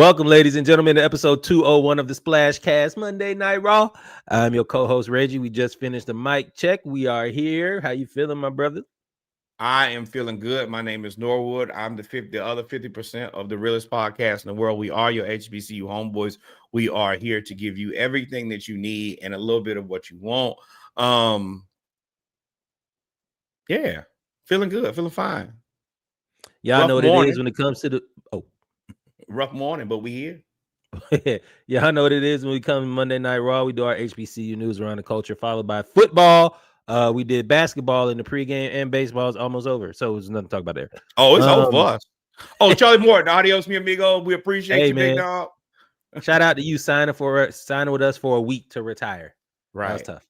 Welcome, ladies and gentlemen, to episode 201 of the Splash Cast Monday Night Raw. I'm your co-host, Reggie. We just finished the mic check. We are here. How you feeling, my brother? I am feeling good. My name is Norwood. I'm the other 50% of the realest podcast in the world. We are your HBCU homeboys. We are here to give you everything that you need and a little bit of what you want. Yeah, feeling good, feeling fine. Y'all know what it is when it comes to the rough morning, but we here. Yeah, I know what it is when we come to Monday Night Raw. We do our HBCU news around the culture, followed by football. We did basketball in the pregame, and baseball is almost over, so there's nothing to talk about there. Oh, it's over for us. Oh, Charlie Morton, adios, mi amigo. We appreciate you, man. big dog. Shout out to you signing with us for a week to retire. Right, that was tough.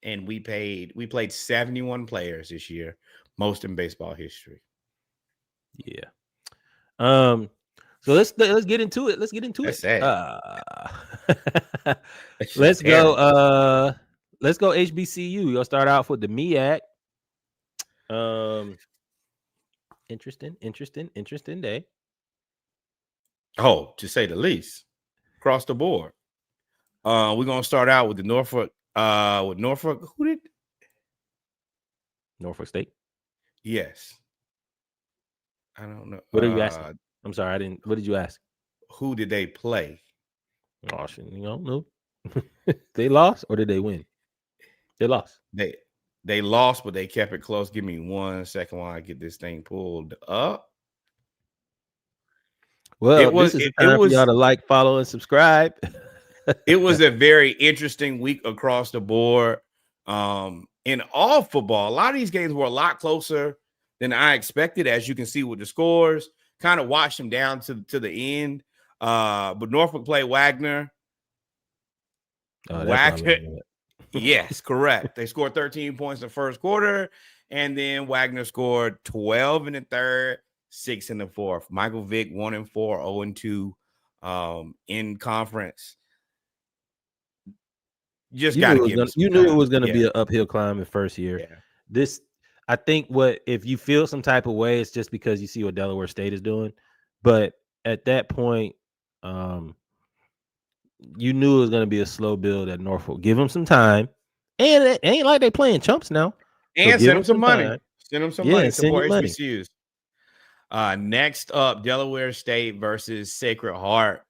And we played 71 players this year, most in baseball history. Yeah. So let's get into it. Let's get into That's it. Let's go. Let's go HBCU. You'll start off with the MEAC. Interesting day. Oh, to say the least, across the board. We're gonna start out with the Norfolk. With Norfolk, who did Norfolk State? Yes. I don't know. What are you asking? I'm sorry, I didn't. What did you ask? Who did they play? Oh, you don't know. They lost or did they win? They lost. They lost, but they kept it close. Give me 1 second while I get this thing pulled up. Well, this is time for y'all to like, follow, and subscribe. It was a very interesting week across the board. In all football, a lot of these games were a lot closer than I expected, as you can see with the scores. Kind of watched them down to the end. But Norfolk played Wagner. Wagner. Yes, correct. They scored 13 points in the first quarter, and then Wagner scored 12 in the third, 6 in the fourth. Michael Vick 1-4, 0-2 in conference. You knew it was going to be an uphill climb in first year. Yeah. I think if you feel some type of way, it's just because you see what Delaware State is doing. But at that point, you knew it was going to be a slow build at Norfolk. Give them some time. And it ain't like they playing chumps now. And send them some money. Time. Send them some money. Support HBCUs. Next up, Delaware State versus Sacred Heart.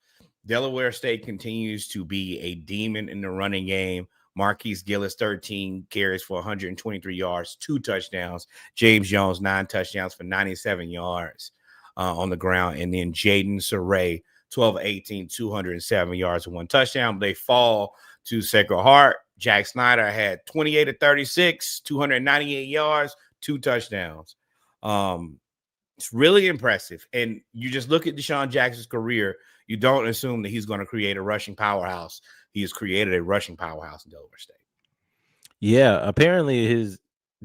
Delaware State continues to be a demon in the running game. Marquise Gillis, 13 carries for 123 yards, 2 touchdowns. James Jones, 9 touchdowns for 97 yards on the ground. And then Jaden Saray, 12-18, 207 yards and 1 touchdown. They fall to Sacred Heart. Jack Snyder had 28-36, 298 yards, 2 touchdowns. It's really impressive. And you just look at Deshaun Jackson's career, you don't assume that he's going to create a rushing powerhouse. He has created a rushing powerhouse in Delaware State. Yeah, apparently his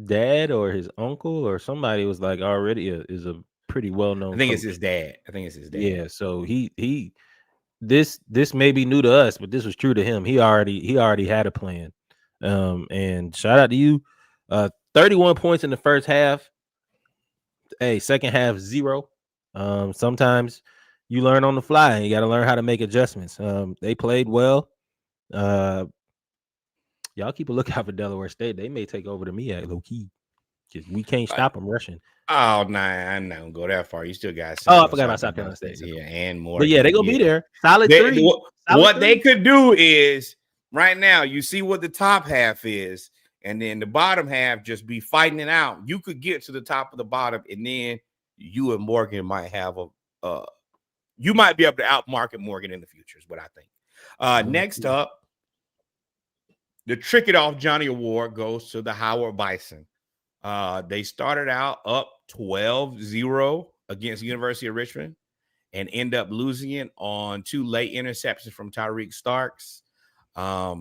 dad or his uncle or somebody was like already is a pretty well-known. I think coach. It's his dad. Yeah, so this may be new to us, but this was true to him. He already had a plan. And shout out to you. 31 points in the first half. Hey, second half 0. Sometimes you learn on the fly and you got to learn how to make adjustments. They played well. Y'all keep a lookout for Delaware State. They may take over the MEAC low key because we can't stop them rushing. Oh, nah, I'm not gonna go that far. You still got. I forgot about South Carolina State. Yeah, and more. But yeah, they gonna be there. Solid 3. What they could do is right now. You see what the top half is, and then the bottom half just be fighting it out. You could get to the top of the bottom, and then you and Morgan might have you might be able to outmarket Morgan in the future. Is what I think. Next up. The Trick It Off Johnny Award goes to the Howard Bison. They started out up 12-0 against University of Richmond and end up losing it on 2 late interceptions from Tyreek Starks. I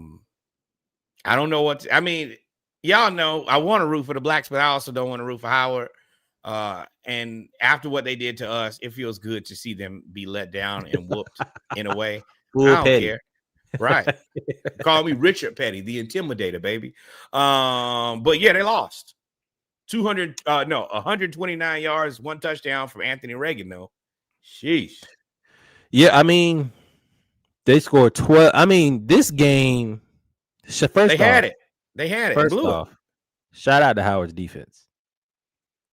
don't know y'all know I want to root for the Blacks, but I also don't want to root for Howard. And after what they did to us, it feels good to see them be let down and whooped in a way. I don't care. Right. Call me Richard Petty, the Intimidator, baby. But yeah, they lost. 129 yards, 1 touchdown from Anthony Reagan, though. Sheesh. Yeah, I mean, they scored 12. I mean, this game. First They had off, it. They had it. first Blew it. off, shout out to Howard's defense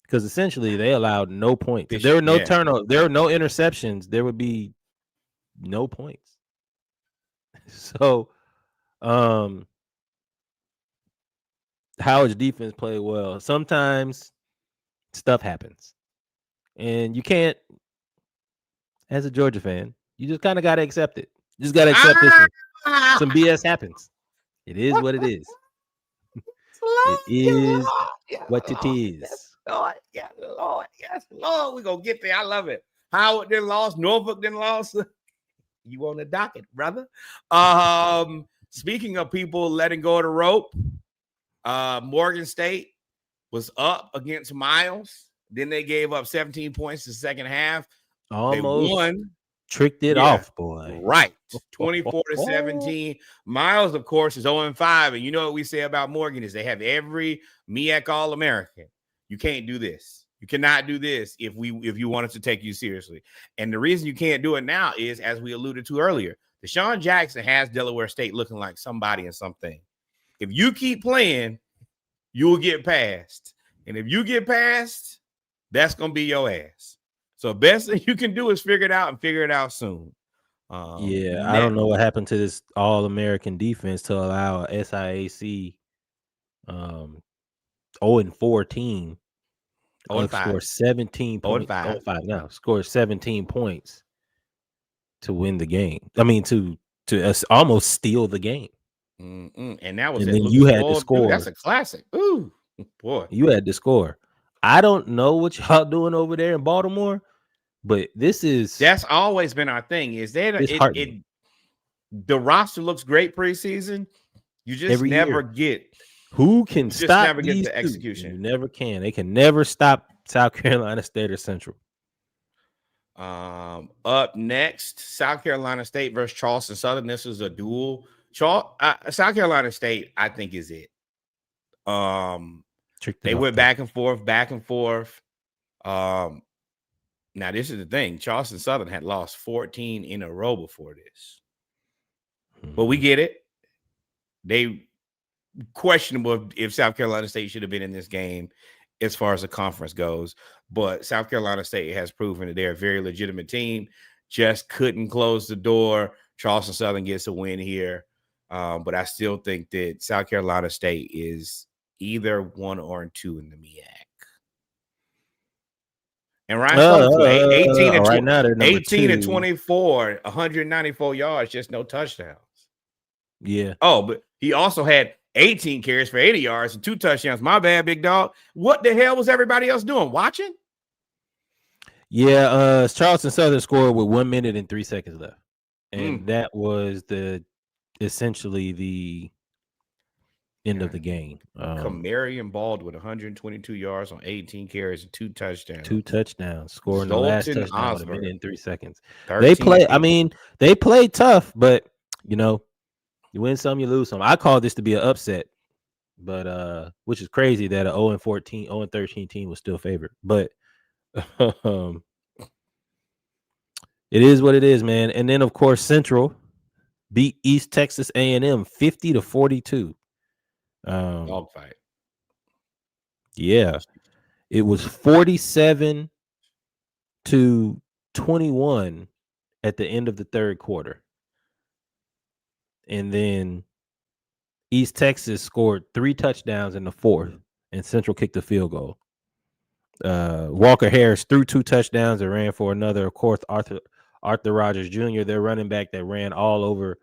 because essentially they allowed no points. If there were no turnovers, there were no interceptions, there would be no points. So, Howard's defense played well. Sometimes stuff happens, and you can't, as a Georgia fan, you just kind of got to accept it. You just got to accept this one. Some BS happens. It is what it is. It is what it is. Yes, Lord. Yes, Lord. Yes, Lord. We're going to get there. I love it. Howard then lost. Norfolk then lost. You on the docket, brother. Speaking of people letting go of the rope, Morgan State was up against Miles. Then they gave up 17 points in the second half. Almost they won. Tricked it off, boy. Right. 24-17. Miles, of course, is 0-5. And you know what we say about Morgan is they have every MEAC All-American. You can't do this. You cannot do this if you wanted to take you seriously. And the reason you can't do it now is, as we alluded to earlier, Deshaun Jackson has Delaware State looking like somebody and something. If you keep playing, you will get passed. And if you get passed, that's going to be your ass. So best thing you can do is figure it out and figure it out soon. I don't know what happened to this All-American defense to allow a SIAC 0-4 team score 17 points. 0-5 now. Score 17 points to win the game. I mean, to almost steal the game. And that was and then you had to score. Dude, that's a classic. Ooh, boy. You had to score. I don't know what y'all doing over there in Baltimore, but that's always been our thing. Is that the roster looks great preseason? You just never get who can stop. Never get the execution. You never can. They can never stop South Carolina State or Central. Up next, South Carolina State versus Charleston Southern. This is a duel. South Carolina State, I think, is it. They went back and forth. Now, this is the thing. Charleston Southern had lost 14 in a row before this. But we get it. They questionable if South Carolina State should have been in this game as far as the conference goes. But South Carolina State has proven that they're a very legitimate team. Just couldn't close the door. Charleston Southern gets a win here. But I still think that South Carolina State is either 1 or 2 in the MEAC. And Ryan 18 and 24, 194 yards, just no touchdowns. Yeah. Oh, but he also had 18 carries for 80 yards and 2 touchdowns. My bad, big dog. What the hell was everybody else doing? Watching? Yeah, Charleston Southern scored with 1 minute and 3 seconds left. And that was essentially the end of the game. Kamarian Baldwin, 122 yards on 18 carries and 2 touchdowns. 2 touchdowns. Scoring the last touchdown with 1 minute and 3 seconds. They play tough, but you win some, you lose some. I call this to be an upset, but which is crazy that an 0-13 team was still favored. But it is what it is, man. And then of course Central beat East Texas A&M 50-42. Dogfight. Yeah, it was 47-21 at the end of the third quarter. And then East Texas scored 3 touchdowns in the fourth, and Central kicked a field goal. Walker Harris threw 2 touchdowns and ran for another. Of course, Arthur Rogers Jr., their running back that ran all over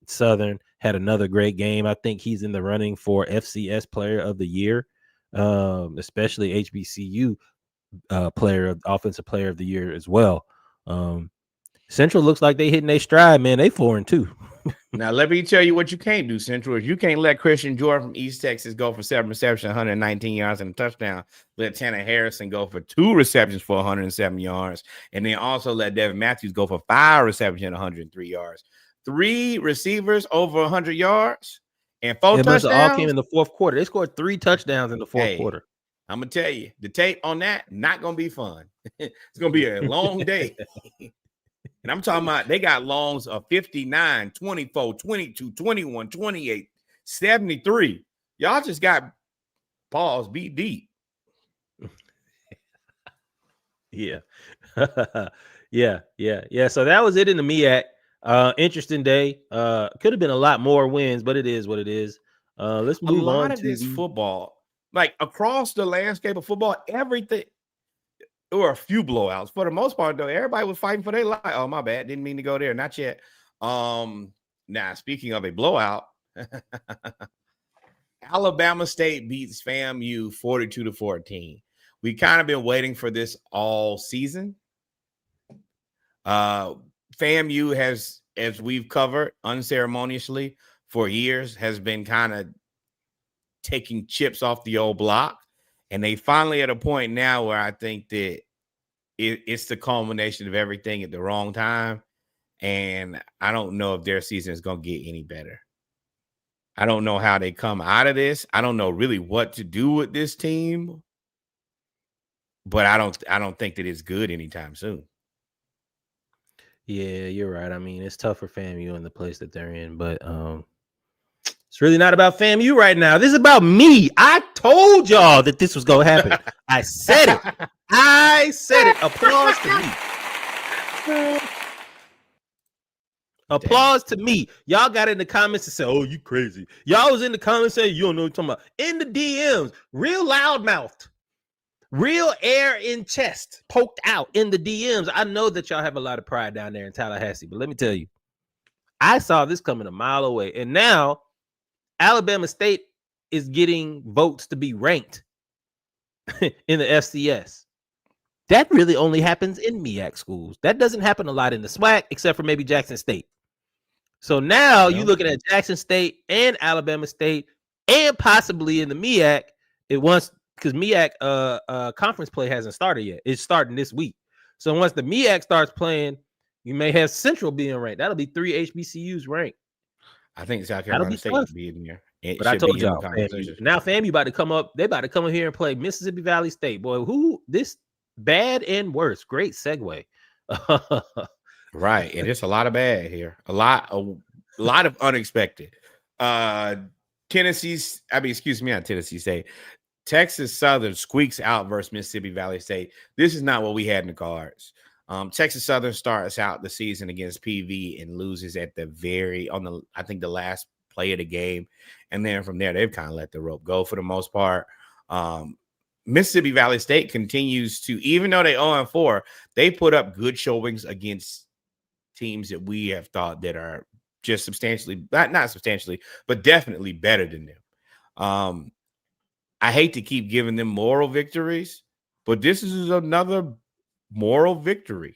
Southern, had another great game. I think he's in the running for FCS Player of the Year, especially HBCU Offensive Player of the Year as well. Central looks like they hitting their stride, man. They 4-2. Now, let me tell you what you can't do, Central. Is you can't let Christian Jordan from East Texas go for 7 receptions, 119 yards and a touchdown. Let Tanner Harrison go for 2 receptions for 107 yards. And then also let Devin Matthews go for 5 receptions and 103 yards. 3 receivers over 100 yards and 4 touchdowns. All came in the fourth quarter. They scored 3 touchdowns in the fourth quarter. I'm going to tell you, the tape on that, not going to be fun. It's going to be a long day. And I'm talking about they got longs of 59, 24, 22, 21, 28, 73. Y'all just got pause, beat deep. Yeah. Yeah. So that was it in the MEAC. Interesting day. Could have been a lot more wins, but it is what it is. Let's move on. A lot of this football, like across the landscape of football, everything. There were a few blowouts. For the most part, though, everybody was fighting for their life. Oh, my bad. Didn't mean to go there. Not yet. Now, speaking of a blowout, Alabama State beats FAMU 42-14. We kind of been waiting for this all season. FAMU has, as we've covered unceremoniously for years, has been kind of taking chips off the old block. And they finally at a point now where I think that it's the culmination of everything at the wrong time. And I don't know if their season is going to get any better. I don't know how they come out of this. I don't know really what to do with this team. But I don't think that it's good anytime soon. Yeah, you're right. I mean, it's tough for FAMU in the place that they're in, but it's really not about FAMU right now. This is about me. I told y'all that this was gonna happen. I said it. I said it. Applause to me. Applause to me. Y'all got in the comments and said, "Oh, you crazy." Y'all was in the comments saying, "You don't know what you're talking about." In the DMs, real loudmouthed. Real air in chest poked out in the DMs. I know that y'all have a lot of pride down there in Tallahassee, but let me tell you, I saw this coming a mile away. And now Alabama State is getting votes to be ranked in the FCS. That really only happens in MEAC schools. That doesn't happen a lot in the SWAC, except for maybe Jackson State. So now you're looking at Jackson State and Alabama State and possibly in the MEAC. It wants because MEAC conference play hasn't started yet. It's starting this week. So once the MEAC starts playing, you may have Central being ranked. That'll be 3 HBCUs ranked. I think South Carolina State will be in there. But I told y'all, now FAMU about to come up. They about to come in here and play Mississippi Valley State. Boy, who this bad and worse. Great segue. Right. And it's a lot of bad here. A lot of unexpected. Tennessee State. Texas Southern squeaks out versus Mississippi Valley State. This is not what we had in the cards. Texas Southern starts out the season against PV and loses at the last play of the game. And then from there, they've kind of let the rope go for the most part. Mississippi Valley State continues to, even though they 0-4, they put up good showings against teams that we have thought that are just substantially, not substantially, but definitely better than them. I hate to keep giving them moral victories, but this is another moral victory.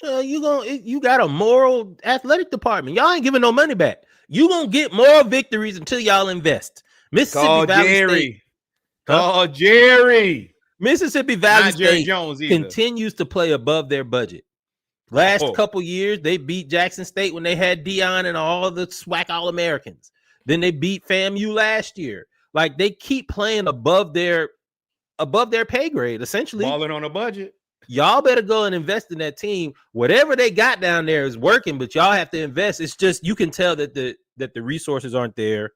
You got a moral athletic department. Y'all ain't giving no money back. You gonna get moral victories until y'all invest. Mississippi Valley State. Jerry. Mississippi Valley State continues to play above their budget. Last couple years, they beat Jackson State when they had Dion and all the SWAC All-Americans. Then they beat FAMU last year. Like they keep playing above their pay grade, essentially. Balling on a budget. Y'all better go and invest in that team. Whatever they got down there is working, but y'all have to invest. It's just you can tell that the resources aren't there,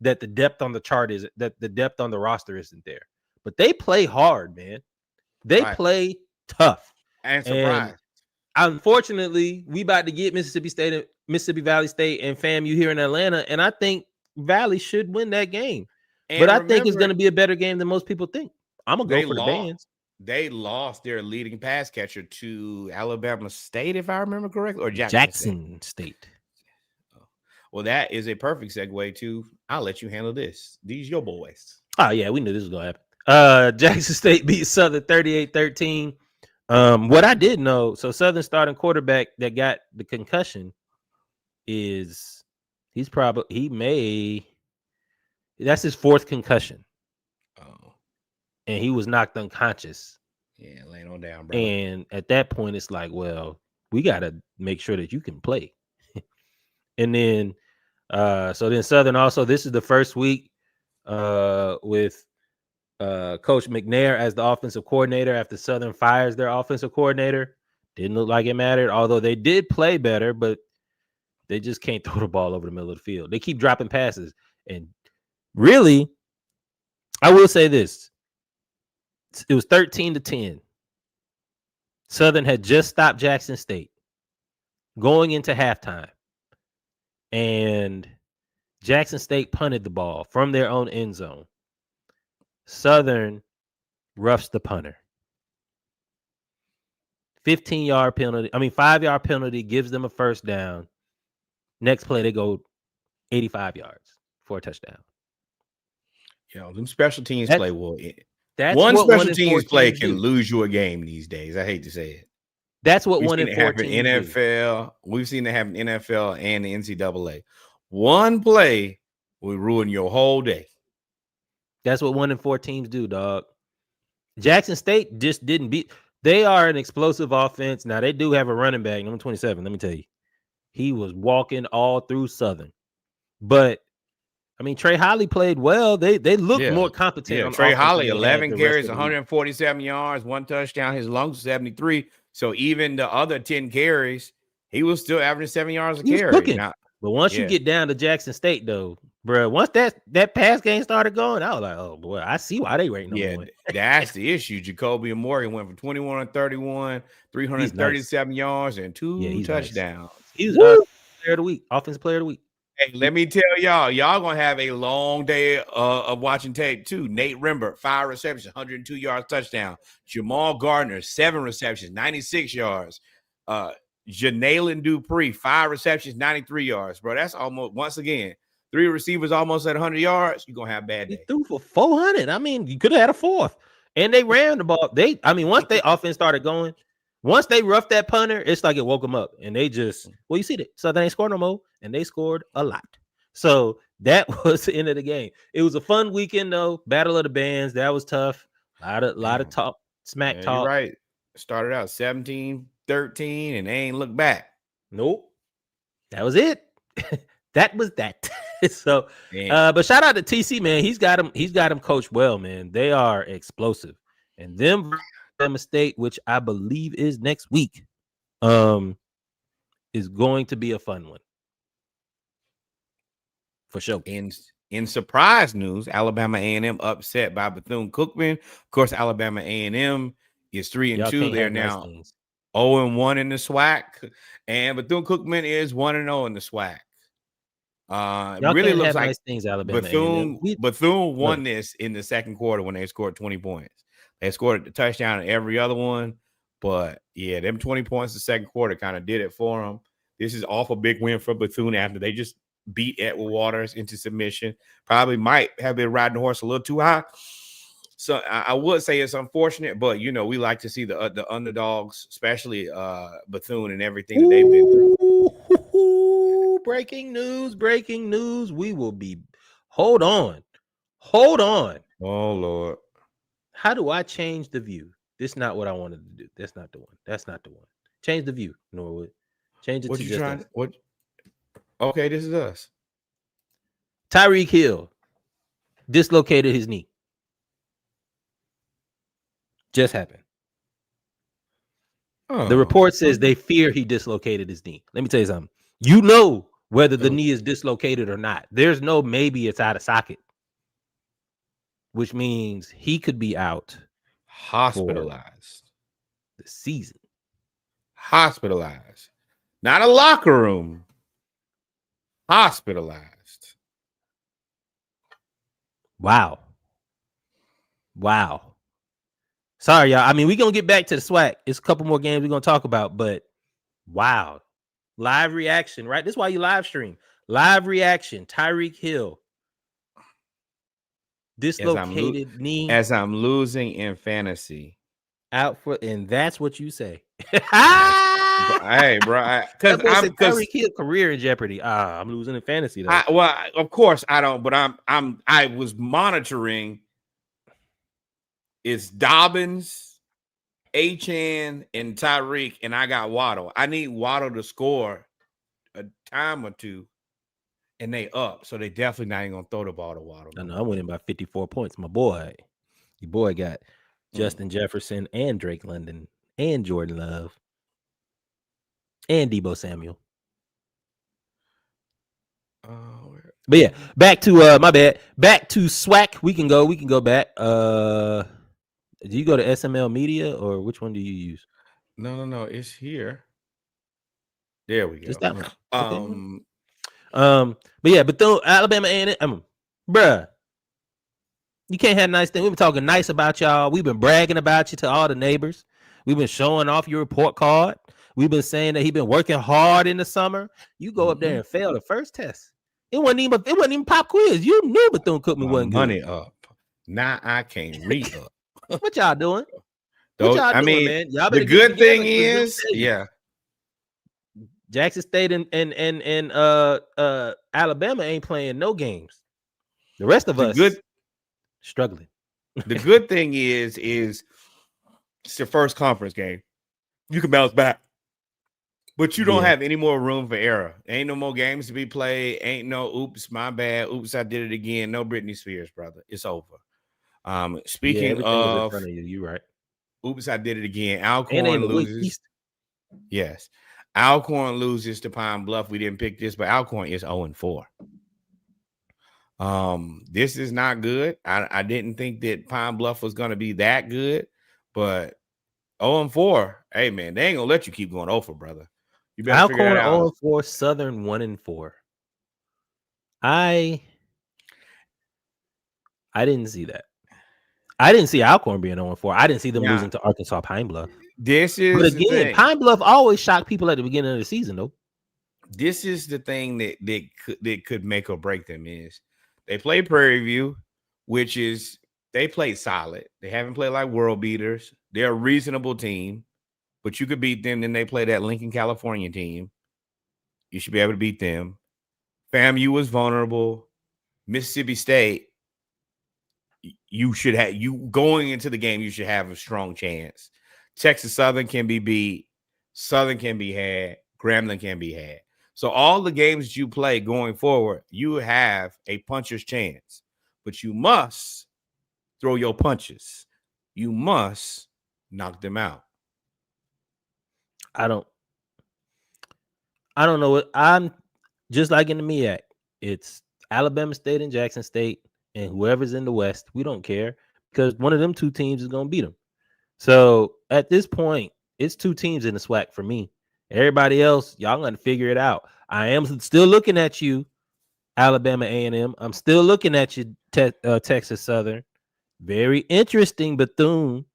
that the depth on the chart isn't, that the depth on the roster isn't there. But they play hard, man. They play tough. And surprise. Unfortunately, we about to get Mississippi Valley State and FAMU here in Atlanta, and I think Valley should win that game. But I think it's going to be a better game than most people think. I'm going to go for the Bands. They lost their leading pass catcher to Alabama State, if I remember correctly, or Jackson State. Well, that is a perfect segue to, I'll let you handle this. These your boys. Oh, yeah, we knew this was going to happen. Jackson State beat Southern 38-13. What I did know, so Southern starting quarterback that got the concussion is that's his fourth concussion. Oh. And he was knocked unconscious. Yeah, laying on down, bro. And at that point, it's like, well, we got to make sure that you can play. And then, so then Southern also, this is the first week with Coach McNair as the offensive coordinator after Southern fires their offensive coordinator. Didn't look like it mattered, although they did play better, but they just can't throw the ball over the middle of the field. They keep dropping passes. And really, I will say this. It was 13-10. Southern had just stopped Jackson State going into halftime. And Jackson State punted the ball from their own end zone. Southern roughs the punter. 15-yard penalty. 5-yard penalty gives them a first down. Next play, they go 85 yards for a touchdown. Them special teams play well. That's one what special teams play can do. Lose you a game these days. I hate to say it. That's what 1 in 4 teams NFL. We've seen it happen in NFL and the NCAA. One play will ruin your whole day. That's what 1 in 4 teams do, dog. Jackson State just didn't beat. They are an explosive offense. Now, they do have a running back, number 27. Let me tell you. He was walking all through Southern. But, Trey Holly played well. They looked more competent. Yeah, Trey Holly, 11 carries, 147 yards, 1 touchdown. His lungs 73. So even the other 10 carries, he was still averaging 7 yards a carry. But once you get down to Jackson State, though, bro, once that pass game started going, I was like, oh, boy, I see why they rating him. That's the issue. Jacoby and Morgan went from 21 to 31, 337 yards, and 2 touchdowns. Nice. He was player of the week, offensive player of the week. Hey, let me tell y'all going to have a long day of watching tape, too. Nate Rembert, 5 receptions, 102 yards, touchdown. Jamal Gardner, 7 receptions, 96 yards. Janalen Dupree, 5 receptions, 93 yards. Bro, that's almost, once again, 3 receivers almost at 100 yards. You're going to have a bad day. He threw for 400. You could have had a 4th. And they ran the ball. Once they offense started going, once they roughed that punter, it's like it woke them up. And they just, you see that. So they ain't scored no more. And they scored a lot. So that was the end of the game. It was a fun weekend, though. Battle of the Bands. That was tough. A lot of talk, smack talk. You're right. Started out 17-13, and they ain't looked back. Nope. That was it. That was that. So, but shout out to TC, man. He's got him coached well, man. They are explosive. And them State, which I believe is next week, is going to be a fun one. For sure. In surprise news, Alabama A&M upset by Bethune-Cookman. Of course, Alabama A&M is 3-2. They're now 0-1 in the SWAC, and Bethune-Cookman is 1-0 in the SWAC. It really looks like nice things, Alabama Bethune won this in the second quarter when they scored 20 points. They scored a touchdown in every other one, but them 20 points the second quarter kind of did it for them. This is off a big win for Bethune after they just beat Edward Waters into submission. Probably might have been riding the horse a little too high. So I would say it's unfortunate, but we like to see the underdogs, especially Bethune and everything that they've been through. Breaking news. We will be. Hold on. Oh Lord. How do I change the view? This is not what I wanted to do. That's not the one. Change the view, Norwood. Change it what to you just trying? us. What? Okay, this is us. Tyreek Hill dislocated his knee. Just happened. The report says they fear he dislocated his knee. Let me tell you something. You know whether the knee is dislocated or not. There's no maybe it's out of socket, which means he could be out. Hospitalized. The season. Hospitalized. Not a locker room. Hospitalized. Wow. Sorry, y'all. We're going to get back to the SWAC. It's a couple more games we're going to talk about, but wow. Live reaction, right? This is why you live stream. Live reaction. Tyreek Hill. Dislocated knee. As I'm losing in fantasy. Out for, and that's what you say. Hey, bro. Because Tyreek Hill career in jeopardy. I'm losing in fantasy, though. Of course I don't, but I was monitoring. It's Dobbins, Achane, and Tyreek, and I got Waddle. I need Waddle to score a time or two, and they up. So they definitely not even going to throw the ball to Waddle. I know. I went in by 54 points. My boy. Your boy got Justin Jefferson and Drake London and Jordan Love. and Debo Samuel. But yeah, back to my bad. Back to SWAC. We can go back. Do you go to SML Media or which one do you use? No. It's here. There we go. Just that one. Okay. But yeah, Alabama A&M, bruh. You can't have nice things. We've been talking nice about y'all. We've been bragging about you to all the neighbors. We've been showing off your report card. We've been saying that he's been working hard in the summer. You go up there and fail the first test. It wasn't even pop quiz. You knew Bethune-Cookman wasn't money good. up. Now I can't read up. What y'all doing? Man? Y'all the good thing is, Jackson State and Alabama ain't playing no games. The rest of us struggling. The good thing is it's your first conference game. You can bounce back. But you don't have any more room for error. Ain't no more games to be played. Ain't no oops, my bad. Oops, I did it again. No Britney Spears, brother. It's over. Speaking of you're right. Oops, I did it again. Alcorn loses. Yes. Alcorn loses to Pine Bluff. We didn't pick this, but Alcorn is 0-4. This is not good. I didn't think that Pine Bluff was going to be that good, but 0-4. Hey, man, they ain't going to let you keep going 0-4, brother. You better figure it out. 0-4, Southern 1-4. I didn't see that. I didn't see Alcorn being 0-4. I didn't see them losing to Arkansas Pine Bluff. But again, Pine Bluff always shock people at the beginning of the season, though. This is the thing that could make or break them is they play Prairie View, which is they play solid. They haven't played like world beaters. They're a reasonable team, but you could beat them. Then they play that Lincoln, California team. You should be able to beat them. FAMU was vulnerable. Mississippi State, you should have going into the game. You should have a strong chance. Texas Southern can be beat. Southern can be had. Grambling can be had. So all the games that you play going forward, you have a puncher's chance. But you must throw your punches. You must knock them out. I don't know what I'm just like in the MEAC. It's Alabama State and Jackson State, and whoever's in the West, we don't care because one of them two teams is going to beat them. So at this point, it's two teams in the SWAC for me. Everybody else, y'all going to figure it out. I am still looking at you, Alabama A&M. I'm still looking at you, Texas Southern. Very interesting, Bethune.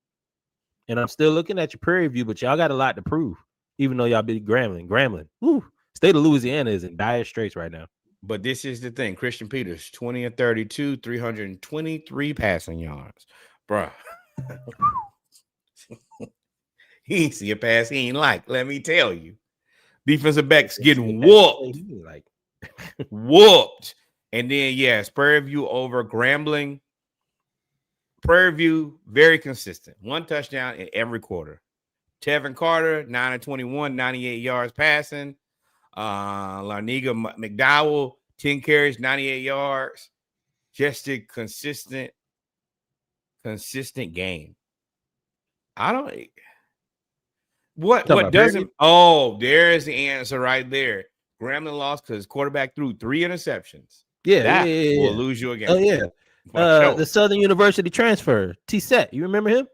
And I'm still looking at your Prairie View, but y'all got a lot to prove, even though y'all beat Grambling. Woo. State of Louisiana is in dire straits right now. But this is the thing. Christian Peters, 20 of 32, 323 passing yards. Bruh. He ain't see a pass he ain't like. Let me tell you. Defensive backs getting whooped. Whooped. And then, Prairie View over Grambling. Prairie View, very consistent. One touchdown in every quarter. Tevin Carter, 9 of 21, 98 yards passing. Larniga McDowell, 10 carries, 98 yards. Just a consistent game. I don't. What doesn't? Oh, there's the answer right there. Grambling lost because quarterback threw 3 interceptions. Yeah, will lose you again. Oh yeah. The Southern University transfer, T-Set. You remember him?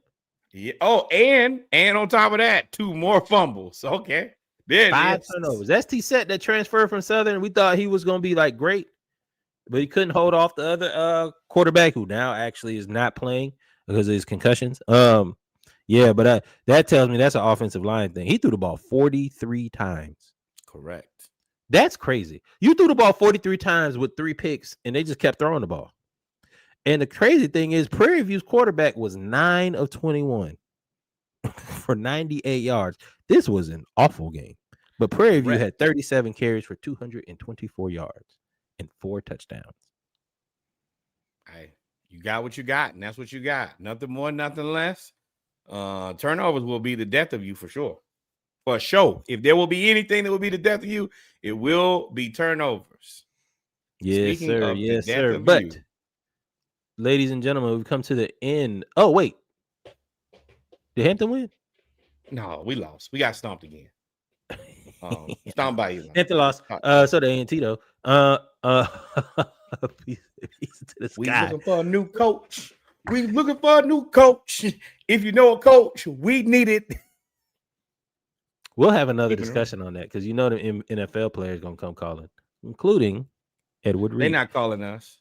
Yeah. Oh, and on top of that, 2 more fumbles. Okay. There 5 turnovers. That's T-Set that transferred from Southern. We thought he was going to be like great, but he couldn't hold off the other quarterback who now actually is not playing because of his concussions. Yeah, but that tells me that's an offensive line thing. He threw the ball 43 times. Correct. That's crazy. You threw the ball 43 times with 3 picks, and they just kept throwing the ball. And the crazy thing is, Prairie View's quarterback was 9 of 21 for 98 yards. This was an awful game. But Prairie View had 37 carries for 224 yards and 4 touchdowns. Hey, you got what you got, and that's what you got. Nothing more, nothing less. Turnovers will be the death of you for sure. For sure. If there will be anything that will be the death of you, it will be turnovers. Yes, sir. Yes, sir. But, ladies and gentlemen, we've come to the end. Oh, wait. Did Hampton win? No, we lost. We got stomped again. Stand by you. Anthony lost. So the A&T though. Piece to the We sky. looking for a new coach. We looking for a new coach. If you know a coach, we need it. We'll have another discussion on that because you know the NFL players gonna come calling, including Edward Reed. They're not calling us,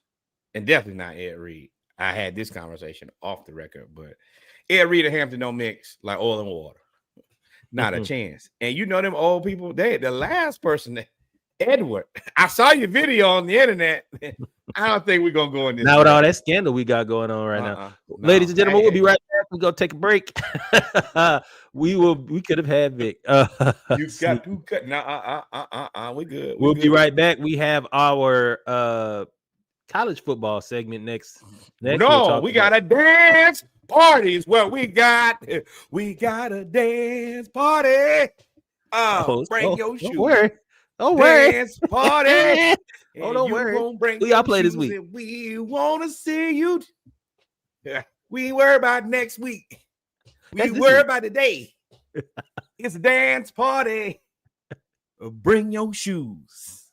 and definitely not Ed Reed. I had this conversation off the record, but Ed Reed and Hampton don't mix like oil and water. Not a chance. And you know them old people, the last person that Edward. I saw your video on the internet. I don't think we're gonna go in this. Now with all that scandal we got going on right now. No. Ladies and gentlemen, we'll be right back. We're gonna take a break. We could have had Vic. You got to cut. We good. We'll be right back. We have our college football segment next. No, we got a dance party. Is what we got. We got a dance party. Bring your shoes. Don't worry. Dance party. Don't worry. Who y'all play this week? We want to see you. We ain't worried about next week. We worried about today. It's a dance party. Bring your shoes.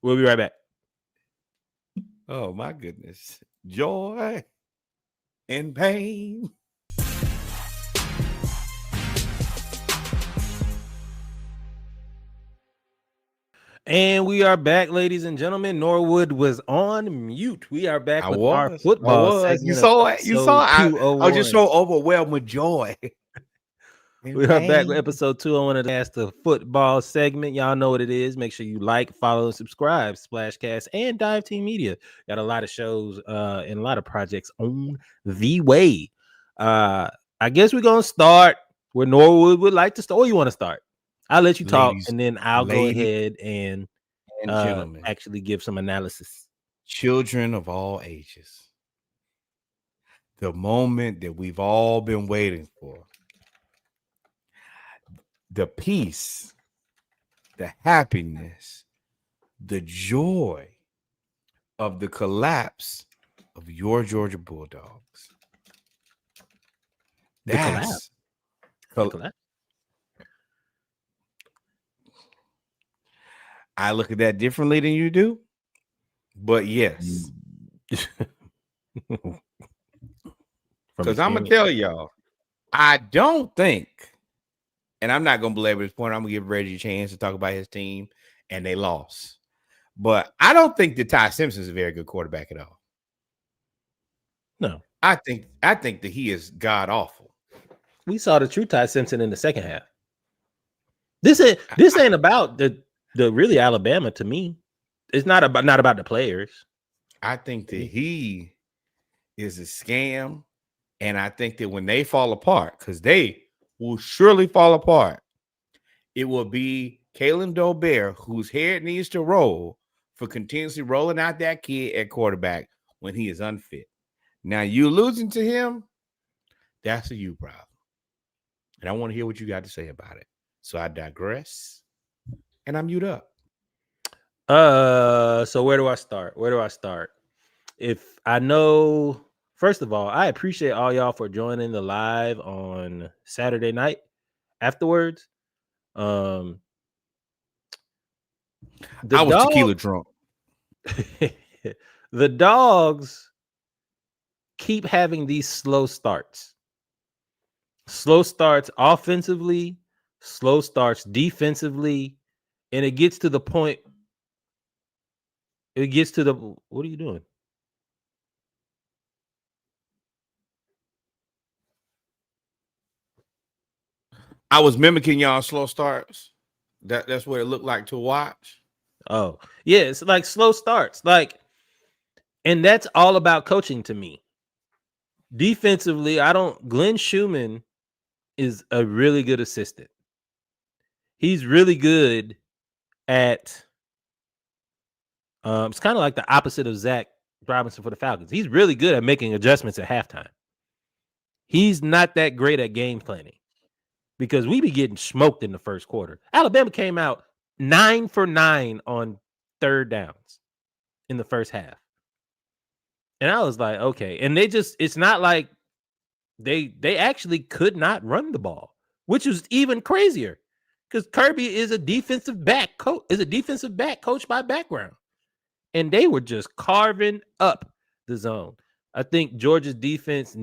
We'll be right back. Oh, my goodness. Joy and pain. And we are back, ladies and gentlemen. Norwood was on mute. We are back with our football segment. You saw it. You saw it. I was just so overwhelmed with joy. We are back with episode 201 of the football segment. Y'all know what it is. Make sure you like, follow, and subscribe. Splashcast and Dive Team Media. Got a lot of shows and a lot of projects on the way. I guess we're going to start where Norwood would like to start. Or you want to start? I'll let you talk, and then I'll go ahead and actually give some analysis. Children of all ages. The moment that we've all been waiting for. The peace, the happiness, the joy of the collapse of your Georgia Bulldogs. That's collapse. I look at that differently than you do, but yes. Because I'm going to tell y'all, I don't think, and I'm not going to belabor this point, I'm going to give Reggie a chance to talk about his team, and they lost. But I don't think that Ty Simpson is a very good quarterback at all. No. I think that he is god-awful. We saw the true Ty Simpson in the second half. This ain't about the really Alabama to me. It's not about the players. I think that he is a scam, and I think that when they fall apart, because they will surely fall apart, it will be Kalen Dobert, whose head needs to roll for continuously rolling out that kid at quarterback when he is unfit. Now, you losing to him, that's a you problem. And I want to hear what you got to say about it. So I digress. And I'm mute up. So where do I start? If I know, first of all, I appreciate all y'all for joining the live on Saturday night afterwards. I was tequila drunk. The Dogs keep having these slow starts offensively, slow starts defensively. And it gets to the point. What are you doing? I was mimicking y'all slow starts. That's what it looked like to watch. Oh, yeah. It's like slow starts. And that's all about coaching to me. Defensively, Glenn Schumann is a really good assistant. He's really good at it's kind of like the opposite of Zach Robinson for the Falcons. He's really good at making adjustments at halftime. He's not that great at game planning because we be getting smoked in the first quarter. Alabama came out 9 for 9 on third downs in the first half. And I was like, okay. And it's not like they actually could not run the ball, which was even crazier. because Kirby is a defensive back coach by background. And they were just carving up the zone. I think Georgia's defense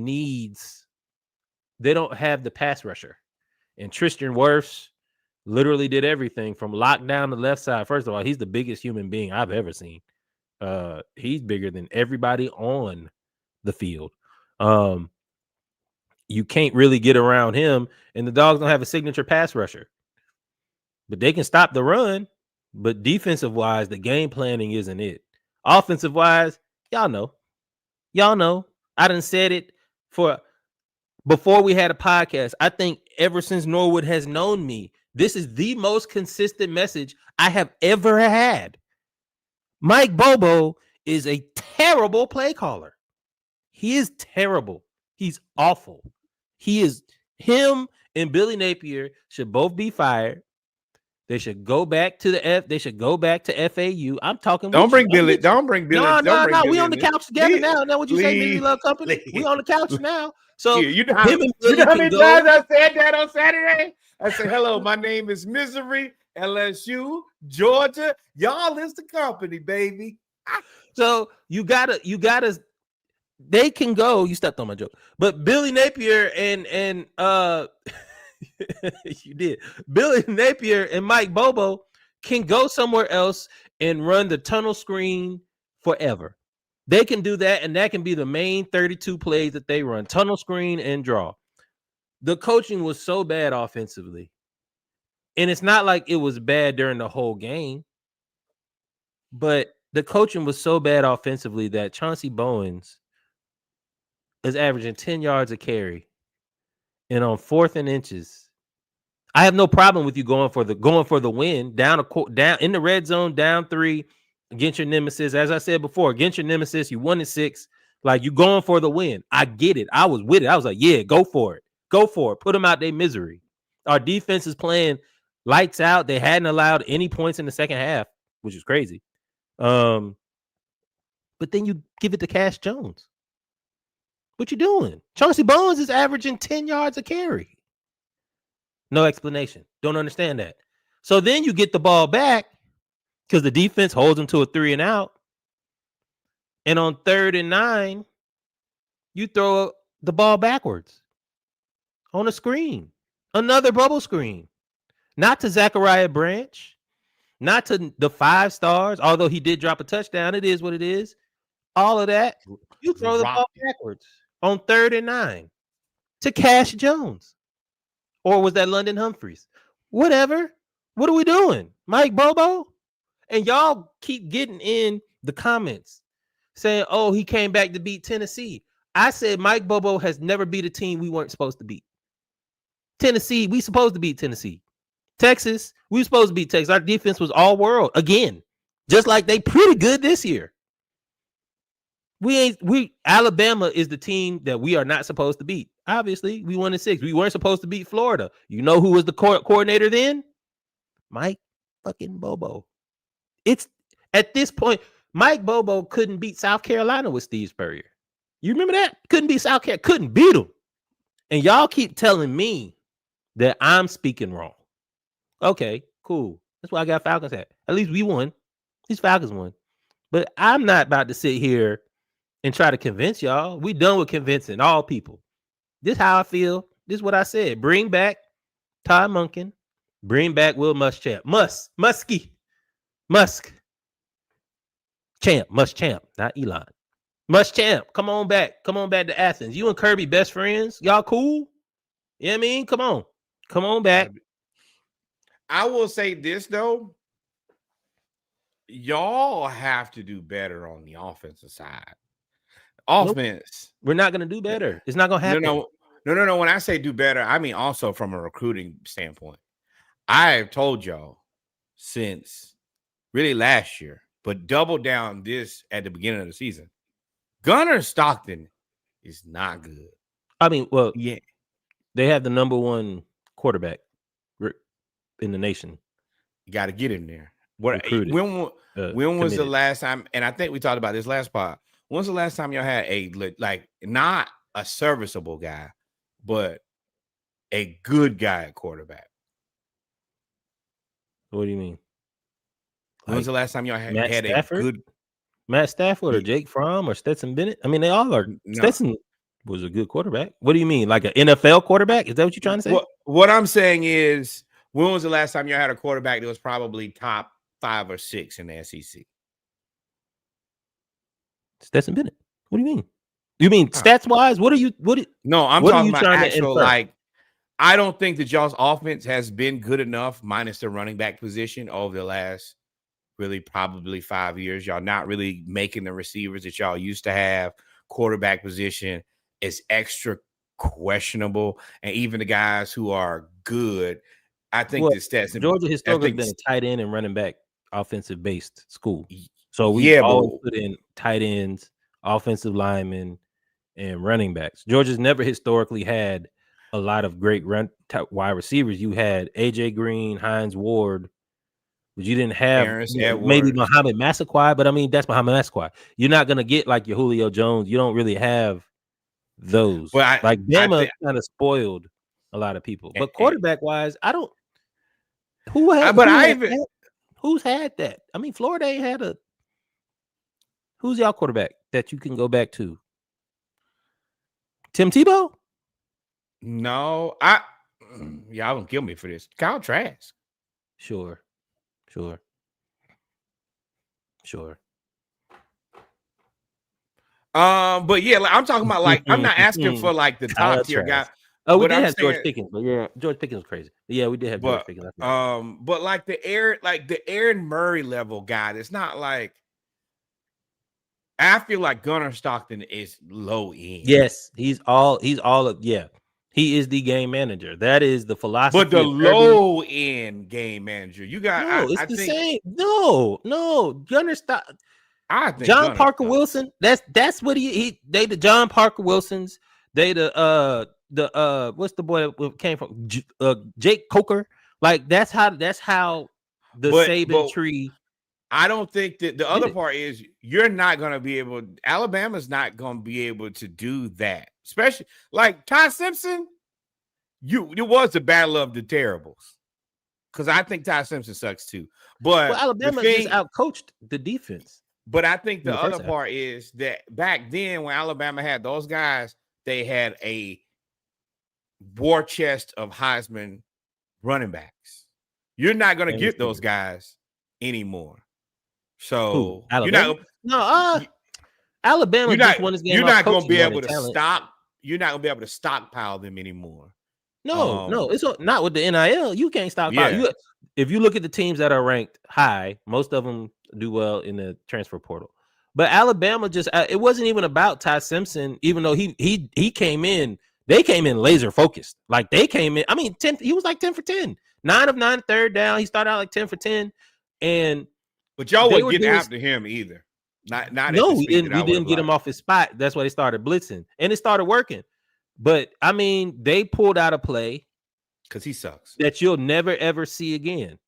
they don't have the pass rusher. And Tristan Wirfs literally did everything from lockdown to left side. First of all, he's the biggest human being I've ever seen. He's bigger than everybody on the field. You can't really get around him, and the Dogs don't have a signature pass rusher. But they can stop the run. But defensive-wise, the game planning isn't it. Offensive-wise, y'all know. I done said it before we had a podcast. I think ever since Norwood has known me, this is the most consistent message I have ever had. Mike Bobo is a terrible play caller. He is terrible. He's awful. Him and Billy Napier should both be fired. They should go back to FAU. I'm talking. Don't bring Billy. No. We on the couch together now. Now what you say, Misery Love Company? We on the couch now. So you know how many times I said that on Saturday? I said, "Hello, my name is Misery. LSU, Georgia. Y'all is the company, baby." So you gotta. They can go. You stepped on my joke, but Billy Napier and you did. Billy Napier and Mike Bobo can go somewhere else and run the tunnel screen forever. They can do that, and that can be the main 32 plays that they run: tunnel screen and draw. The coaching was so bad offensively, and it's not like it was bad during the whole game, but the coaching was so bad offensively that Chauncey Bowens is averaging 10 yards a carry, and on 4th and inches, I have no problem with you going for the win down in the red zone, down 3 against your nemesis. As I said before, against your nemesis, you 1-6. Like, you going for the win. I get it. I was with it. I was like, yeah, go for it. Put them out their misery. Our defense is playing lights out. They hadn't allowed any points in the second half, which is crazy. But then you give it to Cash Jones. What you doing? Chauncey Bowens is averaging 10 yards a carry. No explanation. Don't understand that. So then you get the ball back because the defense holds them to a 3 and out. And on 3rd and 9, you throw the ball backwards on a screen. Another bubble screen. Not to Zachariah Branch. Not to the 5 stars, although he did drop a touchdown. It is what it is. All of that. You throw the ball backwards on 3rd and 9 to Cash Jones. Or was that London Humphreys? Whatever. What are we doing? Mike Bobo? And y'all keep getting in the comments saying, oh, he came back to beat Tennessee. I said Mike Bobo has never beat a team we weren't supposed to beat. Tennessee, we supposed to beat Tennessee. Texas, we were supposed to beat Texas. Our defense was all world again. Just like they pretty good this year. Alabama is the team that we are not supposed to beat. Obviously, we 1-6. We weren't supposed to beat Florida. You know who was the coordinator then? Mike fucking Bobo. It's at this point, Mike Bobo couldn't beat South Carolina with Steve Spurrier. You remember that? Couldn't beat South Carolina. Couldn't beat them. And y'all keep telling me that I'm speaking wrong. Okay, cool. That's why I got Falcons at. At least we won. These Falcons won. But I'm not about to sit here and try to convince y'all. We done with convincing all people. This is how I feel. This is what I said. Bring back Todd Monken. Bring back Will Muschamp. Muschamp, not Elon. Muschamp, come on back. Come on back to Athens. You and Kirby best friends. Y'all cool? You know what I mean? Come on back. I will say this, though. Y'all have to do better on the offensive side. Offense. Nope. We're not going to do better. It's not going to happen. No. When I say do better, I mean also from a recruiting standpoint. I have told y'all since really last year, but double down this at the beginning of the season. Gunnar Stockton is not good. I mean, well, yeah, they have the number 1 quarterback in the nation. You got to get him there. When was the last time? And I think we talked about this last part. When's the last time y'all had not a serviceable guy, but a good guy at quarterback? What do you mean? When was the last time y'all had a good Matt Stafford or Jake Fromm or Stetson Bennett? I mean, they all are. No. Stetson was a good quarterback. What do you mean? Like an NFL quarterback? Is that what you're trying to say? What I'm saying is, when was the last time you had a quarterback that was probably top 5 or 6 in the SEC? Stetson Bennett. What do you mean? You mean stats wise? No, I'm talking about actual, like, I don't think that y'all's offense has been good enough, minus the running back position, over the last really probably 5 years. Y'all not really making the receivers that y'all used to have. Quarterback position is extra questionable, and even the guys who are good, I think the stats. Georgia historically has been a tight end and running back offensive based school, so we always put in tight ends, offensive linemen, and running backs. Georgia's never historically had a lot of great wide receivers. You had AJ Green, Hines Ward, but you didn't have maybe Muhammad Massaquoi. But I mean, that's Muhammad Massaquoi. You're not gonna get like your Julio Jones. You don't really have those. But Bama kind of spoiled a lot of people. But quarterback wise, I don't. Who's had that? I mean, Florida ain't had a. Who's y'all quarterback that you can go back to? Tim Tebow? No, y'all gonna kill me for this. Kyle Trask. Sure. But yeah, like, I'm talking about, like, I'm not asking for like the top tier guy. Oh, we did have George Pickens, but yeah, George Pickens was crazy. Yeah, we did have George Pickens. But like the Aaron Murray level guy, it's not like. I feel like Gunnar Stockton is low end. Yes, he's all yeah. He is the game manager. That is the philosophy. But the low end game manager, you got I think, same. No, Gunnar Stockton. I think John Parker Wilson. That's what they the John Parker Wilsons. They the what's the boy that came from Jake Coker. Like that's how the Saban tree. I don't think that the other part is you're not going to be able. Alabama's not going to be able to do that, especially like Ty Simpson. It was the battle of the terribles, because I think Ty Simpson sucks too. But Alabama just outcoached the defense. But I think the other part is that back then when Alabama had those guys, they had a war chest of Heisman running backs. You're not going to get those guys anymore. So Alabama just won this game. You're not going to be able to stop. You're not going to be able to stockpile them anymore. No, it's not with the NIL. You can't stockpile. Yeah. If you look at the teams that are ranked high, most of them do well in the transfer portal. But Alabama it wasn't even about Ty Simpson, even though he came in. They came in laser focused. Like they came in. I mean, 10. He was like 10 for 10, 9 of 9 third down. He started out like 10 for 10, But y'all wouldn't get after him either. We didn't get him off his spot. That's why they started blitzing, and it started working. But I mean, they pulled out a play because he sucks that you'll never ever see again.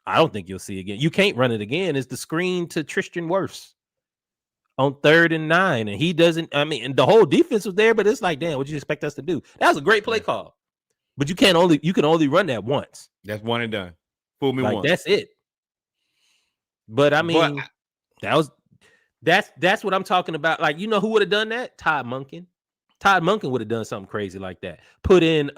I don't think you'll see again. You can't run it again. It's the screen to Tristan Wirfs on 3rd and 9, and he doesn't. I mean, and the whole defense was there, but it's like, damn, what you expect us to do? That was a great play call, but you can only run that once. That's one and done. Fool me once. That's it. But I mean, that's what I'm talking about. Like, you know who would have done that? Todd Monken. Todd Monken would have done something crazy like that. Put in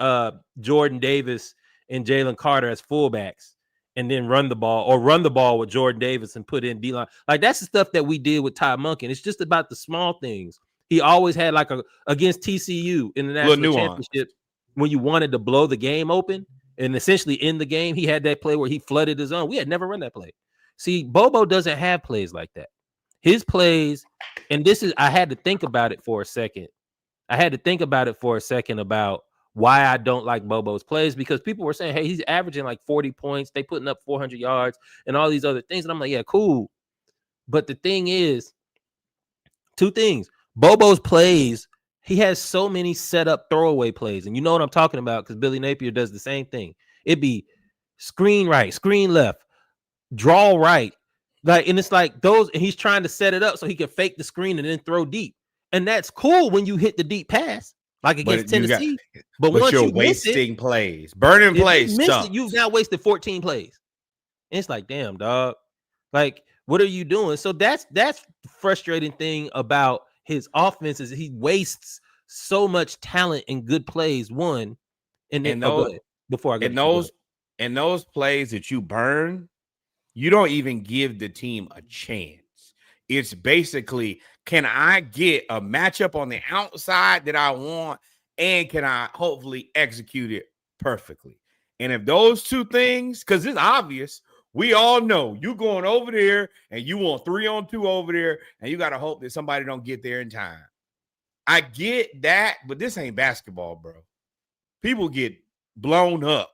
Jordan Davis and Jalen Carter as fullbacks, and then run the ball with Jordan Davis and put in D-line. Like, that's the stuff that we did with Todd Monken. It's just about the small things. He always had like against TCU in the national championship when you wanted to blow the game open and essentially in the game, he had that play where he flooded his own. We had never run that play. See, Bobo doesn't have plays like that. His plays, and I had to think about it for a second. About why I don't like Bobo's plays, because people were saying, hey, he's averaging like 40 points. They putting up 400 yards and all these other things. And I'm like, yeah, cool. But the thing is, 2 things. Bobo's plays, he has so many set up throwaway plays. And you know what I'm talking about, because Billy Napier does the same thing. It'd be screen right, screen left, draw right. Like, and it's like those, and he's trying to set it up so he can fake the screen and then throw deep. And that's cool when you hit the deep pass, like against Tennessee. But once you're wasting plays, burning plays, you've now wasted 14 plays. And it's like, damn, dog. Like, what are you doing? So that's frustrating thing about his offense is he wastes so much talent and good plays. One, and then go ahead. Before I go, and those plays that you burn, you don't even give the team a chance. It's basically, can I get a matchup on the outside that I want, and can I hopefully execute it perfectly? And if those two things, because it's obvious, we all know you going over there and you want 3-on-2 over there, and you got to hope that somebody don't get there in time. I get that, but this ain't basketball, bro. People get blown up.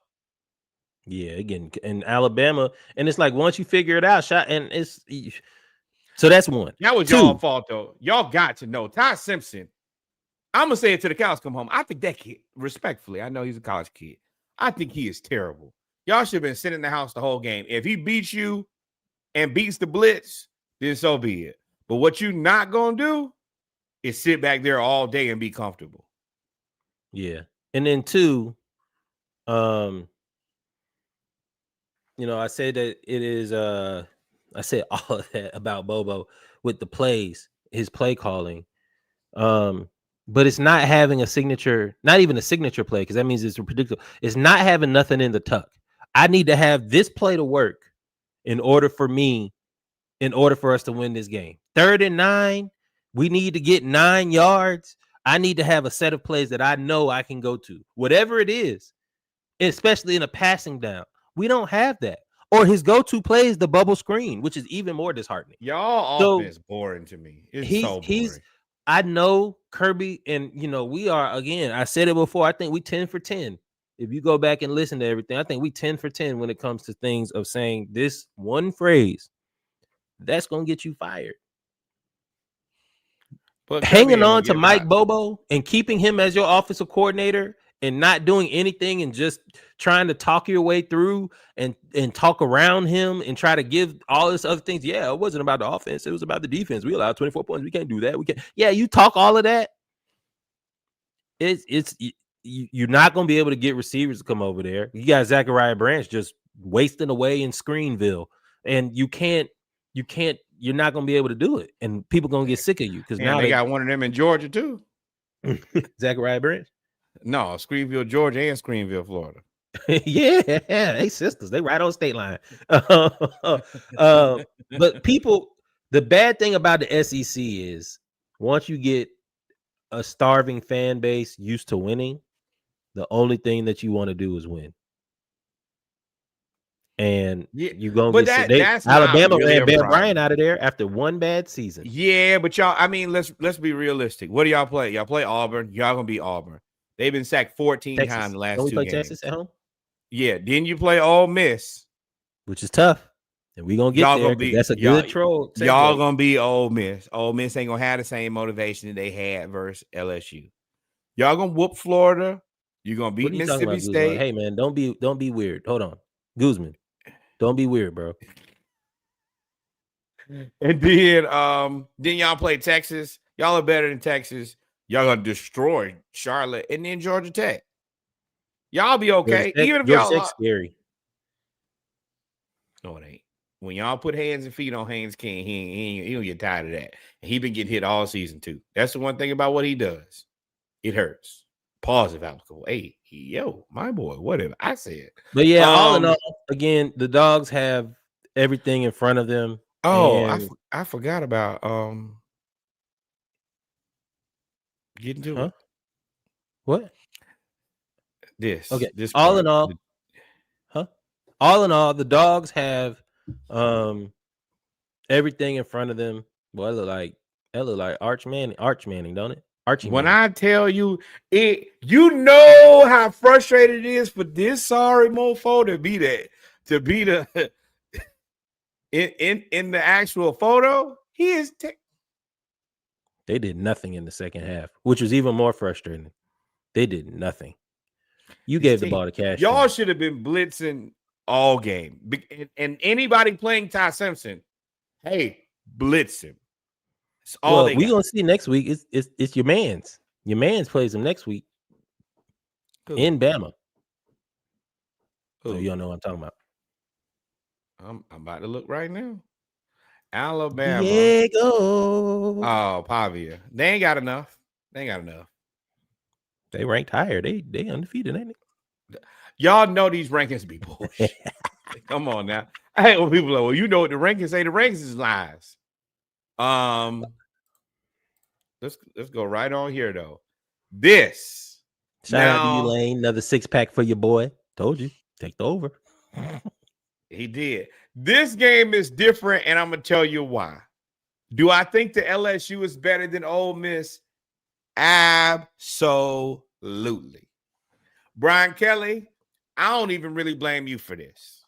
Yeah, again, in Alabama, and it's like once you figure it out, and it's so that's one. That was y'all fault though. Y'all got to know Ty Simpson. I'm gonna say it to the cows come home. I think that kid, respectfully, I know he's a college kid. I think he is terrible. Y'all should have been sitting in the house the whole game. If he beats you and beats the blitz, then so be it. But what you not gonna do is sit back there all day and be comfortable. Yeah, and then two, I said that it is I said all of that about Bobo with the plays, his play calling. But it's not having a signature, not even a signature play, because that means it's predictable. It's not having nothing in the tuck. I need to have this play to work in order for us to win this game. 3rd and 9, we need to get 9 yards. I need to have a set of plays that I know I can go to, whatever it is, especially in a passing down. We don't have that. Or his go-to play is the bubble screen, which is even more disheartening. Y'all offense boring to me. It's so boring. I know Kirby, and we are, again, I said it before, I think we 10 for 10. If you go back and listen to everything, I think we 10 for 10 when it comes to things of saying this one phrase that's going to get you fired. But hanging on to Mike Bobo and keeping him as your offensive coordinator and not doing anything and just trying to talk your way through and talk around him and try to give all this other things. Yeah, it wasn't about the offense. It was about the defense. We allowed 24 points. We can't do that. We can't. Yeah, you talk all of that. You're not going to be able to get receivers to come over there. You got Zachariah Branch just wasting away in Screenville, and you're not going to be able to do it. And people going to get sick of you because now they got one of them in Georgia too. Zachariah Branch. No, Screenville, Georgia, and Screenville, Florida. Yeah, they sisters. They right on state line. But people, the bad thing about the SEC is once you get a starving fan base used to winning, the only thing that you want to do is win. And you're gonna get Alabama ran Bear Bryant out of there after one bad season. Yeah, but y'all, I mean, let's be realistic. What do y'all play? Y'all play Auburn. Y'all gonna beat Auburn. They've been sacked 14 times in the last 2 games. Texas at home? Yeah. Then you play Ole Miss, which is tough. And we're gonna get there. That's a good troll. Y'all gonna be Ole Miss. Ole Miss ain't gonna have the same motivation that they had versus LSU. Y'all gonna whoop Florida. You're gonna beat Mississippi State. Hey man, don't be weird. Hold on, Guzman. Don't be weird, bro. And then y'all play Texas. Y'all are better than Texas. Y'all gonna destroy Charlotte and then Georgia Tech. Y'all be okay. Even if y'all scary. No, it ain't. When y'all put hands and feet on Haynes King, he don't get tired of that. And he been getting hit all season too. That's the one thing about what he does. It hurts. Pause if applicable. Hey, yo, my boy, whatever I said. But yeah, all in all, again, the Dogs have everything in front of them. Oh, I forgot about getting to it. What? This. Okay. This all in all, all in all, the Dogs have everything in front of them. Well, it look like Arch Manning, don't it? Archie when Manning. I tell you it, you know how frustrated it is for this sorry mofo to be the in the actual photo. He is. They did nothing in the second half, which was even more frustrating. They did nothing. You gave the ball to Cash. Y'all should have been blitzing all game. And anybody playing Ty Simpson, hey, blitz him. That's all we're gonna see next week. It's your man's. Your man's plays him next week in Bama. So you don't know what I'm talking about. I'm about to look right now. Alabama. Diego. Oh, Pavia. They ain't got enough. They ranked higher. They undefeated, ain't it? Y'all know these rankings be bullshit. Come on now. I hate when people are like, well, you know what the rankings say. The rankings is lies. Let's go right on here though. This. Shout out to you, Lane. Another 6-pack for your boy. Told you. Take the over. He did. This game is different, and I'm gonna tell you why. Do I think the LSU is better than Ole Miss? Absolutely. Brian Kelly, I don't even really blame you for this.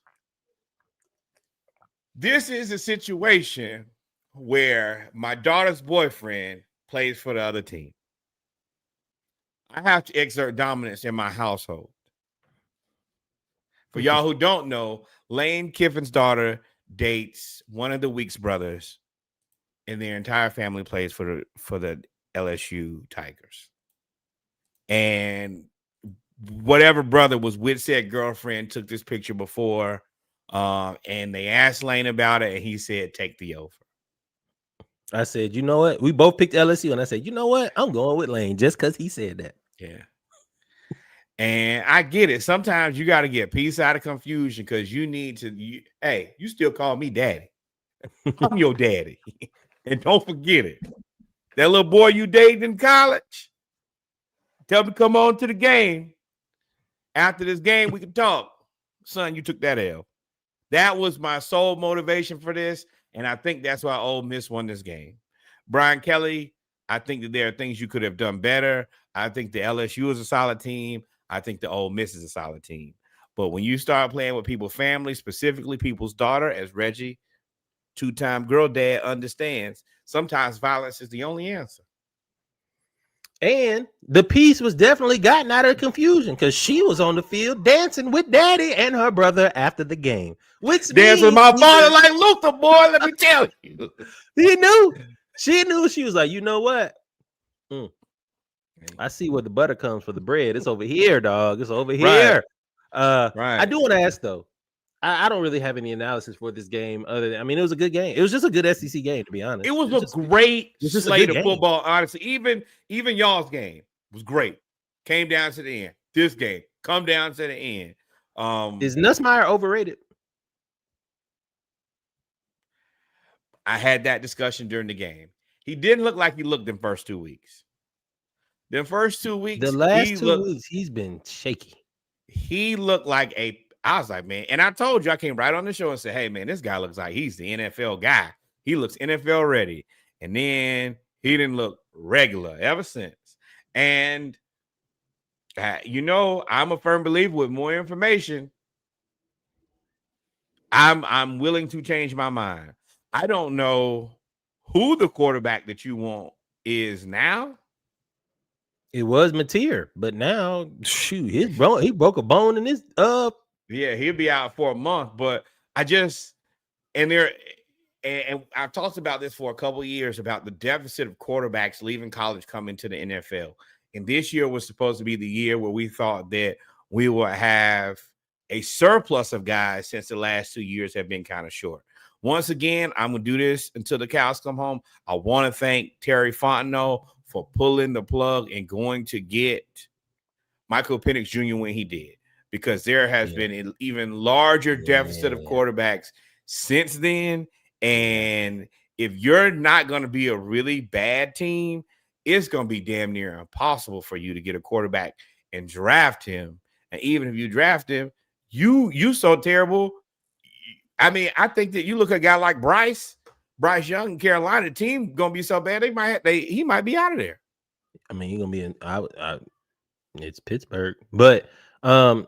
This is a situation where my daughter's boyfriend plays for the other team. I have to exert dominance in my household. For y'all who don't know, Lane Kiffin's daughter dates one of the Weeks brothers, and their entire family plays for the LSU Tigers. And whatever brother was with said girlfriend took this picture before, and they asked Lane about it, and he said, take the over. I said, you know what? We both picked LSU, and I said, you know what? I'm going with Lane just because he said that. Yeah. And I get it. Sometimes you got to get peace out of confusion because you need to, you still call me daddy. I'm your daddy. And don't forget it. That little boy you dated in college, tell him to come on to the game. After this game, we can talk. Son, you took that L. That was my sole motivation for this, and I think that's why Ole Miss won this game. Brian Kelly, I think that there are things you could have done better. I think the LSU is a solid team. I think the Ole Miss is a solid team. But when you start playing with people's family, specifically people's daughter, as Reggie, two-time girl dad, understands, sometimes violence is the only answer. And the piece was definitely gotten out of confusion because she was on the field dancing with daddy and her brother after the game. Which dancing with my father like Luther, boy, let me tell you. He knew. She knew. She was like, you know what? I see where the butter comes for the bread. It's over here, dog. It's over here. Right. I do want to ask, though. I don't really have any analysis for this game other than, it was a good game. It was just a good SEC game, to be honest. It was a great slate of football, honestly. Even y'all's game was great. Came down to the end. This game come down to the end. Is Nussmeier overrated? I had that discussion during the game. He didn't look like he looked in first 2 weeks. The first 2 weeks, the last 2 weeks, he's been shaky. He looked like I was like, man, and I told you, I came right on the show and said, hey, man, this guy looks like he's the NFL guy. He looks NFL ready. And then he didn't look regular ever since. And, I'm a firm believer with more information, I'm willing to change my mind. I don't know who the quarterback that you want is now. It was Mateer, but now, shoot, he broke a bone in his Yeah, he'll be out for a month, but and I've talked about this for a couple of years about the deficit of quarterbacks leaving college coming to the NFL. And this year was supposed to be the year where we thought that we would have a surplus of guys since the last 2 years have been kind of short. Once again, I'm going to do this until the cows come home. I want to thank Terry Fontenot for pulling the plug and going to get Michael Penix Jr. when he did, because there has been an even larger deficit of quarterbacks since then. And if you're not going to be a really bad team, it's going to be damn near impossible for you to get a quarterback and draft him. And even if you draft him, you so terrible. I think that you look at a guy like Bryce Young in Carolina, the team going to be so bad he might be out of there. He's going to be in it's Pittsburgh. But that's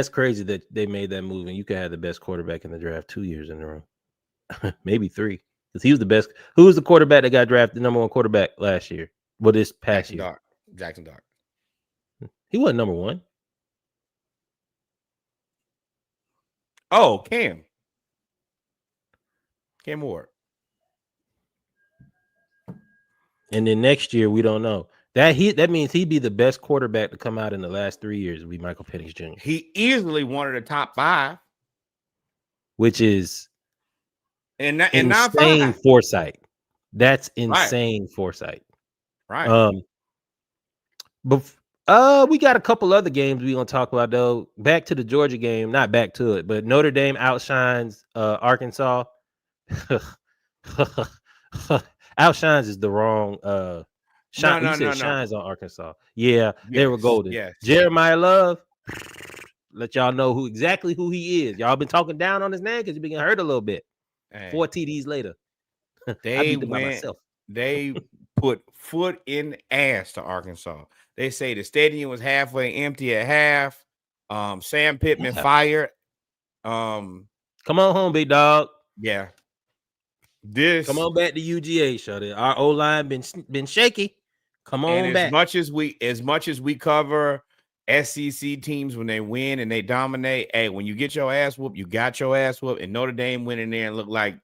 crazy that they made that move, and you could have the best quarterback in the draft 2 years in a row. Maybe 3. Because he was the best. Who was the quarterback that got drafted, number 1 quarterback last year? Well, this past year. Jackson Dart. He wasn't number 1. Oh, Cam Ward. And then next year, we don't know. That means he'd be the best quarterback to come out in the last 3 years. Would be Michael Penix Jr. He easily one of the top 5, which is and not insane 5. foresight. That's insane foresight. Right. But we got a couple other games we gonna talk about though. Back to the Georgia game, not back to it, but Notre Dame outshines Arkansas. Outshines is the wrong shine. No. Shines on Arkansas. Yeah, they were golden. Yes. Jeremiah Love. Let y'all know who he is. Y'all been talking down on his name because he's been hurt a little bit. Hey. 4 TDs later. They put foot in ass to Arkansas. They say the stadium was halfway empty at half. Sam Pittman fired. Come on home, big dog. Yeah. Come on back to UGA, Shuddy. Our O-line been shaky. Come on back. As much as we cover SEC teams when they win and they dominate, hey, when you get your ass whooped, you got your ass whooped. And Notre Dame went in there and looked like,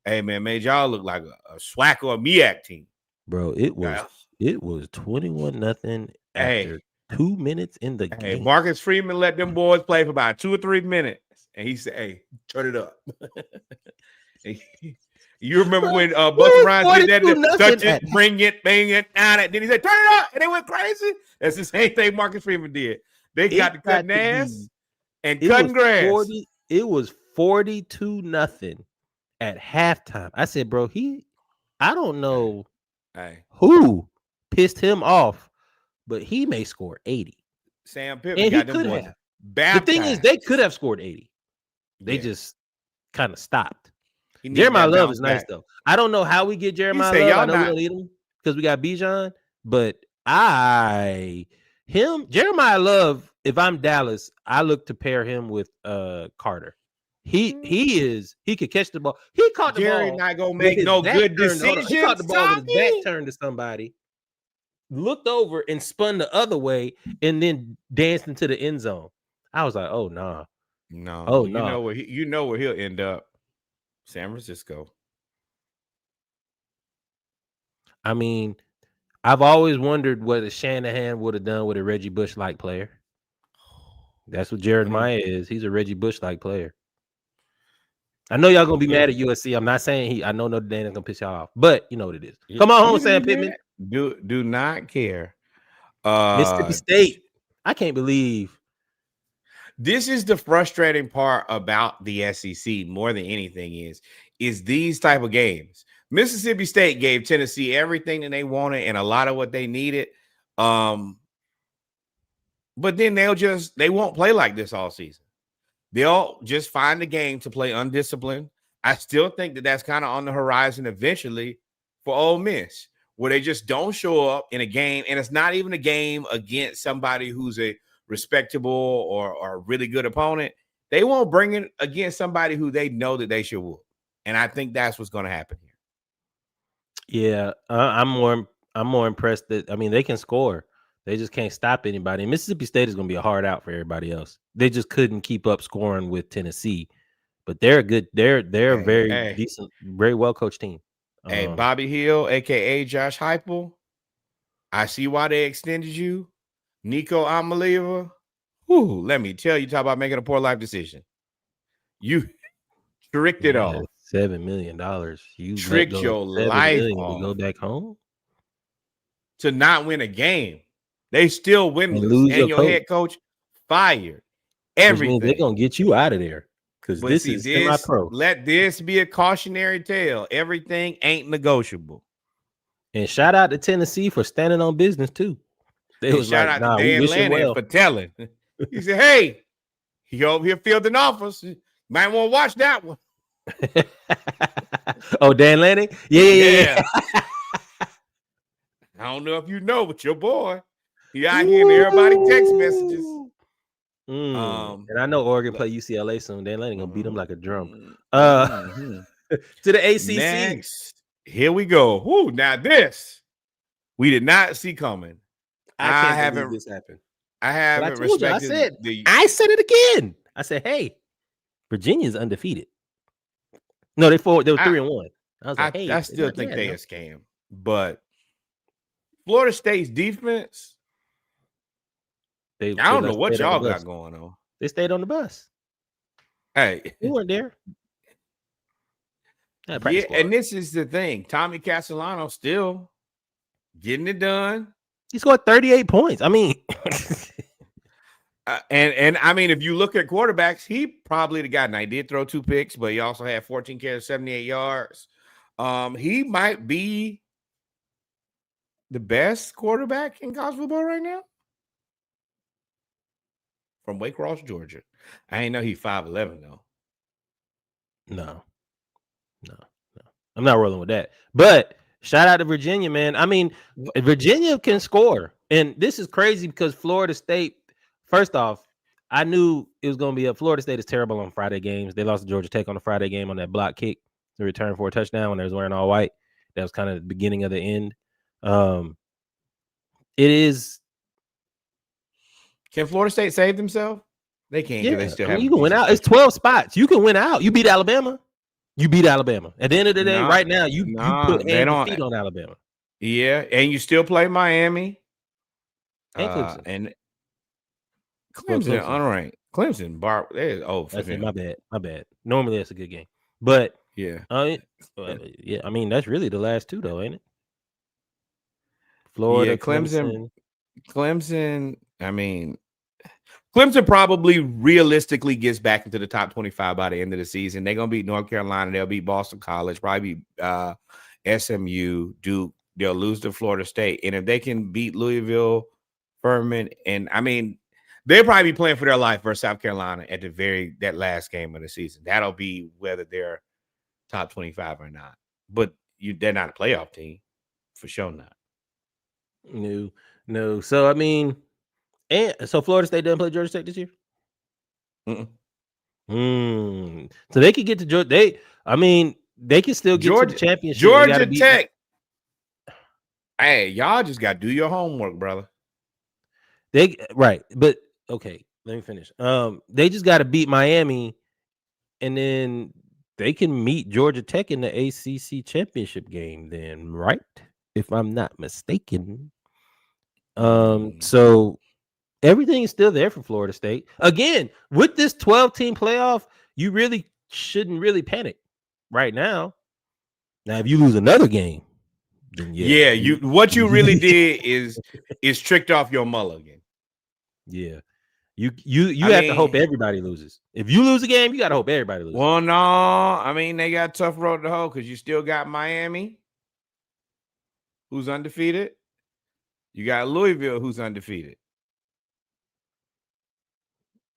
hey man, made y'all look like a SWAC or a MEAC team. Bro, it was 21-0 after 2 minutes in the game. Marcus Freeman let them boys play for about 2 or 3 minutes. And he said, hey, turn it up. You remember when Buster Rhymes did that? Touch it, bring it, bang it, out it. Then he said, turn it up. And they went crazy. That's the same thing Marcus Freeman did. They got to cutting ass and cutting grass. It was 42-0 at halftime. I said, bro, I don't know who pissed him off, but he may score 80. Sam Pittman got them boys baptized. The thing is, they could have scored 80. They just kind of stopped. Jeremiah Love is nice though. I don't know how we get Jeremiah Love. I know we don't need him because we got Bijan, but Jeremiah Love. If I'm Dallas, I look to pair him with Carter. He could catch the ball. He caught the ball. Not gonna make no good decisions. He caught the ball with his back turned to somebody, looked over and spun the other way, and then danced into the end zone. I was like, oh nah. No. Oh no. You know where he'll end up. San Francisco. I mean, I've always wondered what Shanahan would have done with a Reggie Bush-like player. That's what Jeremiah is. He's a Reggie Bush-like player. I know y'all gonna be mad at USC. I'm not saying I know Notre Dame is gonna piss y'all off, but you know what it is. Come on home, Sam Pittman. Do not care. Mississippi State. I can't believe. This is the frustrating part about the SEC more than anything is these type of games. Mississippi State gave Tennessee everything that they wanted and a lot of what they needed. But then they won't play like this all season. They'll just find a game to play undisciplined. I still think that that's kind of on the horizon eventually for Ole Miss, where they just don't show up in a game, and it's not even a game against somebody who's a respectable or a really good opponent. They won't bring it against somebody who they know that they should whoop. And I think that's what's going to happen here. Yeah, I'm more impressed that they can score. They just can't stop anybody. And Mississippi State is going to be a hard out for everybody else. They just couldn't keep up scoring with Tennessee, but they're good. They're a very decent, very well coached team. Hey, Bobby Hill, aka Josh Heupel, I see why they extended you. Nico Amaliva, let me tell you, talk about making a poor life decision. You tricked it all. $7 million. You tricked your life to go back home to not win a game. They still win, and your head coach fired. Everything. They're gonna get you out of there because this is semi-pro. Let this be a cautionary tale. Everything ain't negotiable. And shout out to Tennessee for standing on business too. They was shout out to Dan Lanning for telling. He said, "Hey, he over here fielding offers. Might want to watch that one." Oh, Dan Lanning? Yeah. I don't know if you know, but your boy, he out here and everybody text messages. And I know Oregon play UCLA soon. Dan Lanning gonna beat them like a drum. To the ACC. Next, here we go. Whoo, now this we did not see coming. I can't believe this happened. I haven't respected. I said it again. I said, "Hey, Virginia's undefeated." No, they were 3-1. I was like, "Hey, I still think they a scam, but Florida State's defense. I don't know what y'all got going on. They stayed on the bus. Hey, we weren't there. Yeah, and this is the thing. Tommy Castellano still getting it done. He scored 38 points. I mean, and I mean, if you look at quarterbacks, he probably the guy. Now he did throw 2 picks, but he also had 14 carries, 78 yards. He might be the best quarterback in college football right now. From Waycross, Georgia. I ain't know he's 5'11" though. No. I'm not rolling with that. But shout out to Virginia, man. I mean, Virginia can score. And this is crazy because Florida State, first off, I knew it was going to be Florida State is terrible on Friday games. They lost to Georgia Tech on the Friday game on that block kick, the return for a touchdown when they was wearing all white. That was kind of the beginning of the end. It is. Can Florida State save themselves? They can't. Yeah, they still have you can win out. It's 12 spots. You can win out. You beat Alabama. At the end of the day, right now, you put hands and feet on Alabama. Yeah, and you still play Miami. And Clemson. And Clemson unranked. Clemson, my bad. Normally, that's a good game. But, yeah. Yeah, I mean, that's really the last 2, though, ain't it? Florida, Clemson. I mean, Clemson probably realistically gets back into the top 25 by the end of the season. They're going to beat North Carolina. They'll beat Boston College, probably beat SMU, Duke. They'll lose to Florida State. And if they can beat Louisville, Furman, and I mean, they'll probably be playing for their life versus South Carolina at that last game of the season. That'll be whether they're top 25 or not. But they're not a playoff team. For sure not. No. So, I mean, and so Florida State doesn't play Georgia Tech this year? So they could get to Georgia. They can still get to the championship. Georgia Tech. Hey, y'all just got to do your homework, brother. But okay, let me finish. They just got to beat Miami, and then they can meet Georgia Tech in the ACC championship game. Then, right? If I'm not mistaken. So everything is still there for Florida State. Again, with this 12-team playoff, you really shouldn't really panic right now. Now, if you lose another game, then what you really did is tricked off your mulligan. Yeah. You have to hope everybody loses. If you lose a game, you got to hope everybody loses. Well, no. I mean, they got a tough road to hoe because you still got Miami, who's undefeated. You got Louisville, who's undefeated.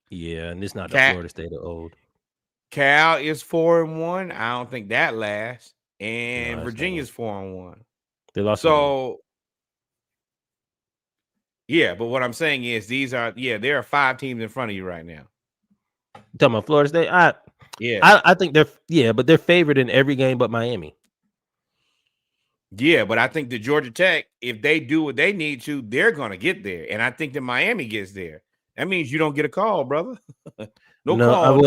Yeah, and it's not the Florida State of old. Cal is 4-1. I don't think that lasts. And Virginia's 4-1. They lost. So, yeah, but what I'm saying is there are 5 teams in front of you right now. You talking about Florida State? I think but they're favored in every game but Miami. Yeah, but I think the Georgia Tech, if they do what they need to, they're going to get there. And I think that Miami gets there. That means you don't get a call, brother. No call.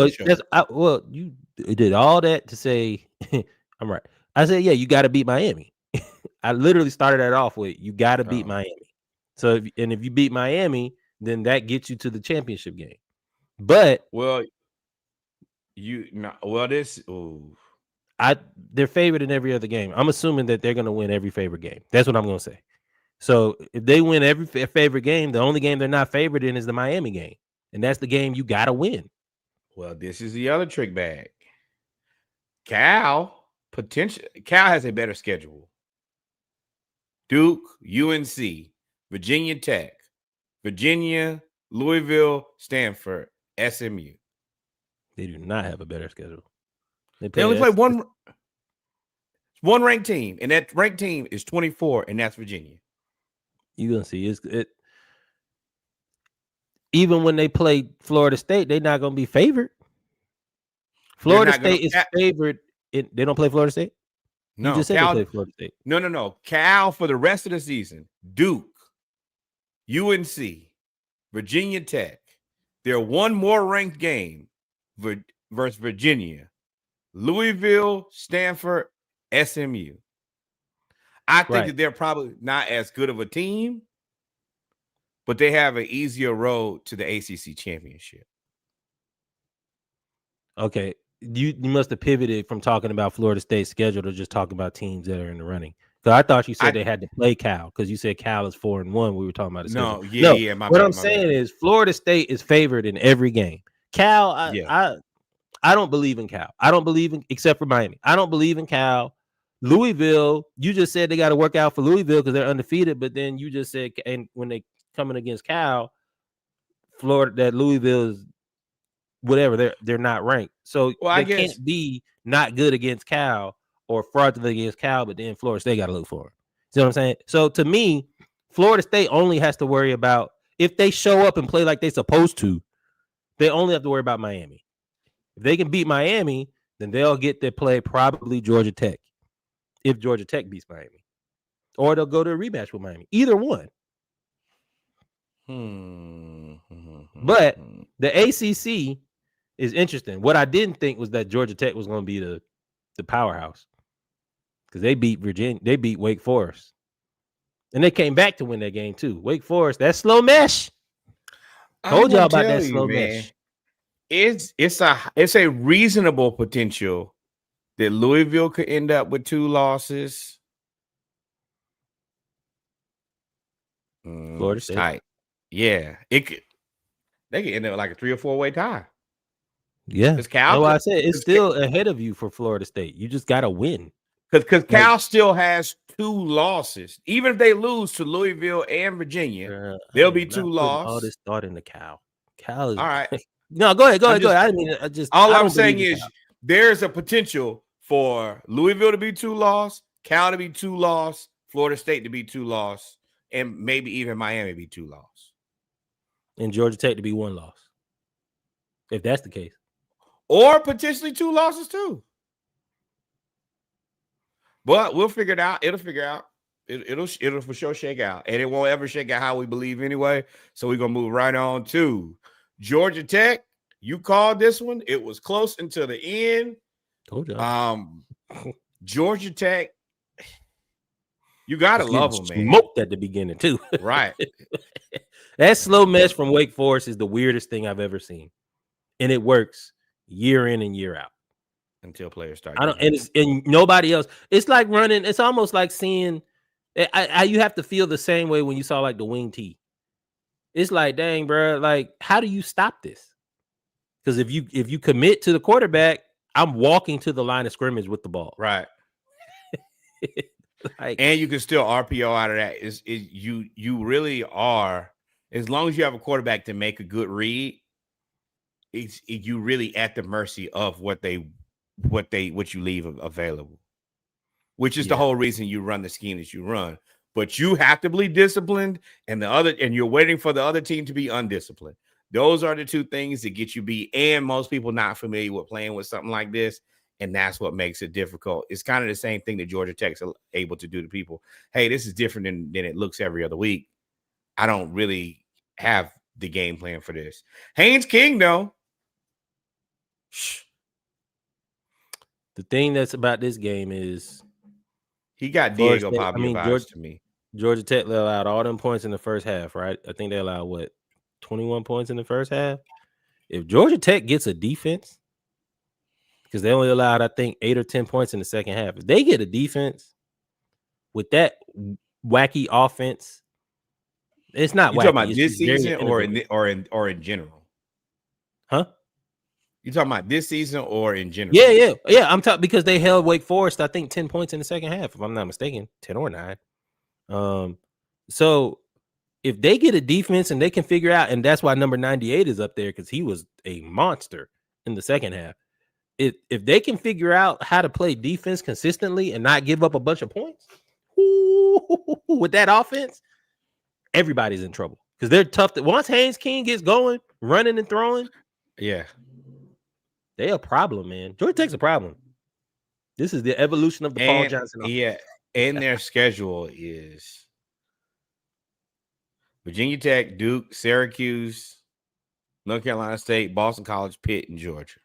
You did all that to say, I'm right. I said, yeah, you got to beat Miami. I literally started that off with, you got to beat Miami. So, if you beat Miami, then that gets you to the championship game. But they're favored in every other game. I'm assuming that they're going to win every favorite game. That's what I'm going to say. So if they win every favorite game, the only game they're not favored in is the Miami game. And that's the game you got to win. Well, this is the other trick bag. Cal has a better schedule. Duke, UNC, Virginia Tech, Virginia, Louisville, Stanford, SMU. They do not have a better schedule. They only play one ranked team, and that ranked team is 24, and that's Virginia. You're going to see even when they play Florida State, they're not going to be favored. Florida State is favored. They don't play Florida State? No, you just said they play Florida State. No. Cal for the rest of the season, Duke, UNC, Virginia Tech. They're one more ranked game versus Virginia, Louisville, Stanford, SMU. I think that they're probably not as good of a team, but they have an easier road to the ACC championship. Okay. You must have pivoted from talking about Florida State's schedule to just talking about teams that are in the running. So I thought you said they had to play Cal because you said Cal is 4-1. We were talking about the schedule. Yeah. What I'm saying is Florida State is favored in every game. Cal, I don't believe in Cal. I don't believe in, except for Miami. I don't believe in Cal. Louisville, you just said they got to work out for Louisville because they're undefeated, but then you just said, and when they coming against Cal, Florida, that Louisville is whatever, they're not ranked. So they can't be not good against Cal or fraudulent against Cal, but then Florida State got to look for it. See what I'm saying? So to me, Florida State only has to worry about, if they show up and play like they're supposed to, they only have to worry about Miami. If they can beat Miami, then they'll get to play probably Georgia Tech, if Georgia Tech beats Miami. Or they'll go to a rematch with Miami. Either one. But the ACC is interesting. What I didn't think was that Georgia Tech was going to be the powerhouse, because they beat Virginia. They beat Wake Forest. And they came back to win that game too. Wake Forest, that slow mesh. Told y'all about that slow mesh. It's a reasonable potential that Louisville could end up with 2 losses. Florida State. Tight. Yeah, they could end up like a 3 or 4 way tie. Yeah, Cal. I said it's still ahead of you for Florida State. You just got to win because Cal still has 2 losses. Even if they lose to Louisville and Virginia, there'll be 2 losses. All this thought into Cal. Cal is all right. No, go ahead. I'm saying is there's a potential for Louisville to be 2 loss, Cal to be 2 loss, Florida State to be 2 loss, and maybe even Miami be 2 loss, and Georgia Tech to be 1 loss, if that's the case, or potentially 2 losses too. But we'll figure it out. It'll figure out. It'll for sure shake out, and it won't ever shake out how we believe anyway. So we're gonna move right on to Georgia Tech. You called this one. It was close until the end. Told you. Georgia Tech. You gotta love them, man. Smoked at the beginning too, right? That slow mesh from Wake Forest is the weirdest thing I've ever seen, and it works year in and year out until players start. And nobody else. It's like running. It's almost like seeing. You have to feel the same way when you saw like the wing tee. It's like, dang, bro, like how do you stop this? Because if you commit to the quarterback, I'm walking to the line of scrimmage with the ball, right? Like, and you can still RPO out of that. You really are, as long as you have a quarterback to make a good read, you really at the mercy of what you leave available, which is the whole reason you run the scheme that you run. But you have to be disciplined, and you're waiting for the other team to be undisciplined. Those are the 2 things that get you beat. And most people not familiar with playing with something like this. And that's what makes it difficult. It's kind of the same thing that Georgia Tech's able to do to people. Hey, this is different than it looks every other week. I don't really have the game plan for this. Haynes King, though. The thing that's about this game is he got Diego Bobby vibes to me. Georgia Tech allowed all them points in the first half, right? I think they allowed 21 points in the first half. If Georgia Tech gets a defense, because they only allowed, I think, 8 or 10 points in the second half. If they get a defense with that wacky offense, it's not wacky. You talking about this season or in general? Huh? You talking about this season or in general? Yeah. I'm talking because they held Wake Forest, I think, 10 points in the second half, if I'm not mistaken, 10 or 9. So if they get a defense and they can figure out, and that's why number 98 is up there because he was a monster in the second half. If they can figure out how to play defense consistently and not give up a bunch of points with that offense, everybody's in trouble because they're tough. Once Haynes King gets going, running and throwing, they're a problem, man. Georgia Tech's a problem. This is the evolution of the Paul Johnson offense. Yeah, and their schedule is Virginia Tech, Duke, Syracuse, North Carolina State, Boston College, Pitt, and Georgia.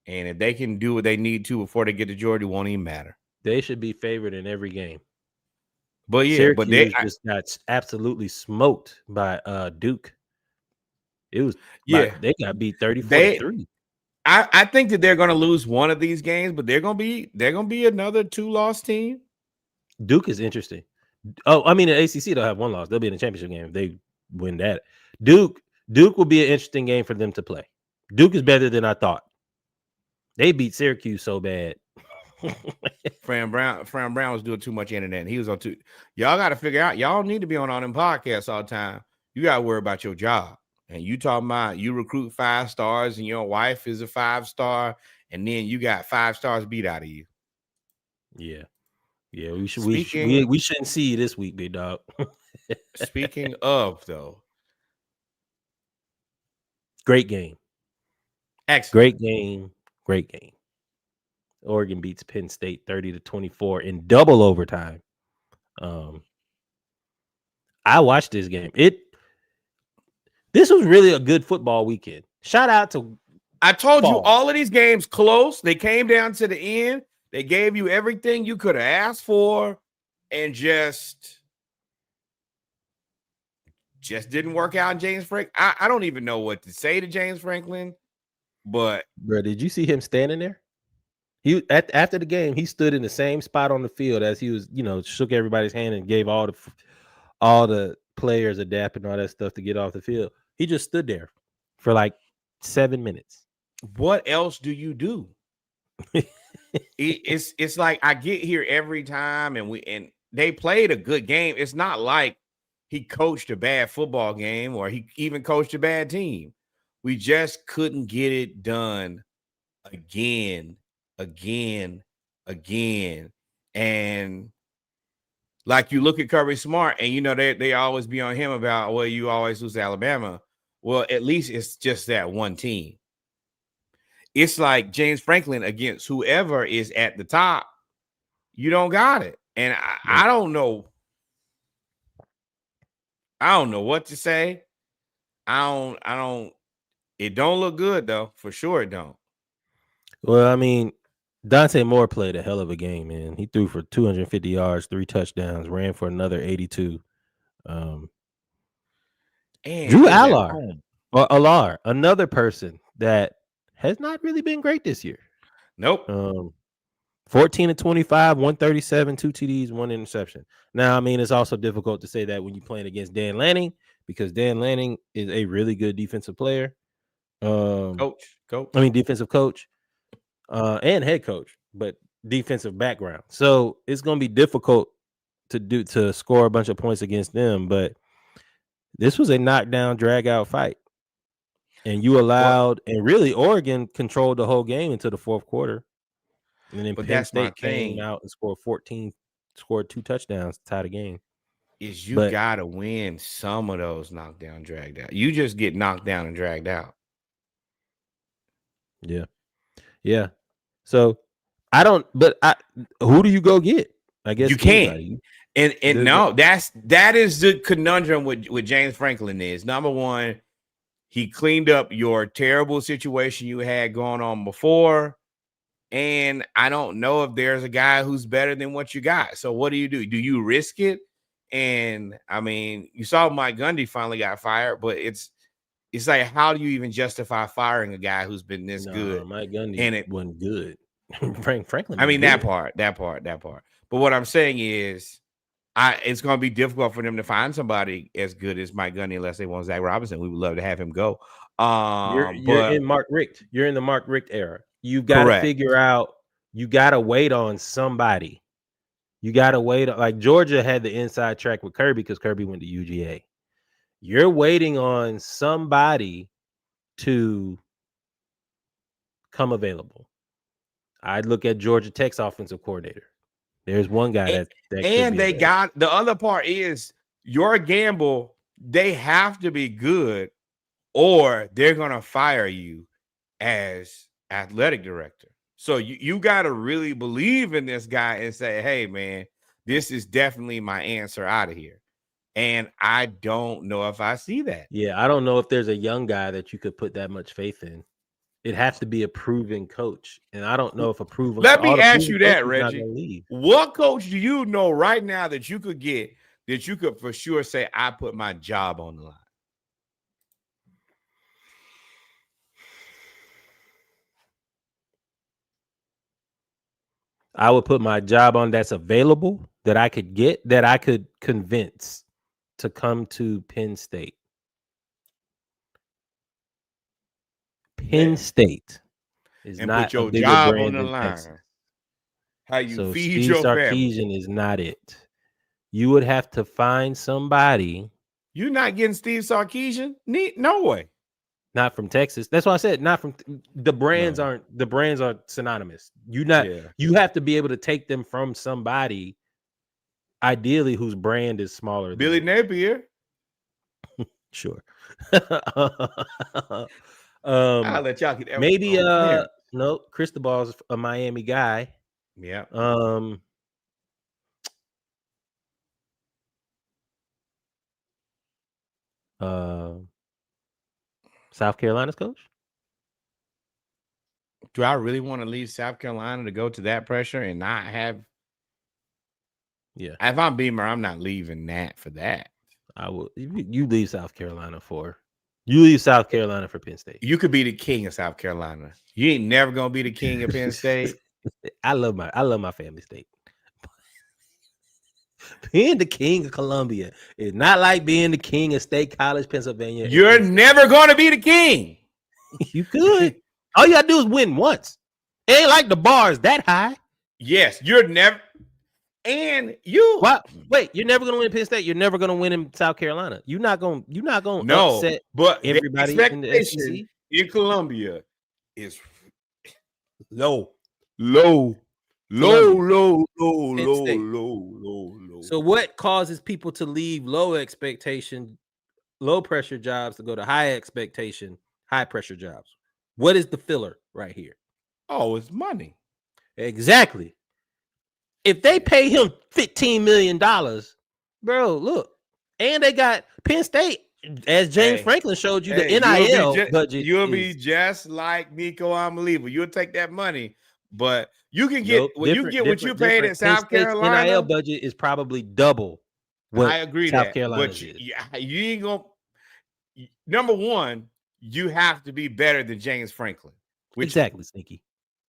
And if they can do what they need to before they get to Georgia, it won't even matter. They should be favored in every game. But yeah, but Syracuse just got absolutely smoked by Duke. It was they got beat 34-3. I think that they're going to lose one of these games, but they're going to be another 2-loss team. Duke is interesting. Oh, I mean, the ACC they'll have one loss. They'll be in the championship game if they win that. Duke will be an interesting game for them to play. Duke is better than I thought. They beat Syracuse so bad. Fran Brown was doing too much internet. And he was on too. Y'all got to figure out. Y'all need to be on them podcasts all the time. You got to worry about your job. And you talking about you recruit 5 stars and your wife is a 5-star, and then you got 5 stars beat out of you. Yeah. Yeah, we shouldn't see you this week, big dog. Speaking of, though, great game. Excellent. Great game. Oregon beats Penn State 30-24 in double overtime. I watched this game. This was really a good football weekend. Shout out to I told you all of these games close. They came down to the end. They gave you everything you could have asked for, and just didn't work out. James Franklin. I don't even know what to say to James Franklin, but bro, did you see him standing there? He after the game, he stood in the same spot on the field as he was, shook everybody's hand and gave all the players a dap and all that stuff to get off the field. He just stood there for like 7 minutes. What else do you do? It's like I get here every time and they played a good game. It's not like he coached a bad football game or he even coached a bad team. We just couldn't get it done again. And like you look at Kirby Smart and they always be on him about, well, you always lose to Alabama. Well, at least it's just that one team. It's like James Franklin against whoever is at the top. You don't got it. And I don't know. I don't know what to say. It don't look good though. For sure it don't. Well, I mean, Dante Moore played a hell of a game, man. He threw for 250 yards, 3 touchdowns, ran for another 82. Drew Allar, another person that has not really been great this year. Nope. 14-25, 137, 2 TDs, 1 interception. Now, I mean, it's also difficult to say that when you're playing against Dan Lanning because Dan Lanning is a really good defensive player. Defensive coach and head coach, but defensive background. So it's going to be difficult to score a bunch of points against them. But this was a knockdown, drag out fight. And you allowed, and really Oregon controlled the whole game into the fourth quarter. And then Penn State came out and scored 2 touchdowns to tie the game. You got to win some of those knockdown, dragged out. You just get knocked down and dragged out. Yeah. Yeah. So who do you go get? I guess you can't. And no, that is the conundrum with James Franklin is. Number one, he cleaned up your terrible situation you had going on before. And I don't know if there's a guy who's better than what you got. So what do? Do you risk it? And I mean, you saw Mike Gundy finally got fired, but it's like, how do you even justify firing a guy who's been this good? Mike Gundy wasn't good. Franklin. I mean, that part. But what I'm saying is, it's going to be difficult for them to find somebody as good as Mike Gundy unless they want Zach Robinson. We would love to have him go. You're in Mark Richt. You're in the Mark Richt era. You've got to figure out. You got to wait on somebody. You got to wait. Like Georgia had the inside track with Kirby because Kirby went to UGA. You're waiting on somebody to come available. I'd look at Georgia Tech's offensive coordinator. There's one guy that and they got the other part is your gamble. They have to be good, or they're gonna fire you as athletic director. So you got to really believe in this guy and say, hey, man, this is definitely my answer out of here. And I don't know if I see that. Yeah, I don't know if there's a young guy that you could put that much faith in. It has to be a proven coach, and I don't know if a proven. Let me all the ask proven you that, coaches not Reggie. gonna leave. What coach do you know right now that you could get that you could for sure say, I put my job on the line? I would put my job on that's available, that I could get, that I could convince to come to Penn State. Penn State is and not put your a bigger job brand on the than line. Texas. How you So feed Steve your family. Sarkisian is not it. You would have to find somebody. You're not getting Steve Sarkisian? No way. Not from Texas. That's why I said not from the brands. No. The brands are synonymous. You have to be able to take them from somebody, ideally whose brand is smaller. Billy Napier. Sure. I'll let y'all get maybe no, Cristobal's a Miami guy. Yeah. South Carolina's coach. Do I really want to leave South Carolina to go to that pressure and not have? Yeah. If I'm Beamer, I'm not leaving that for that. I will. You leave South Carolina for. You leave South Carolina for Penn State. You could be the king of South Carolina. You ain't never gonna be the king of Penn State. I love my family state. Being the king of Columbia is not like being the king of State College, Pennsylvania. You're never gonna be the king. You could. All you gotta do is win once. It ain't like the bar is that high. Yes, you're never. And you. What? Wait, you're never gonna win Penn State. You're never gonna win in South Carolina. You're not gonna upset. But everybody the in the SEC in Columbia is low. So what causes people to leave low expectation, low pressure jobs to go to high expectation, high pressure jobs? What is the filler right here? Oh, it's money. Exactly. If they pay him $15 million, bro, look, and they got Penn State, as James Franklin showed you, the NIL budget. You'll be just like Nico Unbelievable. You'll take that money, but you can get what you paid in South Carolina. NIL budget is probably double what I agree South that, Carolina but you ain't gonna. Number one, you have to be better than James Franklin. Exactly, Sneaky.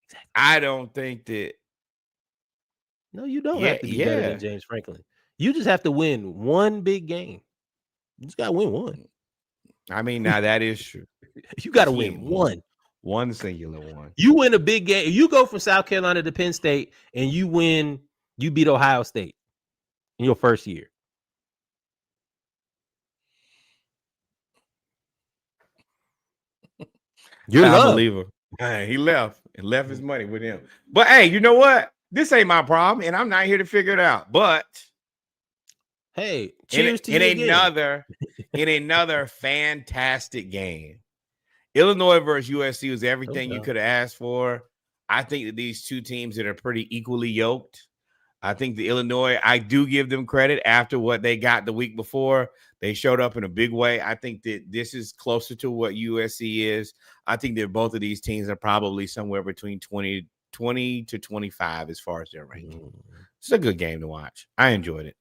Exactly. I don't think that. No, you don't have to be better than James Franklin. You just have to win one big game. You just gotta win one. I mean, now that is true. You gotta win one singular one. You win a big game. You go from South Carolina to Penn State and you beat Ohio State in your first year. You're a believer. He left his money with him. But hey, you know what? This ain't my problem, and I'm not here to figure it out. But hey, cheers to you in another fantastic game. Illinois versus USC was everything you could have asked for. I think that these two teams that are pretty equally yoked. I think the Illinois, I do give them credit after what they got the week before. They showed up in a big way. I think that this is closer to what USC is. I think that both of these teams are probably somewhere between 20 to 25 as far as their ranking. It's a good game to watch. I enjoyed it.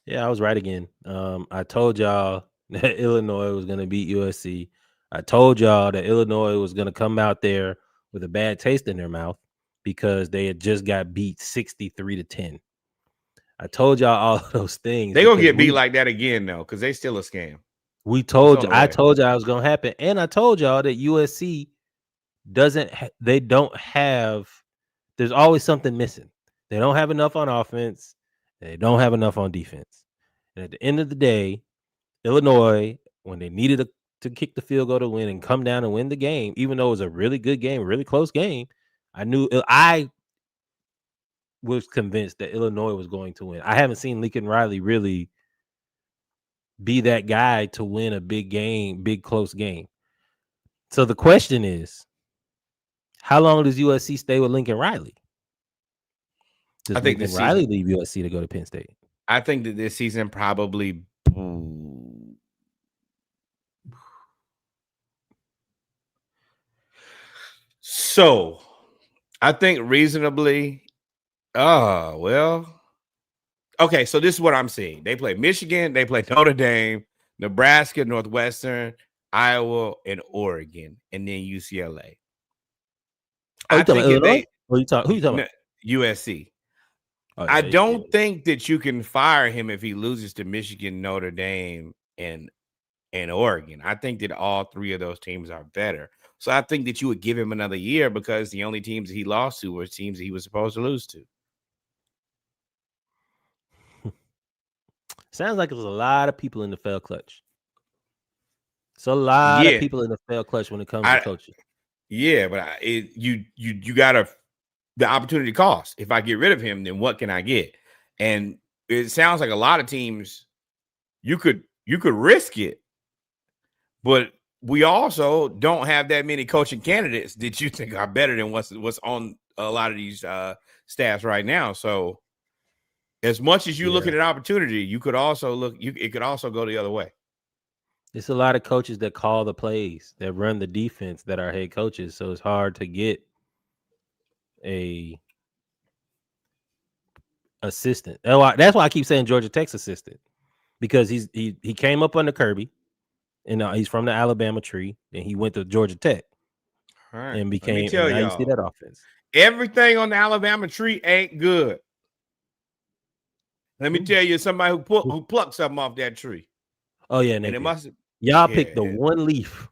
Yeah, I was right again. I told y'all that Illinois was going to beat USC. I told y'all that Illinois was going to come out there with a bad taste in their mouth because they had just got beat 63-10. I told y'all all those things. They're going to get beat like that again, though, because they still a scam. I told y'all it was going to happen. And I told y'all that USC don't have, there's always something missing. They don't have enough on offense. They don't have enough on defense. And at the end of the day, Illinois, when they needed to kick the field goal to win and come down and win the game, even though it was a really good game, really close game, I was convinced that Illinois was going to win. I haven't seen Lincoln Riley really be that guy to win a big game, big close game. So the question is, how long does USC stay with Lincoln Riley? Does Lincoln Riley leave USC to go to Penn State? I think that this season probably. So I think reasonably, well, okay, so this is what I'm seeing. They play Michigan, they play Notre Dame, Nebraska, Northwestern, Iowa, and Oregon, and then UCLA. Oh, I think if they who you talking about? USC. Oh, I don't think that you can fire him if he loses to Michigan, Notre Dame, and Oregon. I think that all three of those teams are better. So I think that you would give him another year because the only teams that he lost to were teams that he was supposed to lose to. Sounds like there's a lot of people in the fail clutch. It's a lot of people in the fail clutch when it comes to coaching. Yeah, but you got the opportunity cost. If I get rid of him, then what can I get? And it sounds like a lot of teams you could risk it, but we also don't have that many coaching candidates that you think are better than what's on a lot of these staffs right now. So as much as you're looking at opportunity, you could also it could also go the other way. It's a lot of coaches that call the plays, that run the defense, that are head coaches. So it's hard to get a assistant. That's why I keep saying Georgia Tech's assistant, because he came up under Kirby, and he's from the Alabama tree, and he went to Georgia Tech, and became. Let me tell y'all, you see that offense. Everything on the Alabama tree ain't good. Let me tell you, somebody who plucked something off that tree. Oh yeah, and y'all picked the one leaf.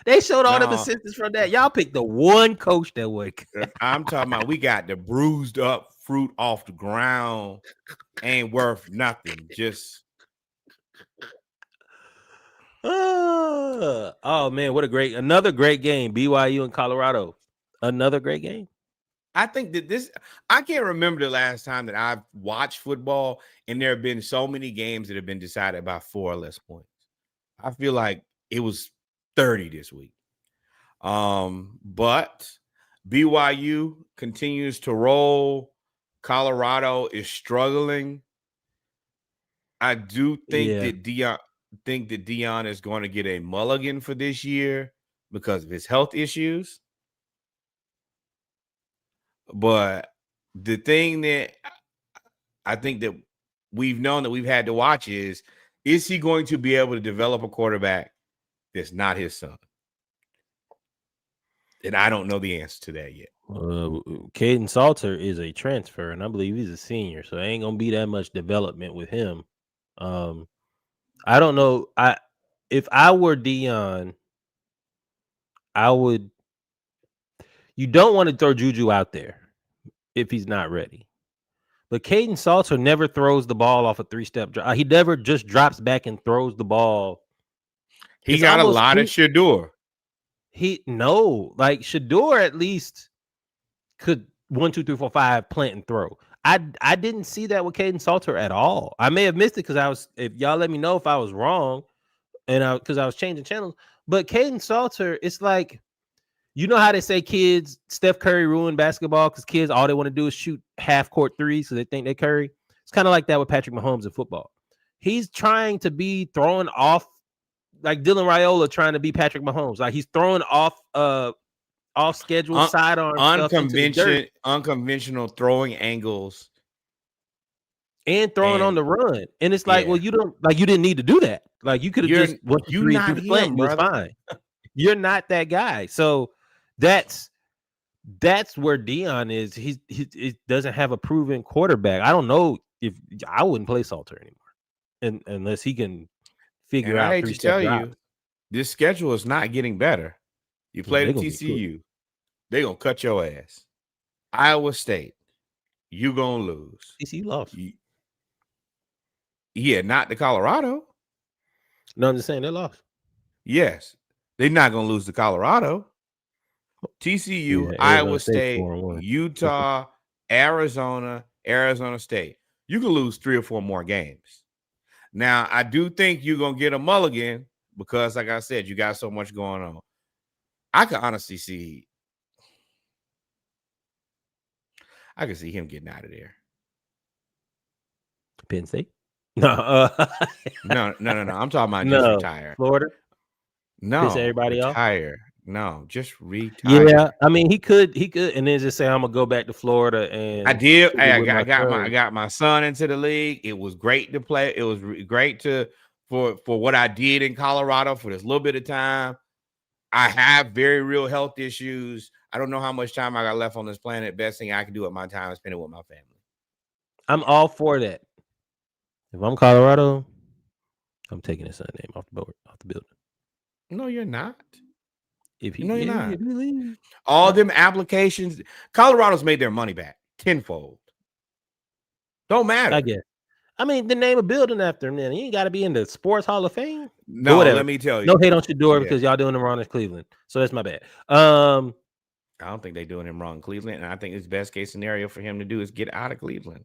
They showed all the assistants from that. Y'all picked the one coach that would. I'm talking about we got the bruised up fruit off the ground. Ain't worth nothing. Just oh man, what another great game. BYU and Colorado. Another great game. I think that I can't remember the last time that I've watched football and there have been so many games that have been decided by 4 or less points. I feel like it was 30 this week. But BYU continues to roll. Colorado is struggling. I do think that Deion is going to get a mulligan for this year because of his health issues. But the thing that I think that we've known that we've had to watch is he going to be able to develop a quarterback that's not his son? And I don't know the answer to that yet. Caden Salter is a transfer, and I believe he's a senior, so it ain't gonna be that much development with him. I don't know. If I were Deion, I would. You don't want to throw Juju out there if he's not ready. But Caden Salter never throws the ball off a 3-step drop. He never just drops back and throws the ball. He got a lot of Shador. Like Shador at least could 1, 2, 3, 4, 5 plant and throw. I didn't see that with Caden Salter at all. I may have missed it because if y'all let me know if I was wrong, and because I was changing channels. But Caden Salter, it's like, you know how they say kids, Steph Curry ruined basketball because kids, all they want to do is shoot half-court threes, so they think they Curry. It's kind of like that with Patrick Mahomes in football. He's trying to be throwing off, like Dylan Raiola trying to be Patrick Mahomes. Like he's throwing off schedule sidearm unconventional throwing angles. And throwing on the run. And it's like, well, you didn't need to do that. Like you could have just went to 3 through the plant and it was fine. You're not that guy. So that's where Deion is. He doesn't have a proven quarterback. I don't know if I wouldn't play Salter anymore, unless he can figure out. I hate to tell you, this schedule is not getting better. You play the TCU, they're gonna cut your ass. Iowa State, you gonna lose. TCU lost. Yeah, not to Colorado. No, I'm just saying they lost. Yes, they're not gonna lose to Colorado. TCU, Iowa State, Utah, Arizona State. You can lose 3 or 4 more games. Now, I do think you're going to get a mulligan because, like I said, you got so much going on. I can honestly see him getting out of there. Penn State? No. No. I'm talking about just retire. Florida? No. Piss everybody off? Retire. No, just retire. Yeah, I mean he could, and then just say I'm gonna go back to Florida. And I did. kick it with my I son. got my son into the league. It was great to play. It was great for what I did in Colorado for this little bit of time. I have very real health issues. I don't know how much time I got left on this planet. Best thing I can do with my time is spend it with my family. I'm all for that. If I'm Colorado, I'm taking his son's name off the building. No, you're not. If he, No, you're not. If he leaves. All them applications, Colorado's made their money back tenfold. Don't matter. I guess. I mean, the name a building after him. Then he ain't got to be in the Sports Hall of Fame. No, let me tell you. No hate on Shador because y'all doing him wrong in Cleveland. So that's my bad. I don't think they're doing him wrong in Cleveland, and I think it's best case scenario for him to do is get out of Cleveland.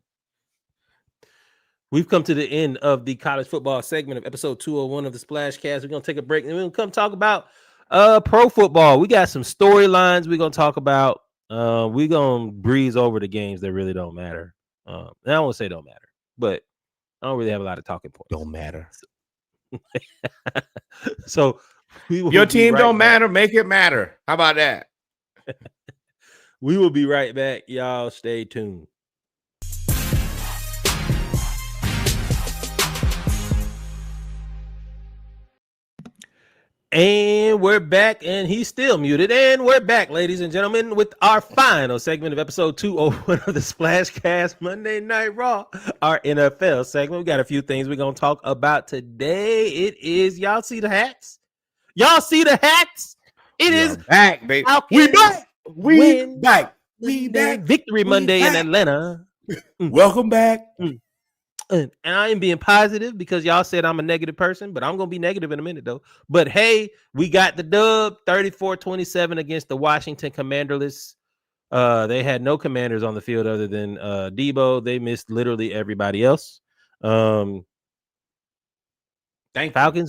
We've come to the end of the college football segment of episode 201 of the Splashcast. We're gonna take a break and we're gonna come talk about pro football. We got some storylines we're gonna talk about. We're gonna breeze over the games that really don't matter. And I don't want to say don't matter, but I don't really have a lot of talking points. Don't matter. So your team don't matter, make it matter. How about that? We will be right back. Y'all stay tuned. And we're back, and he's still muted. And we're back, ladies and gentlemen, with our final segment of episode 201 of the Splashcast Monday Night Raw, our NFL segment. We got a few things we're going to talk about today. It is, y'all see the hats? Y'all see the hats? It is back, baby. We back. We back. We back. Victory Monday in Atlanta. Welcome back. And I am being positive because y'all said I'm a negative person, but I'm going to be negative in a minute, though. But, hey, we got the dub 34-27 against the Washington Commanderless. They had no commanders on the field other than Debo. They missed literally everybody else. Falcons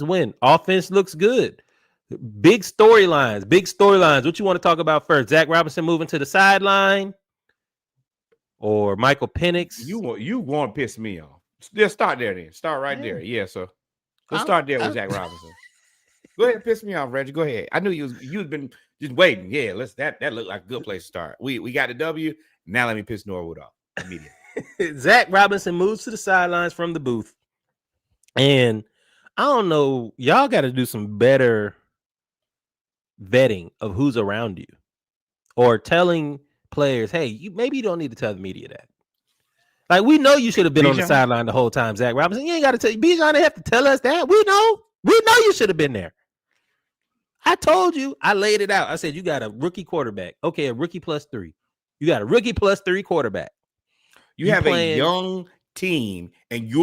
win. Offense looks good. Big storylines. What you want to talk about first? Zach Robinson moving to the sideline or Michael Penix? You want to piss me off. Just start there then. Start right there. Yeah, so let's start there with Zach Robinson. Go ahead, piss me off, Reggie. Go ahead. I knew you'd been just waiting. Yeah, that looked like a good place to start. We got the W. Now let me piss Norwood off immediately. Zach Robinson moves to the sidelines from the booth. And I don't know, y'all got to do some better vetting of who's around you or telling players, hey, maybe you don't need to tell the media that. Like, we know you should have been on the sideline the whole time, Zach Robinson. You ain't got to tell you. Bijan didn't have to tell us that. We know you should have been there. I told you. I laid it out. I said, you got a rookie quarterback. Okay, a rookie +3. You got a rookie +3 quarterback. You have a young team, and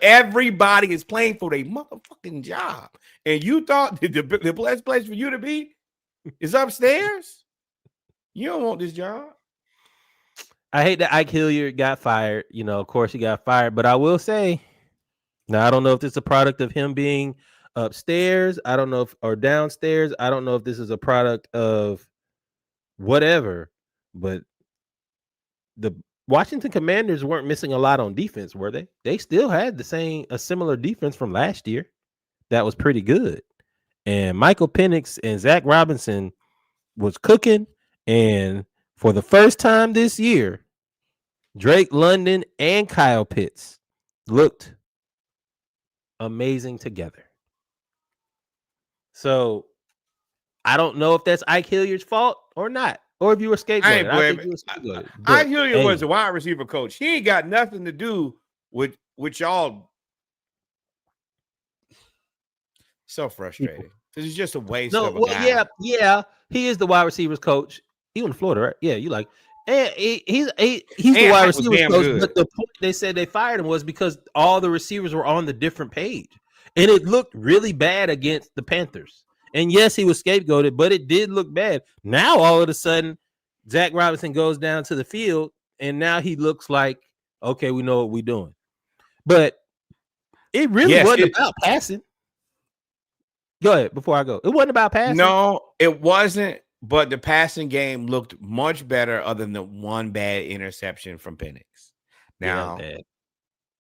everybody is playing for their motherfucking job. And you thought the best place for you to be is upstairs? You don't want this job. I hate that Ike Hilliard got fired. You know, of course he got fired. But I will say, now I don't know if this is a product of him being upstairs. I don't know or downstairs. I don't know if this is a product of whatever. But the Washington Commanders weren't missing a lot on defense, were they? They still had a similar defense from last year. That was pretty good. And Michael Penix and Zach Robinson was cooking. And for the first time this year, Drake London and Kyle Pitts looked amazing together. So I don't know if that's Ike Hilliard's fault or not, or if you were scapegoated. Ike Hilliard was a wide receiver coach. He ain't got nothing to do with y'all. So frustrating because it's just a waste of a guy. Yeah, he is the wide receivers coach. He went to Florida, right? Yeah, you like, and he's the wide receivers coach. Good. But the point they said they fired him was because all the receivers were on the different page, and it looked really bad against the Panthers. And yes, he was scapegoated, but it did look bad. Now all of a sudden, Zach Robinson goes down to the field, and now he looks like, okay, we know what we're doing. But it really wasn't about passing. Go ahead before I go. It wasn't about passing. No, it wasn't. But the passing game looked much better other than the one bad interception from Penix. Now,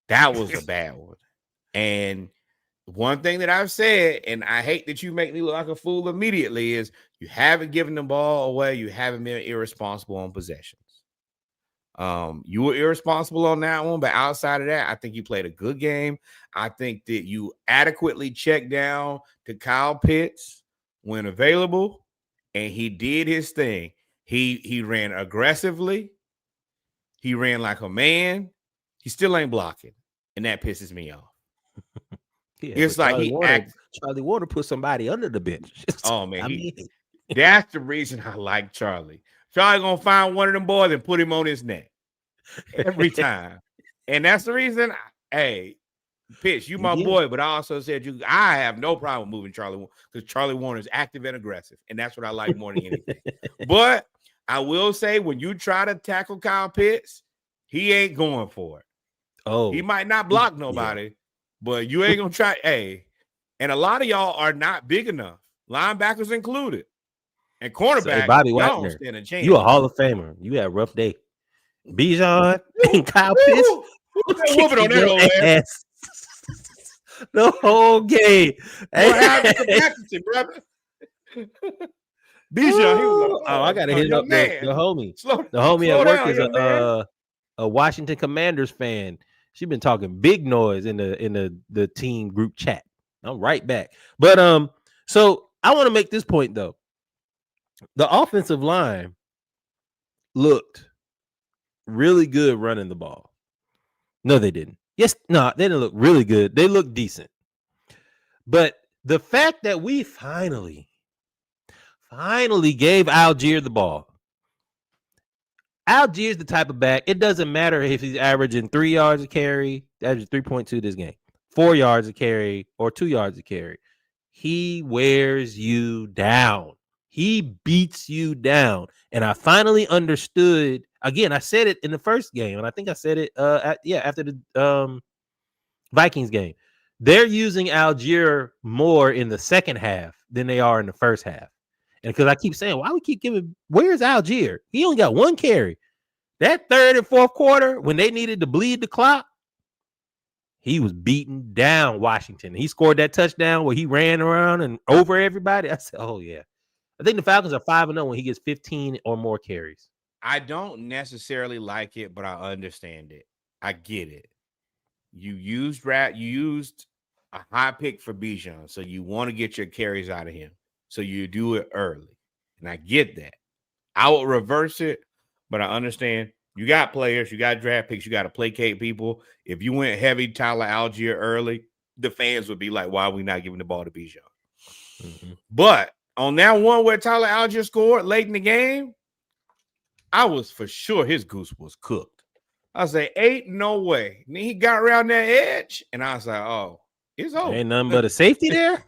that was a bad one. And one thing that I've said, and I hate that you make me look like a fool immediately, is You haven't given the ball away. You haven't been irresponsible on possessions. You were irresponsible on that one, but outside of that, I think you played a good game. I think that you adequately checked down to Kyle Pitts when available, and he did his thing. He ran aggressively. He ran like a man. He still ain't blocking, and that pisses me off. Yeah, it's like Charlie Warner put somebody under the bench. Oh man, that's the reason I like Charlie. Charlie gonna find one of them boys and put him on his neck every time, and that's the reason. Hey, Pitch, you my boy, but I also said I have no problem moving Charlie because Charlie Warner is active and aggressive, and that's what I like more than anything. But I will say, when you try to tackle Kyle Pitts, he ain't going for it. Oh, he might not block nobody, but you ain't gonna try. Hey, and a lot of y'all are not big enough, linebackers included. And cornerback, Bobby Wagner, stand a chance. You a Hall of Famer. You had a rough day. Bijan and Kyle Pitts whooping on that ass the whole game. What happened to practicing, brother? Bijan, he was like, I gotta hit up the homie. The homie at work is a Washington Commanders fan. She been talking big noise in the team group chat. I'm right back. But so I want to make this point though. The offensive line looked really good running the ball. No, they didn't. Yes, no, they didn't look really good. They looked decent. But the fact that we finally gave Algier the ball. Algier's the type of back. It doesn't matter if he's averaging 3 yards a carry, averaging 3.2 this game, 4 yards a carry, or 2 yards a carry. He wears you down. He beats you down. And I finally understood. Again, I said it in the first game, and I think I said it after the Vikings game. They're using Algier more in the second half than they are in the first half. And because I keep saying, why we keep giving, where's Algier? He only got one carry. That third and fourth quarter, when they needed to bleed the clock, he was beating down Washington. He scored that touchdown where he ran around and over everybody. I said, oh, yeah. I think the Falcons are 5-0 when he gets 15 or more carries. I don't necessarily like it, but I understand it. I get it. You used a high pick for Bijan, so you want to get your carries out of him. So you do it early. And I get that. I would reverse it, but I understand you got players, you got draft picks, you got to placate people. If you went heavy Tyler Algier early, the fans would be like, why are we not giving the ball to Bijan? Mm-hmm. But on that one where Tyler Algier scored late in the game, I was for sure his goose was cooked. I say, ain't no way. And then he got around that edge, and I was like, oh, it's over. Ain't nothing but a safety there.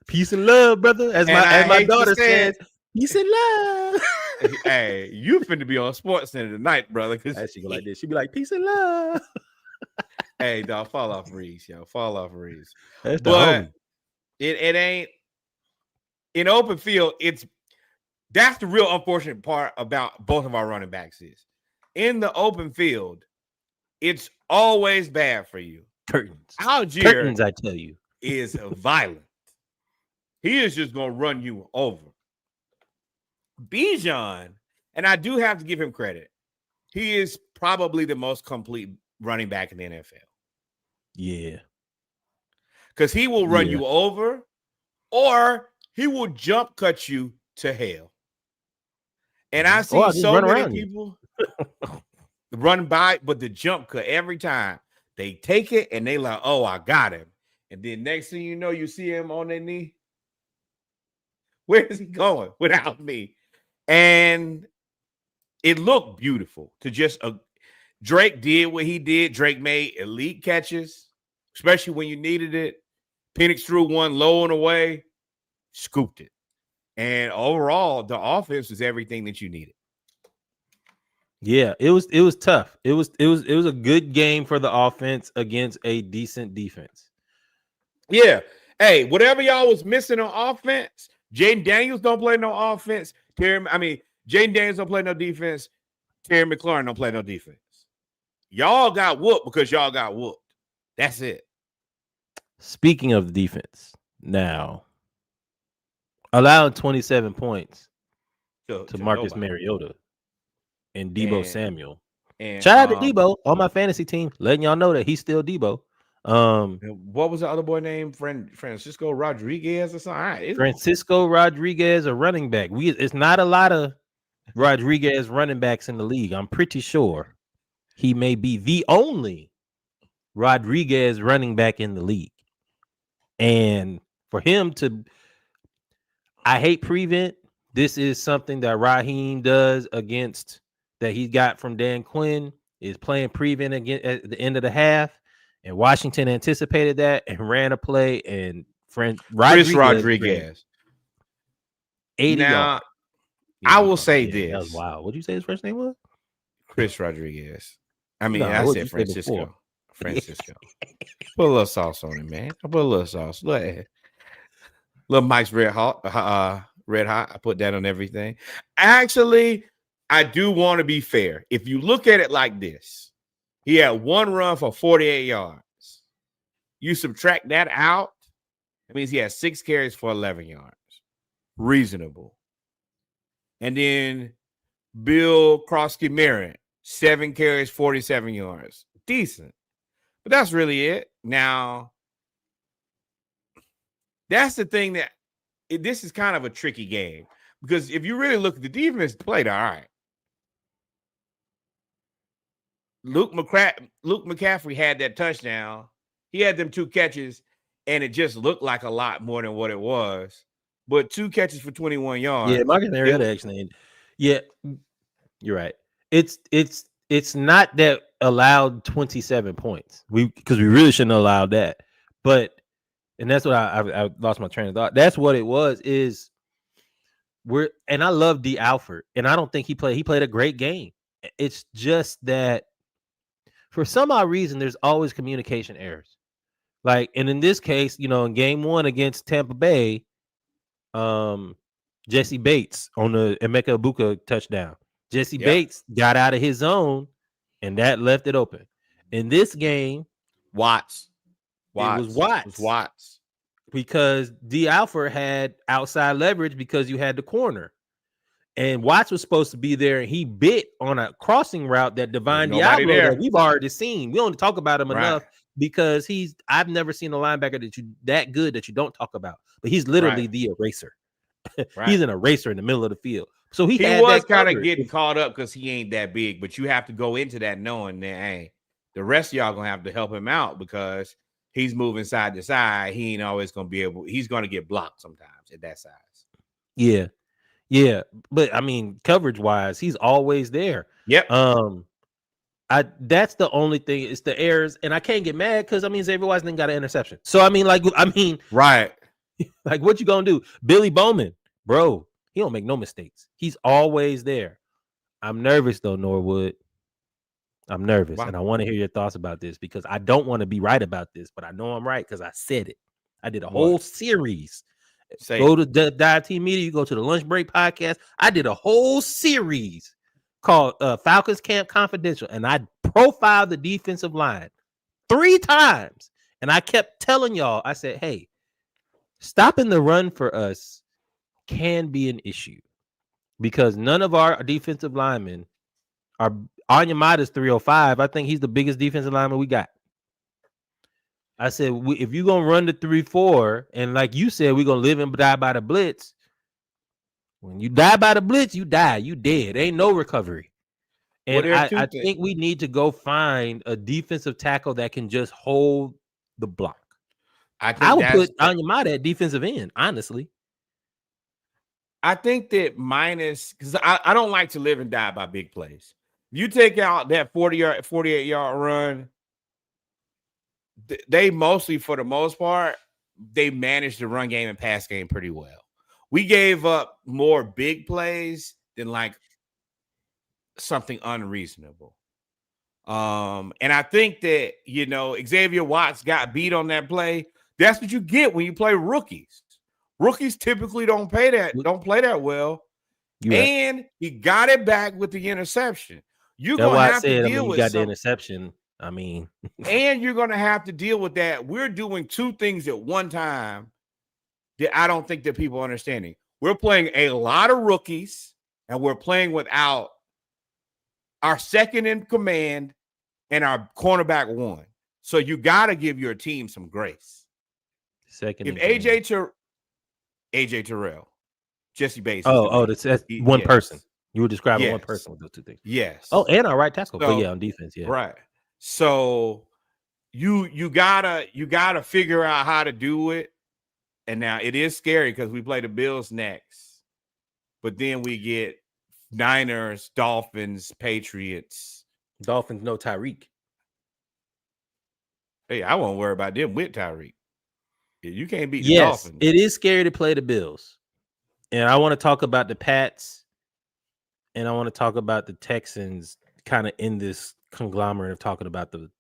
Peace and love, brother. As my daughter says, peace and love. Hey, you finna be on Sports Center tonight, brother. Because she go like this. She be like, peace and love. Hey, dog, fall off Reese, yo. Fall off Reese. That's the homie. It ain't in open field. That's the real unfortunate part about both of our running backs is in the open field, it's always bad for you. Curtains, I tell you, is violent. He is just going to run you over. Bijan, and I do have to give him credit, he is probably the most complete running back in the NFL. Yeah. Because he will run you over or he will jump cut you to hell. And I see so many people run by, but the jump cut every time. They take it and they like, oh, I got him. And then next thing you know, you see him on their knee. Where is he going without me? And it looked beautiful to just Drake did what he did. Drake made elite catches, especially when you needed it. Penix threw one low and away, scooped it. And overall, the offense was everything that you needed. Yeah, it was tough. It was a good game for the offense against a decent defense. Yeah. Hey, whatever y'all was missing on offense, Jaden Daniels don't play no offense. Jaden Daniels don't play no defense. Terry McLaurin don't play no defense. Y'all got whooped because y'all got whooped. That's it. Speaking of the defense, now allowing 27 points to Marcus nobody. Mariota and Debo And Samuel. and Shout out to Debo on my fantasy team, letting y'all know that he's still Debo. What was the other boy named? Francisco Rodriguez or something? All right, Francisco Rodriguez, a running back. It's not a lot of Rodriguez running backs in the league. I'm pretty sure he may be the only Rodriguez running back in the league. And for him to, I hate prevent. This is something that Raheem does against that he got from Dan Quinn, is playing prevent again at the end of the half. And Washington anticipated that and ran a play. And Chris Rodriguez Rodriguez. 80 Now, yards. I will say this. That was wild. What did you say his first name was? Chris Rodriguez. I mean, No, I what'd said you say Francisco. before? Francisco. Put a little sauce on it, man. I put a little sauce. Little Mike's Red Hot. I put that on everything. Actually, I do want to be fair. If you look at it like this, he had one run for 48 yards. You subtract that out, it means he had 6 carries for 11 yards. Reasonable. And then Bill Krosky-Merritt, 7 carries, 47 yards. Decent. But that's really it. Now, that's the thing that this is kind of a tricky game. Because if you really look at the defense, played all right. Luke McCaffrey had that touchdown. He had them 2 catches, and it just looked like a lot more than what it was. But 2 catches for 21 yards. Yeah, Marcus Mariota actually. Yeah, you're right. It's not that allowed 27 points. Because we really shouldn't have allowed that. But and that's what I lost my train of thought. That's what it was. And I love D. Alford, and I don't think he played a great game. It's just that for some odd reason, there's always communication errors. Like, and in this case, in game 1 against Tampa Bay, Jesse Bates on the Emeka Egbuka touchdown. Jesse Bates got out of his zone, and that left it open. In this game, Watts. It was Watts. Because D. Alford had outside leverage because you had the corner. And Watts was supposed to be there, and he bit on a crossing route that Divine Diablo that we've already seen. We don't talk about him enough because I've never seen a linebacker that good that you don't talk about. But he's literally the eraser. He's an eraser in the middle of the field. So he was kind of getting caught up because he ain't that big, but you have to go into that knowing that, hey, the rest of y'all gonna have to help him out because he's moving side to side. He ain't always gonna be able. He's gonna get blocked sometimes at that size. Yeah. Yeah, but I mean, coverage wise, he's always there. Yep. That's the only thing. It's the errors, and I can't get mad because Xavier Washington got an interception. So right. Like, what you gonna do? Billy Bowman, bro, he don't make no mistakes. He's always there. I'm nervous though, Norwood. I'm nervous, and I want to hear your thoughts about this because I don't want to be right about this, but I know I'm right because I said it. I did a whole series. Go to the Dive Team Media. You go to the Lunch Break podcast. I did a whole series called Falcons Camp Confidential, and I profiled the defensive line 3 times. And I kept telling y'all, I said, hey, stopping the run for us can be an issue because none of our defensive linemen are. Onyemata's 305. I think he's the biggest defensive lineman we got. I said, if you're going to run the 3-4, and like you said, we're going to live and die by the blitz. When you die by the blitz, you die. You dead. Ain't no recovery. And I think we need to go find a defensive tackle that can just hold the block. I would put Onyemata at defensive end, honestly. I think that because I don't like to live and die by big plays. You take out that 48-yard run, they mostly, for the most part, they managed the run game and pass game pretty well. We gave up more big plays than like something unreasonable. And I think that, Xavier Watts got beat on that play. That's what you get when you play rookies. Rookies typically don't play that well. And he got it back with the interception. You're going to have to deal with the interception. And you're going to have to deal with that. We're doing 2 things at one time that I don't think that people are understanding. we're playing a lot of rookies, and we're playing without our second in command and our cornerback one. So you got to give your team some grace. Second, if AJ Terrell, Jesse Bates. That's one person. You were describing one Yes. person with those two things. Yes. Oh, and our right tackle. So, but yeah, on defense, yeah. Right. So you gotta figure out how to do it. And now it is scary because we play the Bills next, but then we get Niners, Dolphins, Patriots. Dolphins, no Tyreek. Hey, I won't worry about them with Tyreek. You can't beat the Yes, Dolphins. it is scary to play the Bills. And I want to talk about the Pats, and I want to talk about the Texans kind of in this conglomerate of talking about the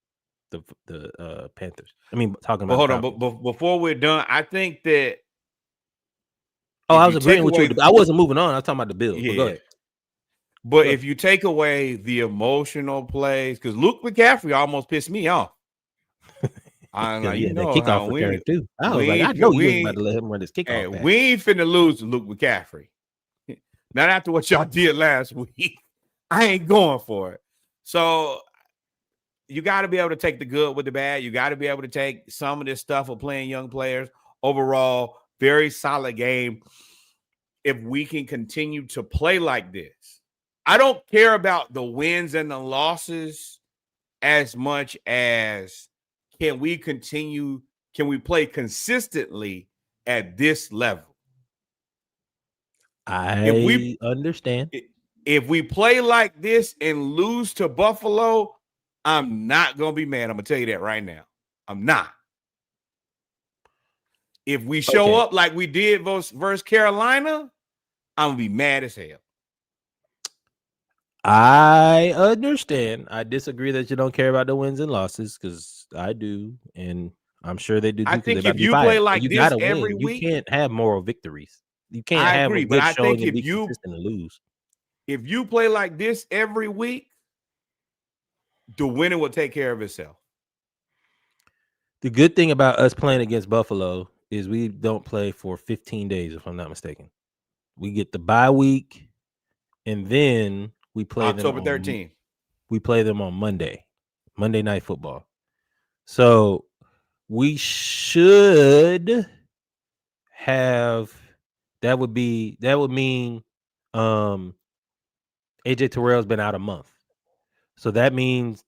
Panthers. I mean, talking about. But hold on, but before we're done, I think that. I was agreeing with you. I wasn't moving on. I was talking about the Bills. Yeah. But go ahead. But if you take away the emotional plays, because Luke McCaffrey almost pissed me off. I'm like, that kickoff return too. I was like, I know you ain't about to let him run this kickoff back. We ain't finna lose to Luke McCaffrey. Not after what y'all did last week. I ain't going for it. So you got to be able to take the good with the bad. You got to be able to take some of this stuff of playing young players. Overall, very solid game. If we can continue to play like this, I don't care about the wins and the losses as much as can we play consistently at this level? I understand. If we play like this and lose to Buffalo, I'm not going to be mad. I'm going to tell you that right now. I'm not. If we show up like we did versus Carolina, I'm going to be mad as hell. I understand. I disagree that you don't care about the wins and losses because I do, and I'm sure they do. I think if you play like this every week, you can't have moral victories. You can't I have agree, a good but I showing think and be consistent and lose. If you play like this every week, the winner will take care of itself. The good thing about us playing against Buffalo is we don't play for 15 days, if I'm not mistaken. We get the bye week, and then we play October 13th. We play them on Monday Night Football. So we should have that would mean AJ Terrell's been out a month. So that means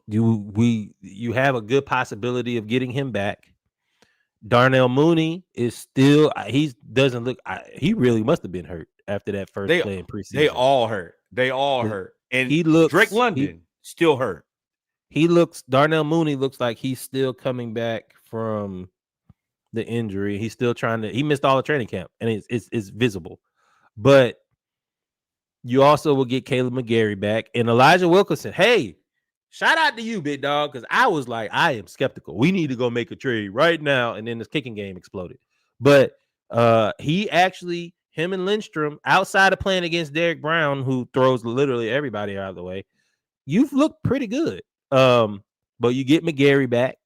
you have a good possibility of getting him back. Darnell Mooney is still he really must have been hurt after that first play in preseason. They all hurt. And Drake London still hurt. Darnell Mooney looks like he's still coming back from the injury. He's still he missed all the training camp, and it's visible. But you also will get Caleb McGarry back and Elijah Wilkinson. Hey, shout out to you, big dog, because I was like, I am skeptical. We need to go make a trade right now. And then this kicking game exploded. But him and Lindstrom, outside of playing against Derek Brown, who throws literally everybody out of the way, you've looked pretty good. But you get McGarry back.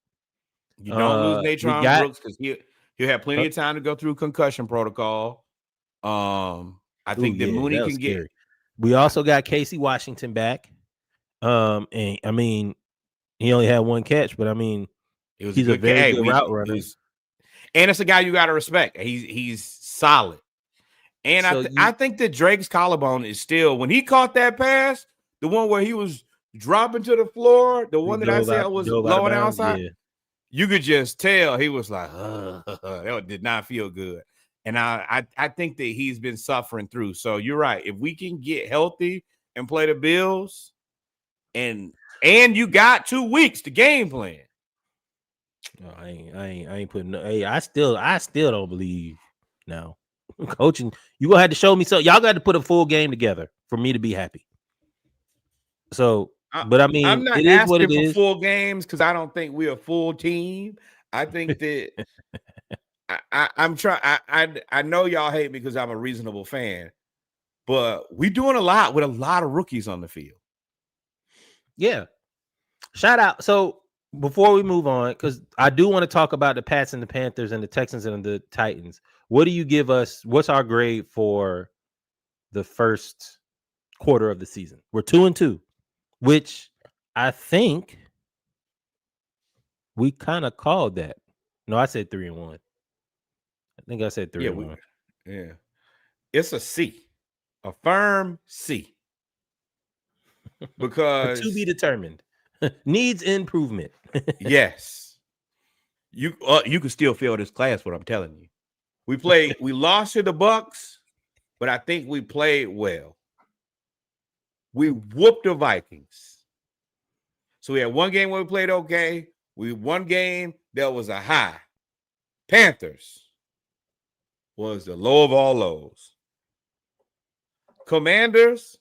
You don't lose Natron Brooks because he'll have plenty of time to go through concussion protocol. I think that Mooney can get. We also got Casey Washington back. And I mean, he only had one catch, but I mean, he's a very good route runner. And it's a guy you got to respect. He's solid. And I think that Drake's collarbone is still, when he caught that pass, the one where he was dropping to the floor, the one that I said was blowing outside, you could just tell he was like, that did not feel good. And I think that he's been suffering through. So you're right. If we can get healthy and play the Bills, and you got 2 weeks to game plan. No, I ain't putting no. Hey, I still don't believe now. Coaching, you gonna have to show me so. Y'all got to put a full game together for me to be happy. So, but I mean, I'm not asking for full games because I don't think we're a full team. I think that I'm trying. I know y'all hate me because I'm a reasonable fan, but we're doing a lot with a lot of rookies on the field. Yeah. Shout out. So before we move on, because I do want to talk about the Pats and the Panthers and the Texans and the Titans. What do you give us? What's our grade for the first quarter of the season? We're 2-2, which I think we kind of called that. No, I said 3-1. I think I said 3-1. Yeah. It's a C, a firm C. Because to be determined. Needs improvement. Yes. You can still fail this class, what I'm telling you. We lost to the Bucs, but I think we played well. We whooped the Vikings. So we had one game where we played okay. One game that was a high. Panthers was the low of all lows. Commanders,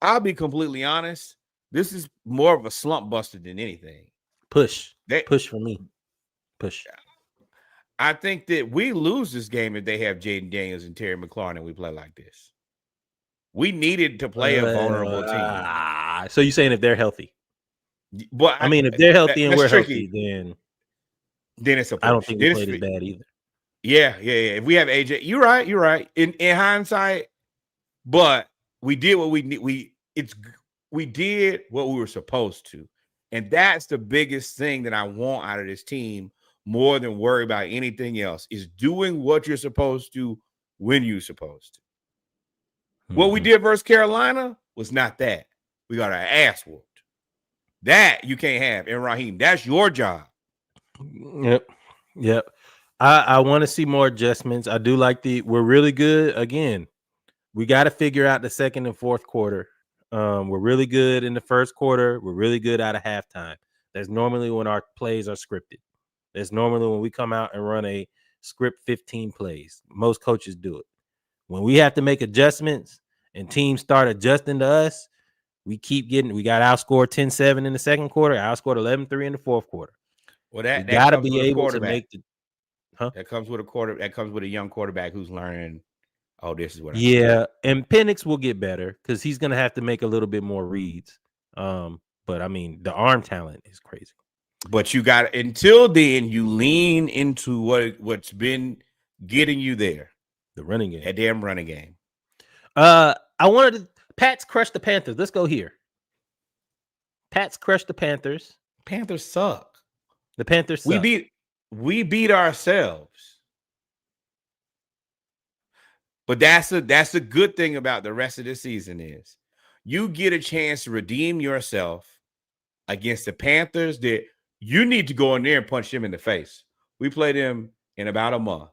I'll be completely honest. This is more of a slump buster than anything. Push for me. Push. I think that we lose this game if they have Jaden Daniels and Terry McLaurin and we play like this. We needed to play a vulnerable team. So you're saying if they're healthy? But I mean, if they're healthy and we're tricky. healthy, then it's a push. I don't think we played as bad either. Yeah. If we have AJ, you're right. In hindsight, but we did what we did what we were supposed to. And that's the biggest thing that I want out of this team more than worry about anything else is doing what you're supposed to when you're supposed to. Mm-hmm. What we did versus Carolina was not that. We got our ass whooped. That you can't have. And Raheem, that's your job. Yep. I want to see more adjustments. I do like we're really good. Again, we got to figure out the second and fourth quarter. We're really good in the first quarter. We're really good out of halftime. That's normally when our plays are scripted. That's normally when we come out and run a script 15 plays. Most coaches do it. When we have to make adjustments and teams start adjusting to us, we got outscored 10-7 in the second quarter, outscored 11-3 in the fourth quarter. Well, that got to be able to make that comes with a young quarterback who's learning. Oh, this is what. And Penix will get better because he's going to have to make a little bit more reads. But I mean, the arm talent is crazy. But you got until then, you lean into what's been getting you there. The running game. That damn running game. Pats crushed the Panthers. Let's go here. Pats crushed the Panthers. Panthers suck. The Panthers suck. We beat ourselves. But that's a good thing about the rest of the season is you get a chance to redeem yourself against the Panthers that you need to go in there and punch them in the face. We play them in about a month.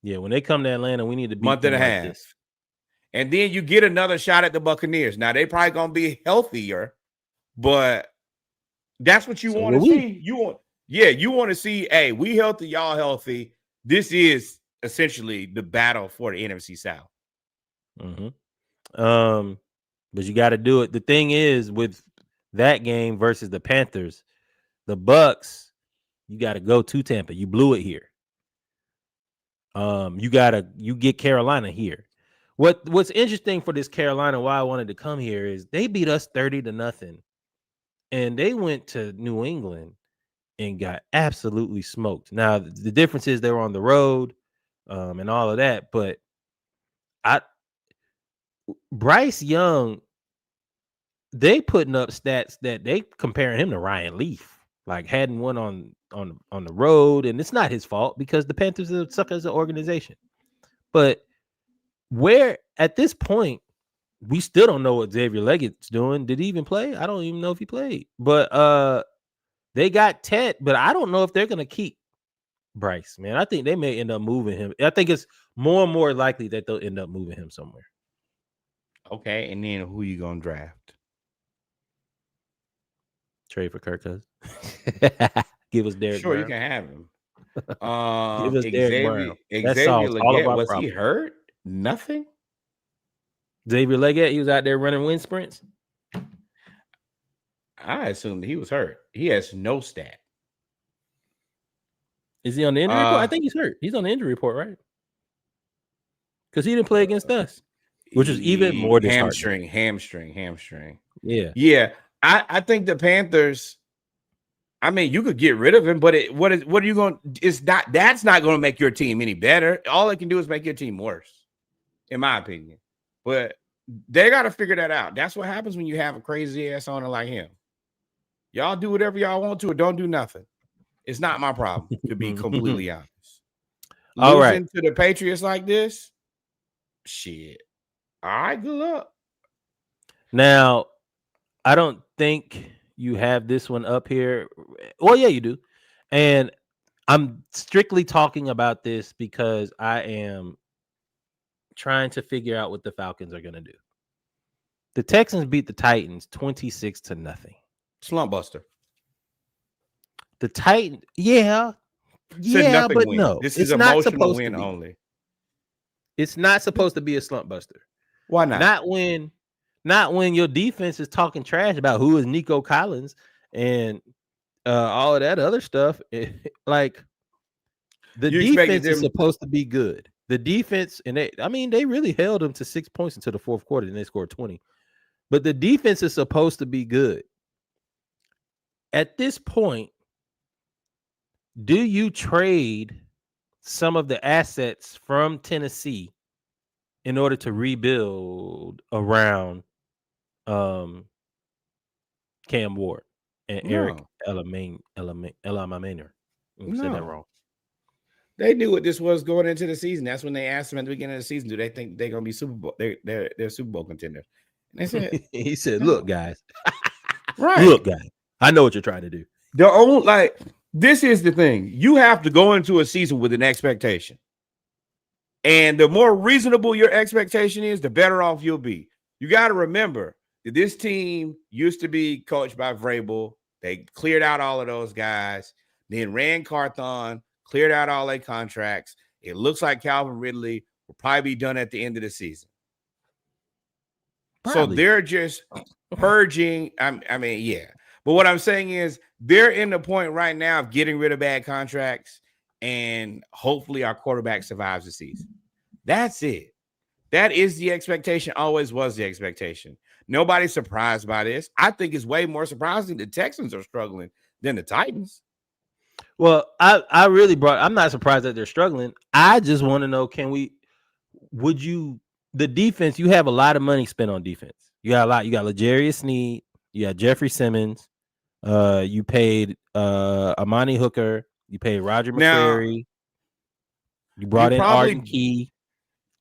Yeah, when they come to Atlanta, we need to beat month and a half. Like this. And then you get another shot at the Buccaneers. Now, they probably going to be healthier, but that's what you want to see. You want to see, hey, we healthy, y'all healthy. This is essentially the battle for the NFC South. Mm-hmm. But you got to do it. The thing is, with that game versus the Panthers, the Bucs, you got to go to Tampa. You blew it here. You get Carolina here. What's interesting for this Carolina, why I wanted to come here, is they beat us 30-0, and they went to New England and got absolutely smoked. Now the difference is they were on the road, and all of that. But Bryce Young, they putting up stats that they comparing him to Ryan Leaf, like hadn't won on the road, and it's not his fault because the Panthers suck as an organization. But where at this point, we still don't know what Xavier Leggett's doing. Did he even play? I don't even know if he played. But they got Ted, but I don't know if they're gonna keep Bryce, man. I think they may end up moving him. I think it's more and more likely that they'll end up moving him somewhere. Okay, and then who you gonna draft? Trade for Kirk Cousins. Give us Derek Sure, Brown. You can have him. Give us Derek Brown. Xavier Leggett, was he hurt? Nothing? Xavier Leggett, he was out there running wind sprints. I assumed he was hurt. He has no stat. Is he on the injury report? I think he's hurt. He's on the injury report, right? Because he didn't play against us, which is even more disheartening. Hamstring. Yeah. Yeah. I think the Panthers, I mean, you could get rid of him, but what are you going? It's not. That's not going to make your team any better. All it can do is make your team worse, in my opinion. But they got to figure that out. That's what happens when you have a crazy ass owner like him. Y'all do whatever y'all want to, or don't do nothing. It's not my problem, to be completely honest. All Losing right. to the Patriots like this, shit. All right, good luck. Now, I don't think you have this one up here. Well, yeah, you do. And I'm strictly talking about this because I am trying to figure out what the Falcons are going to do. The Texans beat the Titans 26-0. Slump buster. The Titans, yeah, but win. no, This it's is not emotional supposed win to be. only. It's not supposed to be a slump buster. Why not? Not when your defense is talking trash about who is Nico Collins and all of that other stuff. Like the defense is supposed to be good. The defense, and they really held them to 6 points until the fourth quarter, and they scored 20. But the defense is supposed to be good. At this point, do you trade some of the assets from Tennessee in order to rebuild around Cam Ward and Eric Elaminer? Said that wrong. They knew what this was going into the season. That's when they asked him at the beginning of the season, do they think they're going to be Super Bowl? They're Super Bowl contenders. And they said, he said, look, guys. Right. Look, guys. I know what you're trying to do. This is the thing. You have to go into a season with an expectation. And the more reasonable your expectation is, the better off you'll be. You got to remember that this team used to be coached by Vrabel. They cleared out all of those guys. Then Rand Carthon cleared out all their contracts. It looks like Calvin Ridley will probably be done at the end of the season. Probably. So they're just purging. I mean, yeah. But what I'm saying is they're in the point right now of getting rid of bad contracts, and hopefully our quarterback survives the season. That's it. That is the expectation. Always was the expectation. Nobody's surprised by this. I think it's way more surprising the Texans are struggling than the Titans. Well, I'm not surprised that they're struggling. I just want to know, the defense, you have a lot of money spent on defense. You got L'Jarius Sneed, you got Jeffrey Simmons, you paid Amani Hooker, you paid Roger McCreary, you brought in Arden Key.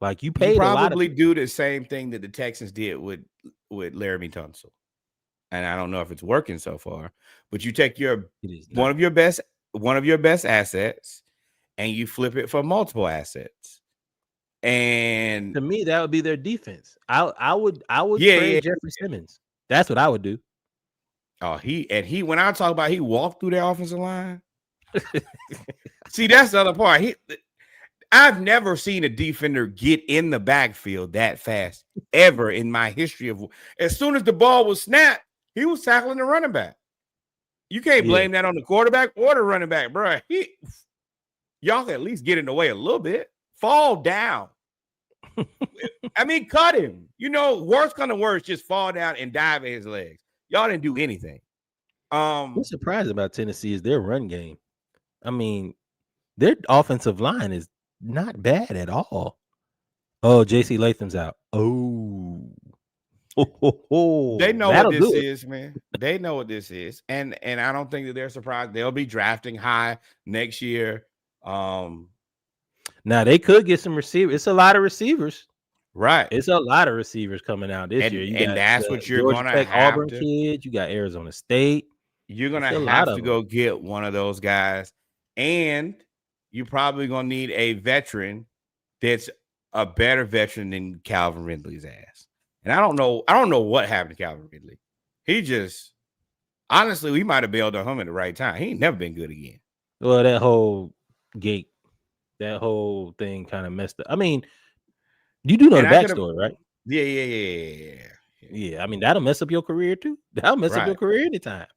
Like you paid a lot of do the same thing that the Texans did with Laramie Tunsil. And I don't know if it's working so far, but you take one of your best assets and you flip it for multiple assets. And to me, that would be their defense. I would trade Jeffrey Simmons. That's what I would do. Oh, he when I talk about he walked through the offensive line. See, that's the other part. I've never seen a defender get in the backfield that fast ever in my history of. As soon as the ball was snapped, he was tackling the running back. You can't blame that on the quarterback or the running back, bro. Y'all can at least get in the way a little bit. Fall down. I mean, cut him. Worst kind of worst, just fall down and dive at his legs. Y'all didn't do anything. What's surprising about Tennessee is their run game. I mean, their offensive line is not bad at all. Oh, J.C. Latham's out. Oh. They know what this is, man. They know what this is. And I don't think that they're surprised. They'll be drafting high next year. Now they could get some receivers. It's a lot of receivers. Right. It's a lot of receivers coming out this year. And that's what you're going to have Auburn kids. You got Arizona State. You're going to have to go get one of those guys. And you're probably going to need a veteran that's a better veteran than Calvin Ridley's ass. And I don't know what happened to Calvin Ridley. He just, honestly, we might have bailed on him at the right time. He ain't never been good again. Well, that whole thing kind of messed up. I mean, you do know the backstory, right? Yeah. I mean, that'll mess up your career too. That'll mess up your career anytime.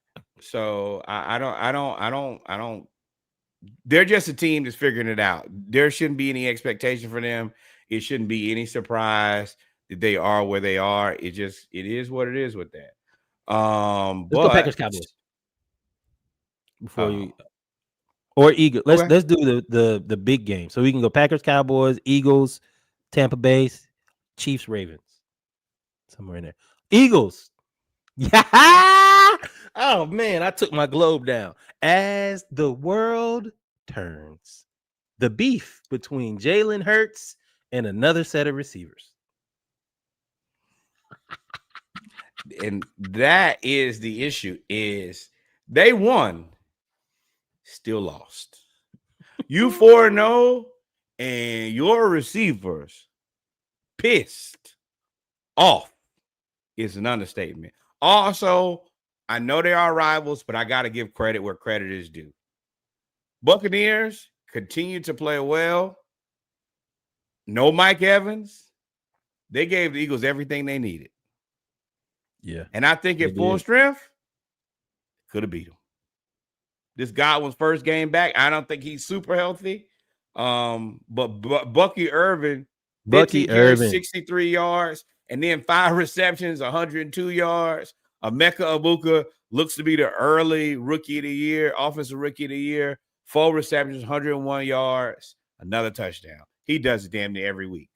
So I don't. They're just a team that's figuring it out. There shouldn't be any expectation for them. It shouldn't be any surprise that they are where they are. It is what it is with that. Let's go Packers Cowboys. before you or Eagles. Okay. Let's do the big game. So we can go Packers, Cowboys, Eagles, Tampa Bay, Chiefs, Ravens. Somewhere in there. Eagles. Yeah. Oh man, I took my globe down. As the world turns, the beef between Jalen Hurts and another set of receivers. And that is the issue, is they won, still lost. You 4-0 and your receivers pissed off is an understatement. Also, I know they are rivals, but I got to give credit where credit is due. Buccaneers continue to play well. No Mike Evans. They gave the Eagles everything they needed. Yeah. And I think at full strength, could have beat them. This Godwin's first game back. I don't think he's super healthy. But Bucky Irvin, 63 yards, and then 5 receptions, 102 yards. Emeka Egbuka looks to be the early rookie of the year, offensive rookie of the year. 4 receptions, 101 yards, another touchdown. He does it damn near every week.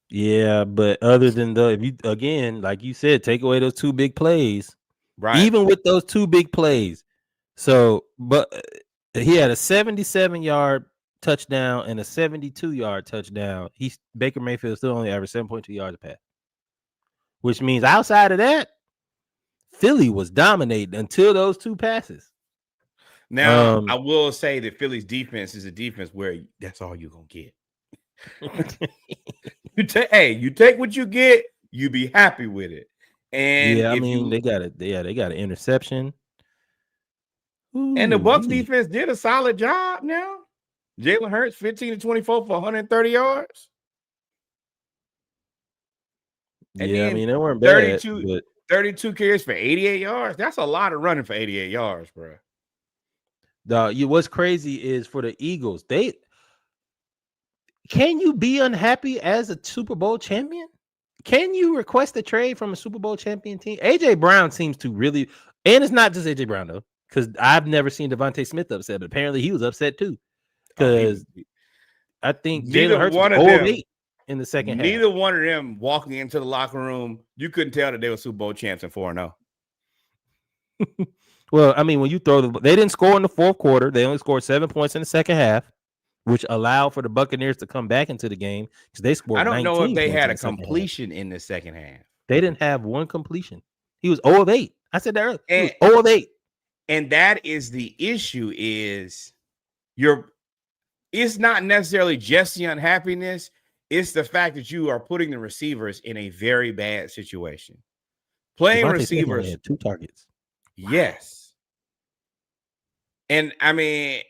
Yeah, but other than if you again, like you said, take away those 2 big plays, right? Even with those 2 big plays, but he had a 77-yard touchdown and a 72-yard touchdown. Baker Mayfield still only averaged 7.2 yards a pass, which means outside of that, Philly was dominating until those 2 passes. Now, I will say that Philly's defense is a defense where that's all you're gonna get. You take what you get, you be happy with it. And yeah, I mean they got an interception. And the Bucs defense did a solid job now. Jalen Hurts, 15-24 for 130 yards. And yeah, I mean, they weren't bad. 32 carries for 88 yards. That's a lot of running for 88 yards, bro. What's crazy is for the Eagles, can you be unhappy as a Super Bowl champion? Can you request a trade from a Super Bowl champion team? AJ Brown seems to really, and it's not just AJ Brown though, because I've never seen Devontae Smith upset, but apparently he was upset too. Because I think Jalen Hurts was 0-8 in the second half. Neither one of them walking into the locker room, you couldn't tell that they were Super Bowl champs and 4-0. Well, I mean, when you throw they didn't score in the fourth quarter. They only scored 7 points in the second half, which allowed for the Buccaneers to come back into the game because they scored. I don't know if they had a completion in the second half. They didn't have one completion. He was 0-8. I said that earlier. He was 0-8. And that is the issue is it's not necessarily just the unhappiness. It's the fact that you are putting the receivers in a very bad situation. Playing receivers. Had 2 targets. Yes. And I mean,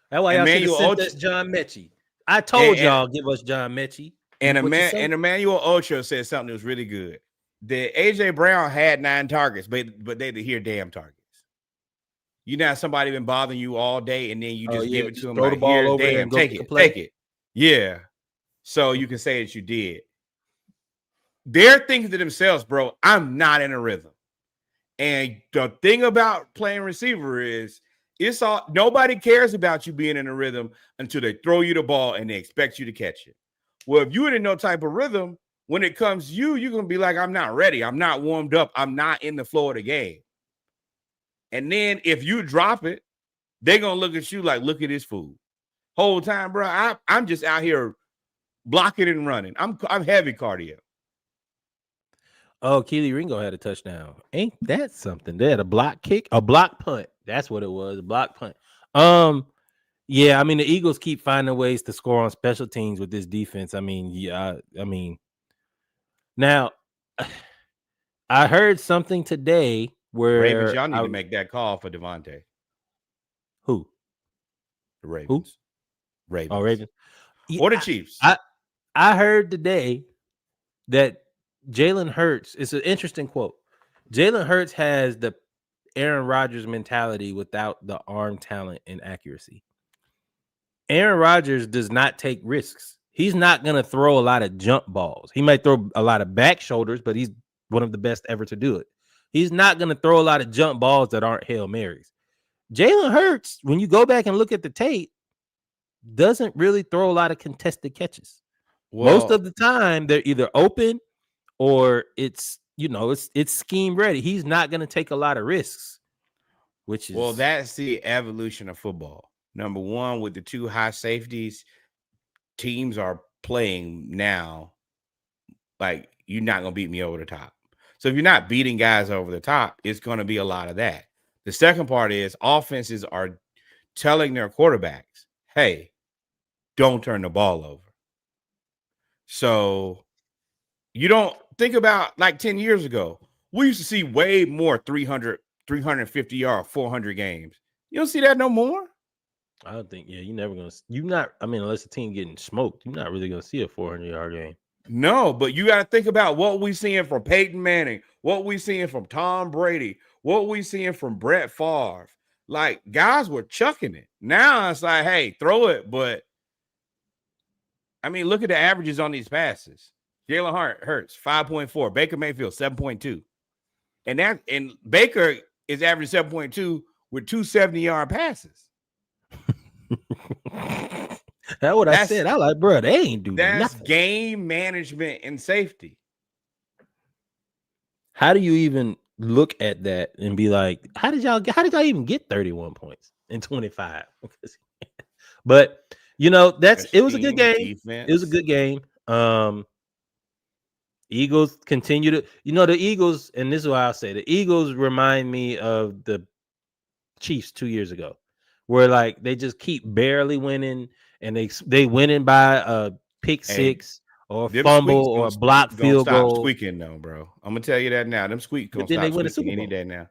that's why y'all should have sent us John Mechie. I told y'all give us John Mechie. And Emmanuel Ocho said something that was really good. That AJ Brown had 9 targets, but they didn't hear damn targets. You know, somebody been bothering you all day, and then you just give it to them. Throw the ball over there and take it. Yeah. So you can say that you did. They're thinking to themselves, bro, I'm not in a rhythm. And the thing about playing receiver is nobody cares about you being in a rhythm until they throw you the ball and they expect you to catch it. Well, if you're in no type of rhythm, when it comes to you, you're going to be like, I'm not ready. I'm not warmed up. I'm not in the flow of the game. And then if you drop it, they're going to look at you like, look at this fool. Whole time, bro, I'm just out here blocking and running. I'm heavy cardio. Oh, Keely Ringo had a touchdown. Ain't that something? They had a block punt. That's what it was, a block punt. Yeah, I mean, the Eagles keep finding ways to score on special teams with this defense. I mean, now I heard something today where Ravens, y'all need to make that call for Devontae. Who? The Ravens. Who? Ravens. Oh, Ravens. Or the Chiefs. I heard today that Jalen Hurts, it's an interesting quote. Jalen Hurts has the Aaron Rodgers mentality without the arm talent and accuracy. Aaron Rodgers does not take risks. He's not going to throw a lot of jump balls. He might throw a lot of back shoulders, but he's one of the best ever to do it. He's not going to throw a lot of jump balls that aren't Hail Marys. Jalen Hurts, when you go back and look at the tape, doesn't really throw a lot of contested catches. Most of the time, they're either open or it's scheme ready. He's not going to take a lot of risks, which is that's the evolution of football. Number one, with the two high safeties, teams are playing now like you're not going to beat me over the top. So if you're not beating guys over the top, it's going to be a lot of that. The second part is offenses are telling their quarterbacks, hey, don't turn the ball over. So you don't think about like 10 years ago, we used to see way more 300, 350 yard, 400 games. You don't see that no more. I don't think, unless the team getting smoked, you're not really going to see a 400-yard game. No, but you got to think about what we seeing from Peyton Manning, what we seeing from Tom Brady, what we seeing from Brett Favre. Like, guys were chucking it. Now it's like, hey, throw it. But, I mean, look at the averages on these passes. Jalen Hurts, 5.4. Baker Mayfield, 7.2. And Baker is averaging 7.2 with 270-yard passes. That's what I said. I like, bro, they ain't doing nothing. That's game management and safety. How do you even look at that and be like, how did y'all even get 31 points in 25? But it was a good game. Defense. It was a good game. Eagles continue to, the Eagles, and this is what I'll say, the Eagles remind me of the Chiefs 2 years ago, where like they just keep barely winning, and they winning by a pick six or fumble or block field goal. Stop squeaking though, bro. I'm gonna tell you that now. Them squeaks gonna stop squeaking any day now.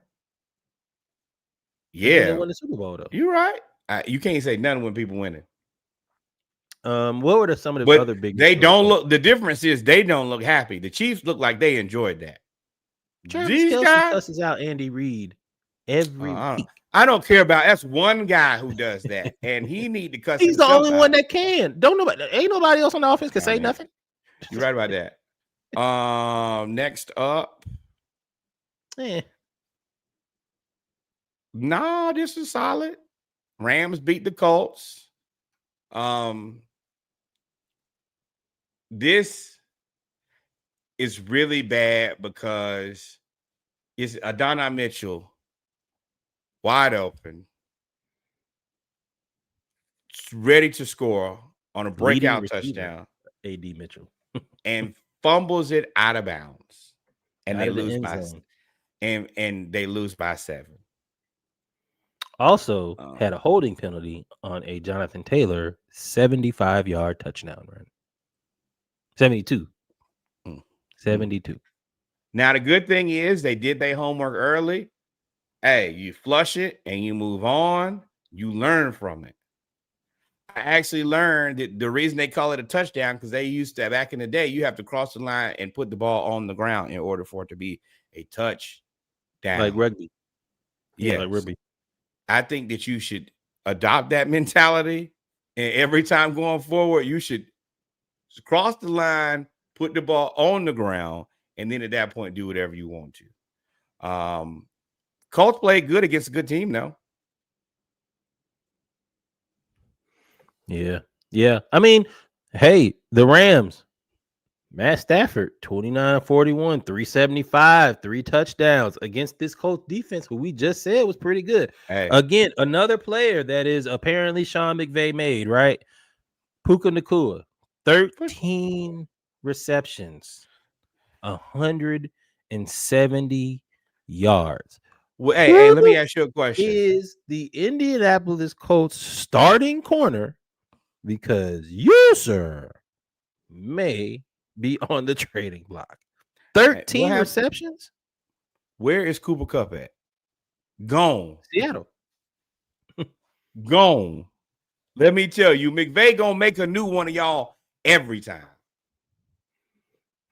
Yeah, they win the Super Bowl though. You're right. You can't say nothing when people winning. What were some of the other big? They don't look. The difference is they don't look happy. The Chiefs look like they enjoyed that. These guys cusses out Andy Reid every week. I don't care about. That's one guy who does that, and he need to cuss. He's the only one that can. Ain't nobody else on the offense can say nothing. You're right about that. Next up. No, this is solid. Rams beat the Colts. This is really bad because it's Adonai Mitchell wide open, ready to score on a breakout touchdown. AD Mitchell and fumbles it out of bounds, and they lose by 7. Also had a holding penalty on a Jonathan Taylor 75-yard touchdown run. 72. 72. Now the good thing is they did their homework early. Hey, you flush it and you move on. You learn from it. I actually learned that the reason they call it a touchdown because they used to, back in the day, you have to cross the line and put the ball on the ground in order for it to be a touchdown. Like rugby. Yeah, like rugby. I think that you should adopt that mentality, and every time going forward, you should cross the line, put the ball on the ground, and then at that point, do whatever you want to. Colts played good against a good team, though. Yeah. I mean, hey, the Rams, Matt Stafford, 29-41, 375, 3 touchdowns against this Colts defense, who we just said was pretty good. Hey. Again, another player that is apparently Sean McVay made, right? Puka Nacua, 13 receptions, 170 yards. Well, hey, let me ask you a question. Is the Indianapolis Colts starting corner, because you, sir, may be on the trading block. 13 receptions? Where is Cooper Kupp at? Gone. Seattle. Gone. Let me tell you, McVay gonna make a new one of y'all every time.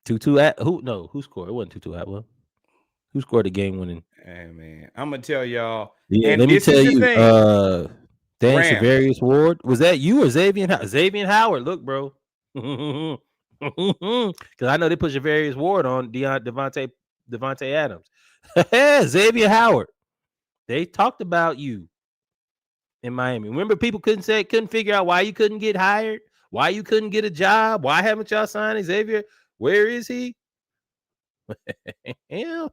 Tutu at who scored? It wasn't Tutu Atwell. Who scored the game winning? Hey man, I'm gonna tell y'all. Yeah, let me tell you, Dan Shavarius Ward. Was that you or Xavier Howard? Look, bro. Because I know they put Shavarius Ward on Devontae Adams. Xavier Howard. They talked about you in Miami. Remember, people couldn't figure out why you couldn't get hired, why you couldn't get a job, why haven't y'all signed Xavier? Where is he? Yeah,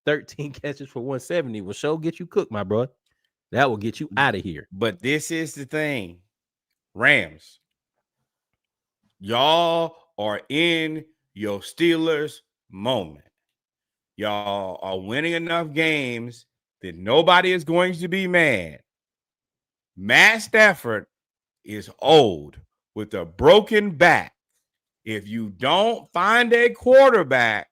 13 catches for 170 will sure get you cooked, my bro. That will get you out of here. But this is the thing, Rams. Y'all are in your Steelers moment. Y'all are winning enough games that nobody is going to be mad. Matt Stafford is old with a broken back. If you don't find a quarterback,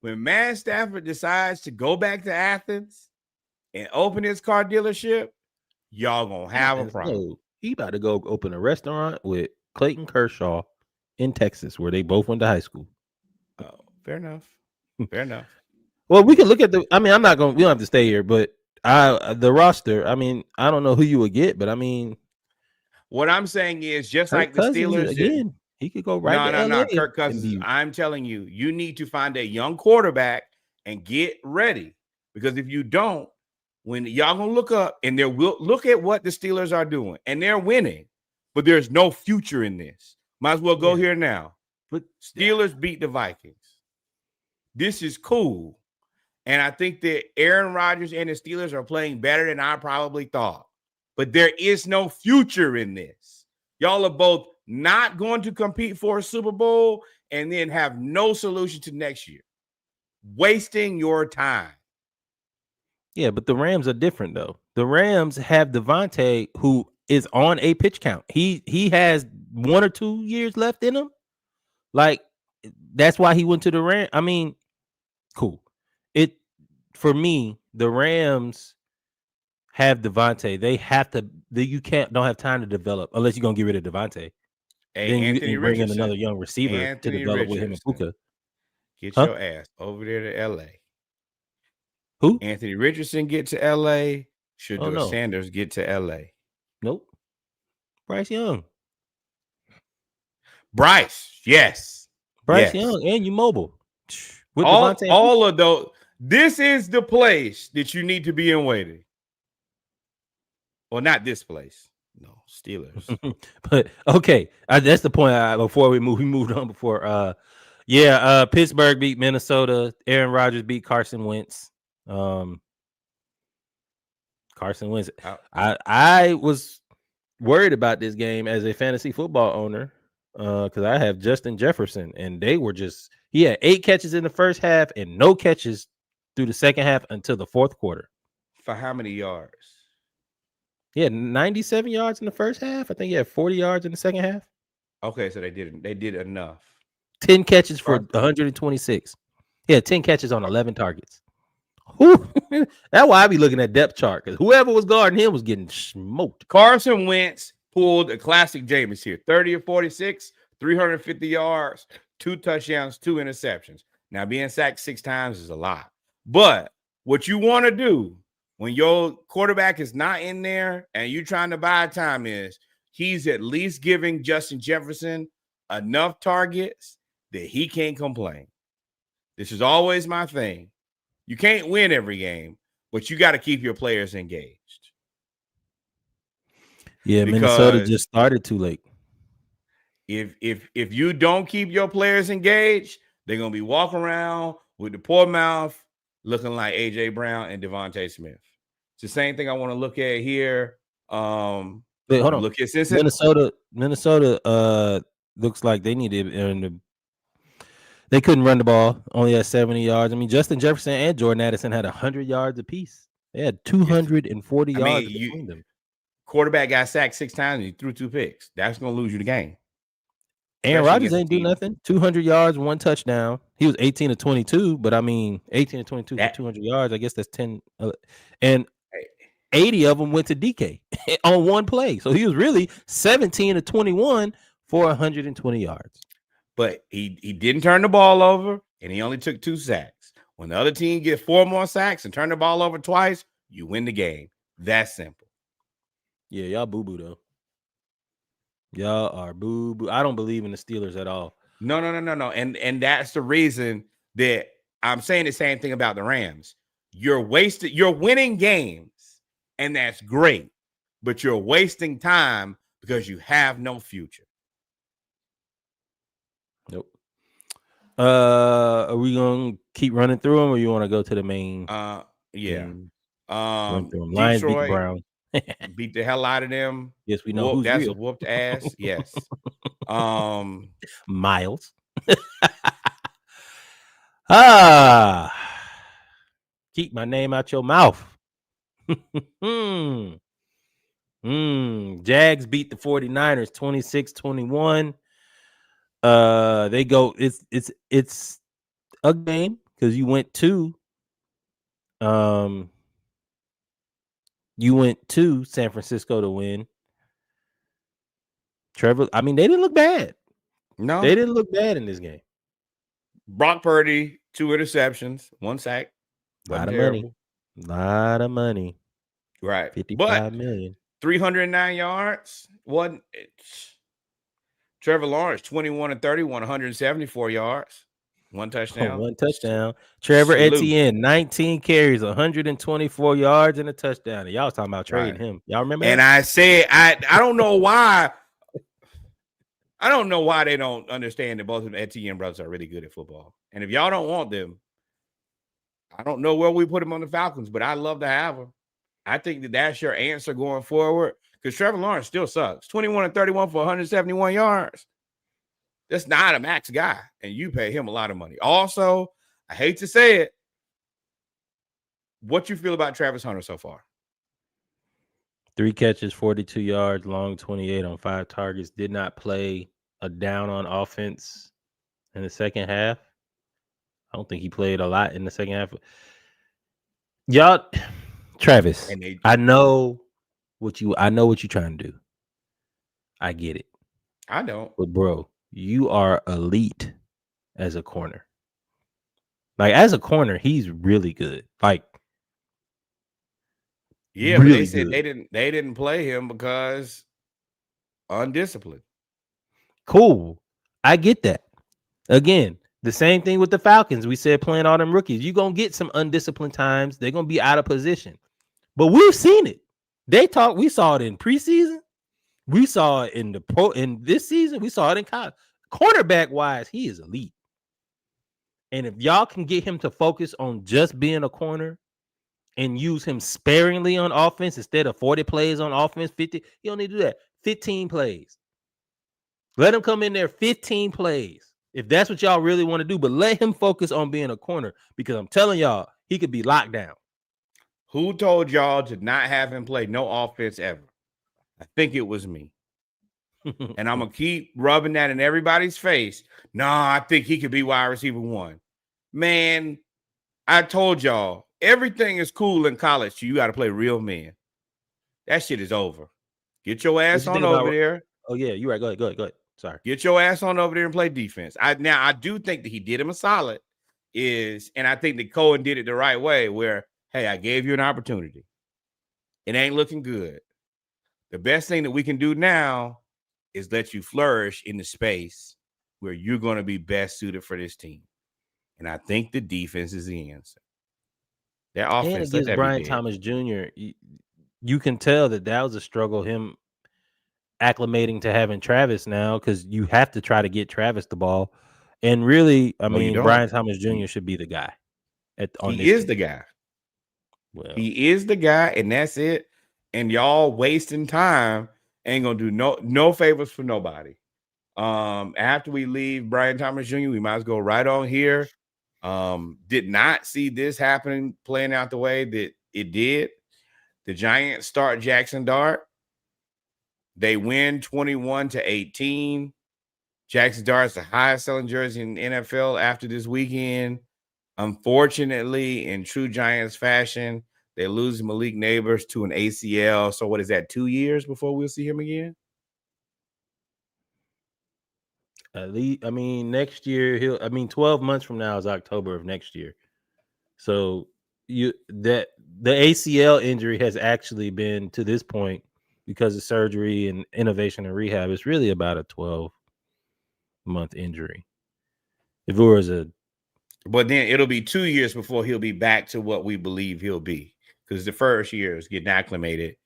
when Matt Stafford decides to go back to Athens and open his car dealership, y'all gonna have a problem. No, he about to go open a restaurant with Clayton Kershaw in Texas, where they both went to high school. Oh, fair enough. Fair enough. Well, we can look at we don't have to stay here, but the roster, I mean, I don't know who you would get, but I mean, what I'm saying is just Kirk like the Cousins, Steelers again, he could go right to LA. No, Kirk Cousins. I'm telling you, you need to find a young quarterback and get ready, because if you don't, when y'all gonna look up and look at what the Steelers are doing, and they're winning, but there's no future in this. Might as well go here now. But Steelers beat the Vikings. This is cool. And I think that Aaron Rodgers and the Steelers are playing better than I probably thought. But there is no future in this. Y'all are both not going to compete for a Super Bowl and then have no solution to next year. Wasting your time. Yeah, but the Rams are different, though. The Rams have Devontae, who is on a pitch count. He has 1 or 2 years left in him. Like, that's why he went to the Rams. I mean, cool. For me, the Rams have Devontae. They have to. Don't have time to develop unless you're gonna get rid of Devontae. Then you bring in another young receiver to develop with him and Puka. Get your ass over there to LA. Who? Anthony Richardson get to LA. Shedeur Sanders get to LA. Nope. Bryce Young. Bryce, yes. Bryce Young, and you mobile. With all of those. This is the place that you need to be in waiting. Well, not this place. No, Steelers. But okay, that's the point. Before we moved on. Before, Pittsburgh beat Minnesota. Aaron Rodgers beat Carson Wentz. Carson Wentz. I was worried about this game as a fantasy football owner because I have Justin Jefferson, and he had 8 catches in the first half and no catches through the second half until the fourth quarter. For how many yards? He had 97 yards in the first half. I think he had 40 yards in the second half. Okay, so they did enough. 10 catches for 126. He had 10 catches on 11 targets. That's why I be looking at depth chart, because whoever was guarding him was getting smoked. Carson Wentz pulled a classic Jameis here. 30 of 46, 350 yards, 2 touchdowns, 2 interceptions. Now, being sacked 6 times is a lot. But what you want to do when your quarterback is not in there and you're trying to buy time is he's at least giving Justin Jefferson enough targets that he can't complain. This is always my thing. You can't win every game, but you got to keep your players engaged. Yeah, Minnesota just started too late. If you don't keep your players engaged, they're going to be walking around with the poor mouth looking like A.J. Brown and Devontae Smith. It's the same thing I want to look at here. Wait, hold on. Look at Minnesota looks like they needed they couldn't run the ball, only had 70 yards. I mean, Justin Jefferson and Jordan Addison had 100 yards apiece. They had 240 yards between them. Quarterback got sacked 6 times and he threw 2 picks. That's going to lose you the game. Aaron Rodgers ain't do nothing. 200 yards, 1 touchdown. He was 18 of 22, but I mean, 18 of 22 for 200 yards. I guess that's 10. And 80 of them went to DK on 1 play. So he was really 17 of 21 for 120 yards. But he didn't turn the ball over, and he only took 2 sacks. When the other team gets 4 more sacks and turn the ball over twice, you win the game. That's simple. Yeah, y'all boo-boo, though. Y'all are boo-boo. I don't believe in the Steelers at all. No. And that's the reason that I'm saying the same thing about the Rams. You're winning games, and that's great. but you're wasting time because you have no future. Nope. Are we gonna keep running through them, or you want to go to the main? Yeah. Run through them. Lions beat the Detroit Browns. beat the hell out of them. Yes, we know who's that's real. a whooped ass. Yes. Miles. Keep my name out your mouth. Jags beat the 49ers 26-21. They go, it's a game because you went to San Francisco to win. Trevor, I mean, they didn't look bad. No, they didn't look bad in this game. Brock Purdy, 2 interceptions, 1 sack. A lot of money. Right. 55 million. 309 yards. Wasn't it? Trevor Lawrence, 21 and 30, 174 yards. 1 touchdown. 1 touchdown. Trevor Etienne, 19 carries, 124 yards, and a touchdown. And y'all was talking about trading him. Y'all remember and that? I said, I don't know why. I don't know why they don't understand that both of the Etienne brothers are really good at football. And if y'all don't want them, I don't know where we put them on the Falcons, but I'd love to have them. I think that that's your answer going forward because Trevor Lawrence still sucks. 21 and 31 for 171 yards. That's not a max guy, and you pay him a lot of money. Also, I hate to say it, what you feel about Travis Hunter so far? 3 catches, 42 yards, long 28 on 5 targets. Did not play a down on offense in the second half. I don't think he played a lot in the second half. Y'all, Travis, I know what you're trying to do. I get it. I don't. But bro, you are elite as a corner. Like as a corner, he's really good. Like yeah, really, but they said they didn't play him because undisciplined. Cool. I get that. Again, the same thing with the Falcons. We said playing all them rookies. You're going to get some undisciplined times. They're going to be out of position. But we've seen it. We saw it in preseason. We saw it in this season. We saw it in college. Cornerback wise, he is elite. And if y'all can get him to focus on just being a corner and use him sparingly on offense instead of 40 plays on offense, 50, you don't need to do that. 15 plays. Let him come in there 15 plays. If that's what y'all really want to do, but let him focus on being a corner because I'm telling y'all, he could be locked down. Who told y'all to not have him play no offense ever? I think it was me. And I'm going to keep rubbing that in everybody's face. No, I think he could be wide receiver 1. Man, I told y'all, everything is cool in college. You got to play real men. That shit is over. Get your ass on over there. Oh, yeah, you're right. Go ahead. Sorry. Get your ass on over there and play defense. I do think that he did him a solid. And I think that Cohen did it the right way where, hey, I gave you an opportunity. It ain't looking good. The best thing that we can do now is let you flourish in the space where you're going to be best suited for this team. And I think the defense is the answer. That offense against Brian Thomas Jr., you can tell that was a struggle, him acclimating to having Travis now, because you have to try to get Travis the ball. And really, I mean, Brian Thomas Jr. should be the guy. He is the guy. Well, he is the guy, and that's it. And y'all wasting time ain't gonna do no favors for nobody. After we leave Brian Thomas Jr., we might as well go right on here. Did not see this happening, playing out the way that it did. The Giants start Jackson Dart. They win 21-18. Jackson Dart's the highest selling jersey in the NFL after this weekend. Unfortunately, in true Giants fashion, they lose Malik Neighbors to an ACL. So what is that, 2 years before we'll see him again? At least, I mean, next year 12 months from now is October of next year. So the ACL injury has actually been, to this point, because of surgery and innovation and rehab, it's really about a 12-month injury. If it was but then it'll be 2 years before he'll be back to what we believe he'll be, because the first year is getting acclimated.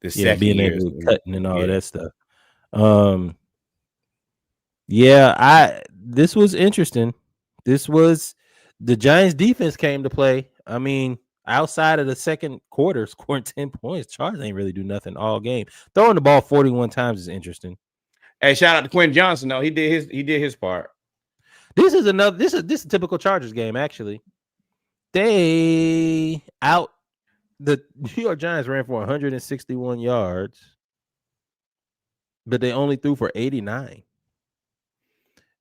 the second being year. able to cutting and all of that stuff. This was interesting. This was the Giants defense came to play. I mean, outside of the second quarter, scoring 10 points, Chargers ain't really do nothing all game. Throwing the ball 41 times is interesting. Hey, shout out to Quentin Johnson. though. He did his part. This is a typical Chargers game, actually. The New York Giants ran for 161 yards, but they only threw for 89.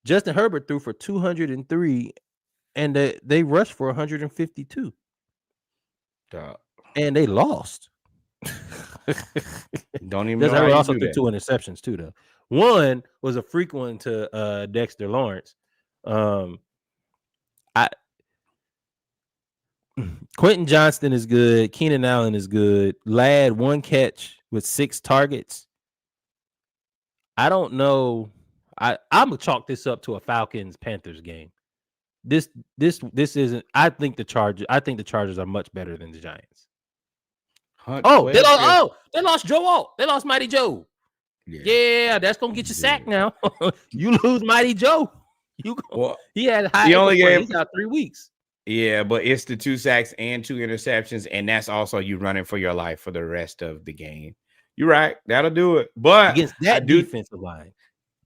Justin Herbert threw for 203, and they rushed for 152. And they lost. Don't even know how you also do threw that. 2 interceptions too, though. One was a freak one to Dexter Lawrence. Quentin Johnston is good. Keenan Allen is good. Ladd 1 catch with 6 targets. I don't know. I'm gonna chalk this up to a Falcons-Panthers game. This isn't. I think the Chargers are much better than the Giants. They lost Joe Alt. They lost Mighty Joe. Yeah, that's gonna get you sacked now. You lose Mighty Joe. He had high. He's out 3 weeks. Yeah, but it's the 2 sacks and 2 interceptions, and that's also you running for your life for the rest of the game. You're right. That'll do it. But against that defensive line,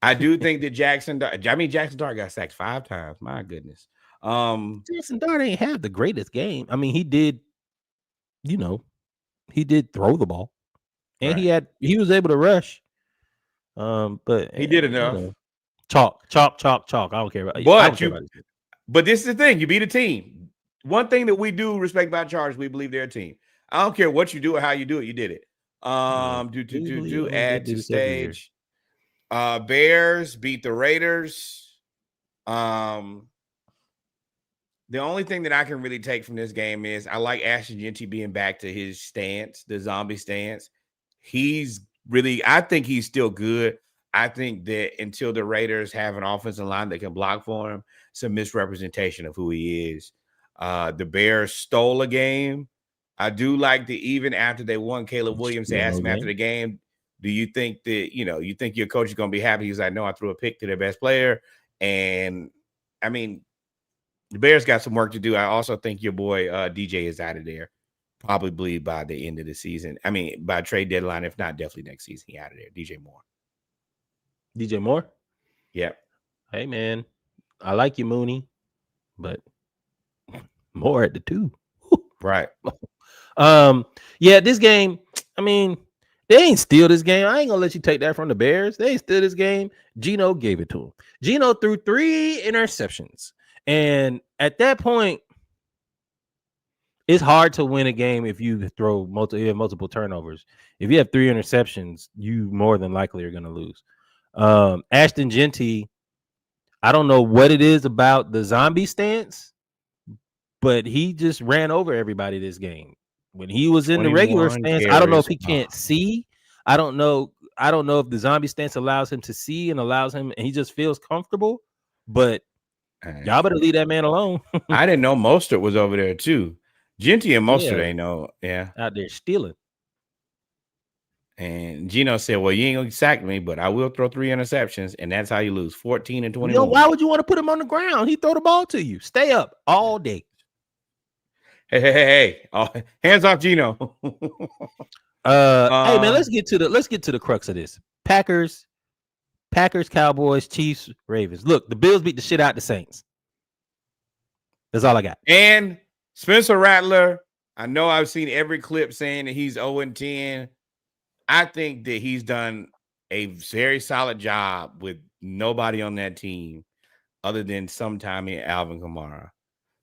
I do think that Jackson Dart got sacked 5 times. My goodness. Jackson Dart ain't have the greatest game. I mean, he did throw the ball, and he was able to rush. But he did enough. Chalk. I don't care about. But this is the thing: you beat a team. One thing that we do respect about Chargers, we believe they're a team. I don't care what you do or how you do it. You did it. Add to stage. Bears beat the Raiders. The only thing that I can really take from this game is I like Ashton Genty being back to his stance, the zombie stance. I think he's still good. I think that until the Raiders have an offensive line that can block for him, it's a misrepresentation of who he is. The Bears stole a game. I do like that even after they won, Caleb Williams asked him after the game, do you think that, you think your coach is going to be happy? He's like, no, I threw a pick to their best player. And, I mean, the Bears got some work to do. I also think your boy DJ is out of there probably by the end of the season. I mean, by trade deadline, if not, definitely next season, he out of there. DJ Moore? Yep. Hey, man, I like you, Mooney, but more at the 2. Right. This game, I mean, they ain't steal this game. I ain't gonna let you take that from the Bears. They ain't steal this game. Geno gave it to him. Geno threw 3 interceptions. And at that point, it's hard to win a game if you have multiple turnovers. If you have 3 interceptions, you more than likely are going to lose. Ashton Genty, I don't know what it is about the zombie stance, but he just ran over everybody this game. When he was in the regular stance, I don't know if he can't see. I don't know if the zombie stance allows him to see and he just feels comfortable. But y'all better leave that man alone. I didn't know Mostert was over there too. Genty and Mostert ain't know. Yeah. Out there stealing. And Geno said, well, you ain't going to sack me, but I will throw 3 interceptions. And that's how you lose 14 and 21. Why would you want to put him on the ground? He throw the ball to you. Stay up all day. Hey. Hands off Geno. Hey man, let's get to the crux of this. Packers, Cowboys, Chiefs, Ravens. Look, the Bills beat the shit out the Saints. That's all I got. And Spencer Rattler, I know I've seen every clip saying that he's 0-10. I think that he's done a very solid job with nobody on that team other than sometime in Alvin Kamara.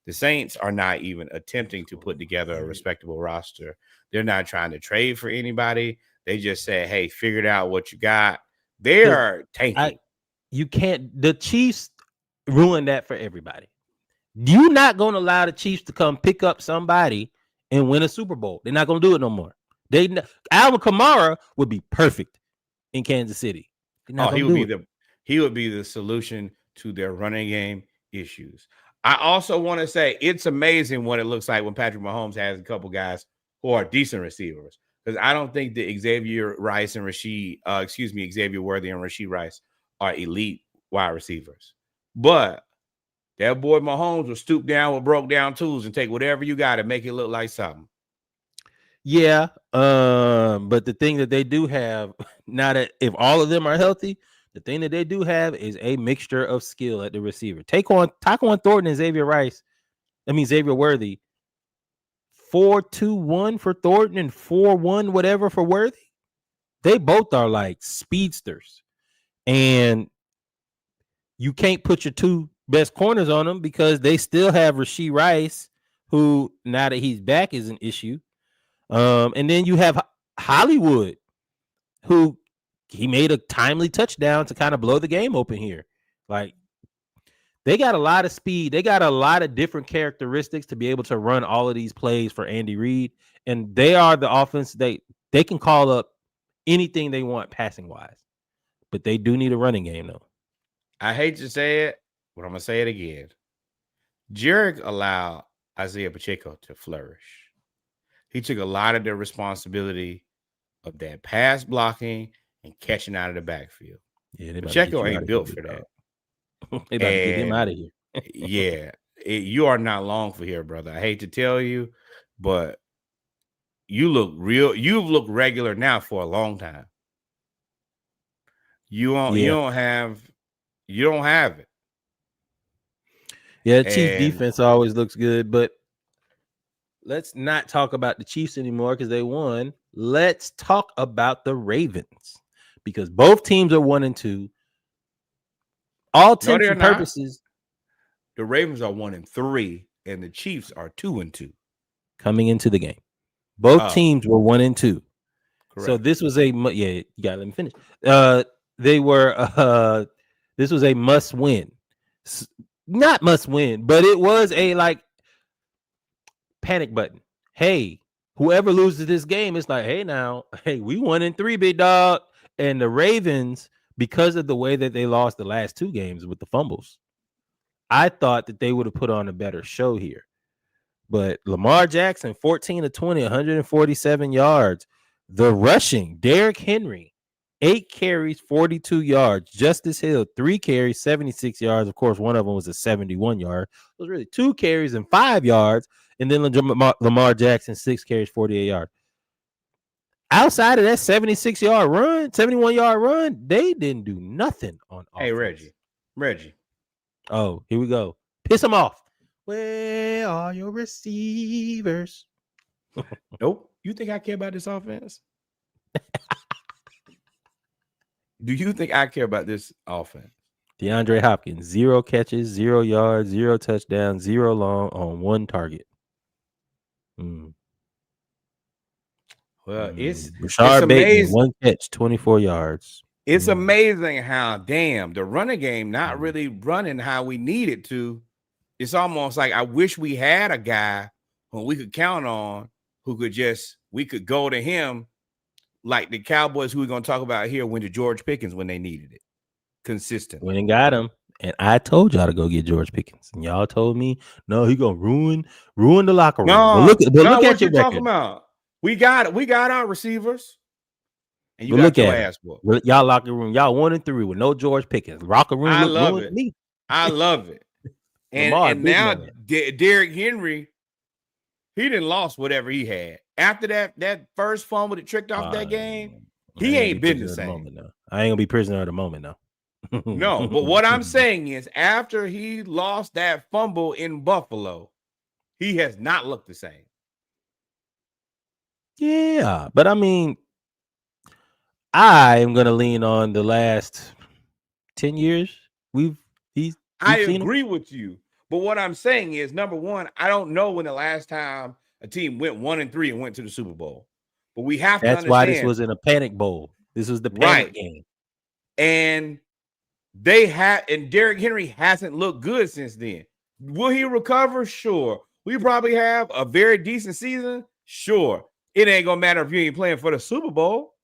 The Saints are not even attempting to put together a respectable roster. They're not trying to trade for anybody. They just say, hey, figure out what you got. They are tanking. The Chiefs ruined that for everybody. You're not going to allow the Chiefs to come pick up somebody and win a Super Bowl. They're not going to do it no more. Alvin Kamara would be perfect in Kansas City. He would be the solution to their running game issues. I also want to say it's amazing what it looks like when Patrick Mahomes has a couple guys who are decent receivers. because I don't think that Xavier Rice and Xavier Worthy and Rashee Rice are elite wide receivers. But that boy Mahomes will stoop down with broke down tools and take whatever you got and make it look like something. Yeah. But the thing that they do have, now that if all of them are healthy, the thing that they do have is a mixture of skill at the receiver. Tyquan Thornton and Xavier Worthy. 4.21 for Thornton and 4.1 whatever for Worthy. They both are like speedsters. And you can't put your two best corners on them because they still have Rashee Rice, who now that he's back is an issue. And then you have Hollywood, who he made a timely touchdown to kind of blow the game open here. Like, they got a lot of speed. They got a lot of different characteristics to be able to run all of these plays for Andy Reid. And they are the offense. They can call up anything they want passing wise. But they do need a running game, though. I hate to say it, but I'm going to say it again. Jerick allowed Isaiah Pacheco to flourish. He took a lot of the responsibility of that pass blocking and catching out of the backfield. Yeah, Pacheco ain't built for that. They about to get him out of here. Yeah, you are not long for here, brother. I hate to tell you, but you look real. You've looked regular now for a long time. You don't have it. Yeah, the Chiefs defense always looks good, but let's not talk about the Chiefs anymore because they won. Let's talk about the Ravens because both teams are 1-2. All intents and purposes, the Ravens are 1-3, and the Chiefs are 2-2 coming into the game. Both teams were 1-2. Correct. So this was you gotta let me finish. They were this was a must win, not must win, but it was a like panic button. Hey, whoever loses this game, it's like, hey, we 1-3, big dog, and the Ravens. Because of the way that they lost the last two games with the fumbles, I thought that they would have put on a better show here. But Lamar Jackson, 14 of 20, 147 yards. The rushing, Derrick Henry, 8 carries, 42 yards. Justice Hill, 3 carries, 76 yards. Of course, one of them was a 71 yard. It was really 2 carries and 5 yards. And then Lamar Jackson, 6 carries, 48 yards. Outside of that 76-yard run, 71-yard run, they didn't do nothing on offense. Hey, Reggie. Oh, here we go. Piss them off. Where are your receivers? Nope. You think I care about this offense? Do you think I care about this offense? DeAndre Hopkins, 0 catches, 0 yards, 0 touchdowns, 0 long on 1 target. Well, it's Rashard Bateman, 1 catch, 24 yards. It's amazing how the running game not really running how we need it to. It's almost like I wish we had a guy who we could count on who could we could go to him like the Cowboys who we're going to talk about here went to George Pickens when they needed it. Consistent. Went and got him. And I told y'all to go get George Pickens. And y'all told me, no, he going to ruin the locker room. No, look at your record. Talking about? We got our receivers. And you got your ass whooped. Y'all locker room, y'all 1-3 with no George Pickens. Locker room, I love it. I love it. And now Derrick Henry, he done lost whatever he had. After that first fumble that tricked off that game, he ain't been the same. I ain't gonna be prisoner of the moment now. No, but what I'm saying is after he lost that fumble in Buffalo, he has not looked the same. Yeah, but I mean, I am going to lean on the last 10 years. I agree with you. But what I'm saying is, number one, I don't know when the last time a team went 1-3 and went to the Super Bowl. But we have to understand. That's why this was in a panic bowl. This was the panic game. And Derrick Henry hasn't looked good since then. Will he recover? Sure. We probably have a very decent season? Sure. It ain't going to matter if you ain't playing for the Super Bowl.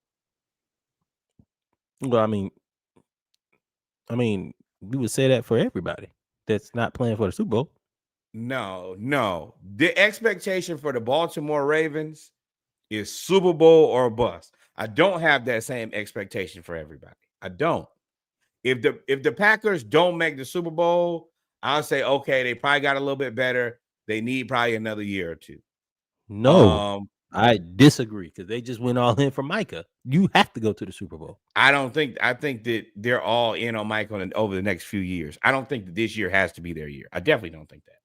Well, I mean, we would say that for everybody that's not playing for the Super Bowl. No. The expectation for the Baltimore Ravens is Super Bowl or bust. I don't have that same expectation for everybody. I don't. If the Packers don't make the Super Bowl, I'll say, okay, they probably got a little bit better. They need probably another year or two. No, I disagree because they just went all in for Micah. You have to go to the Super Bowl. I think that they're all in on Micah over the next few years. I don't think that this year has to be their year. I definitely don't think that.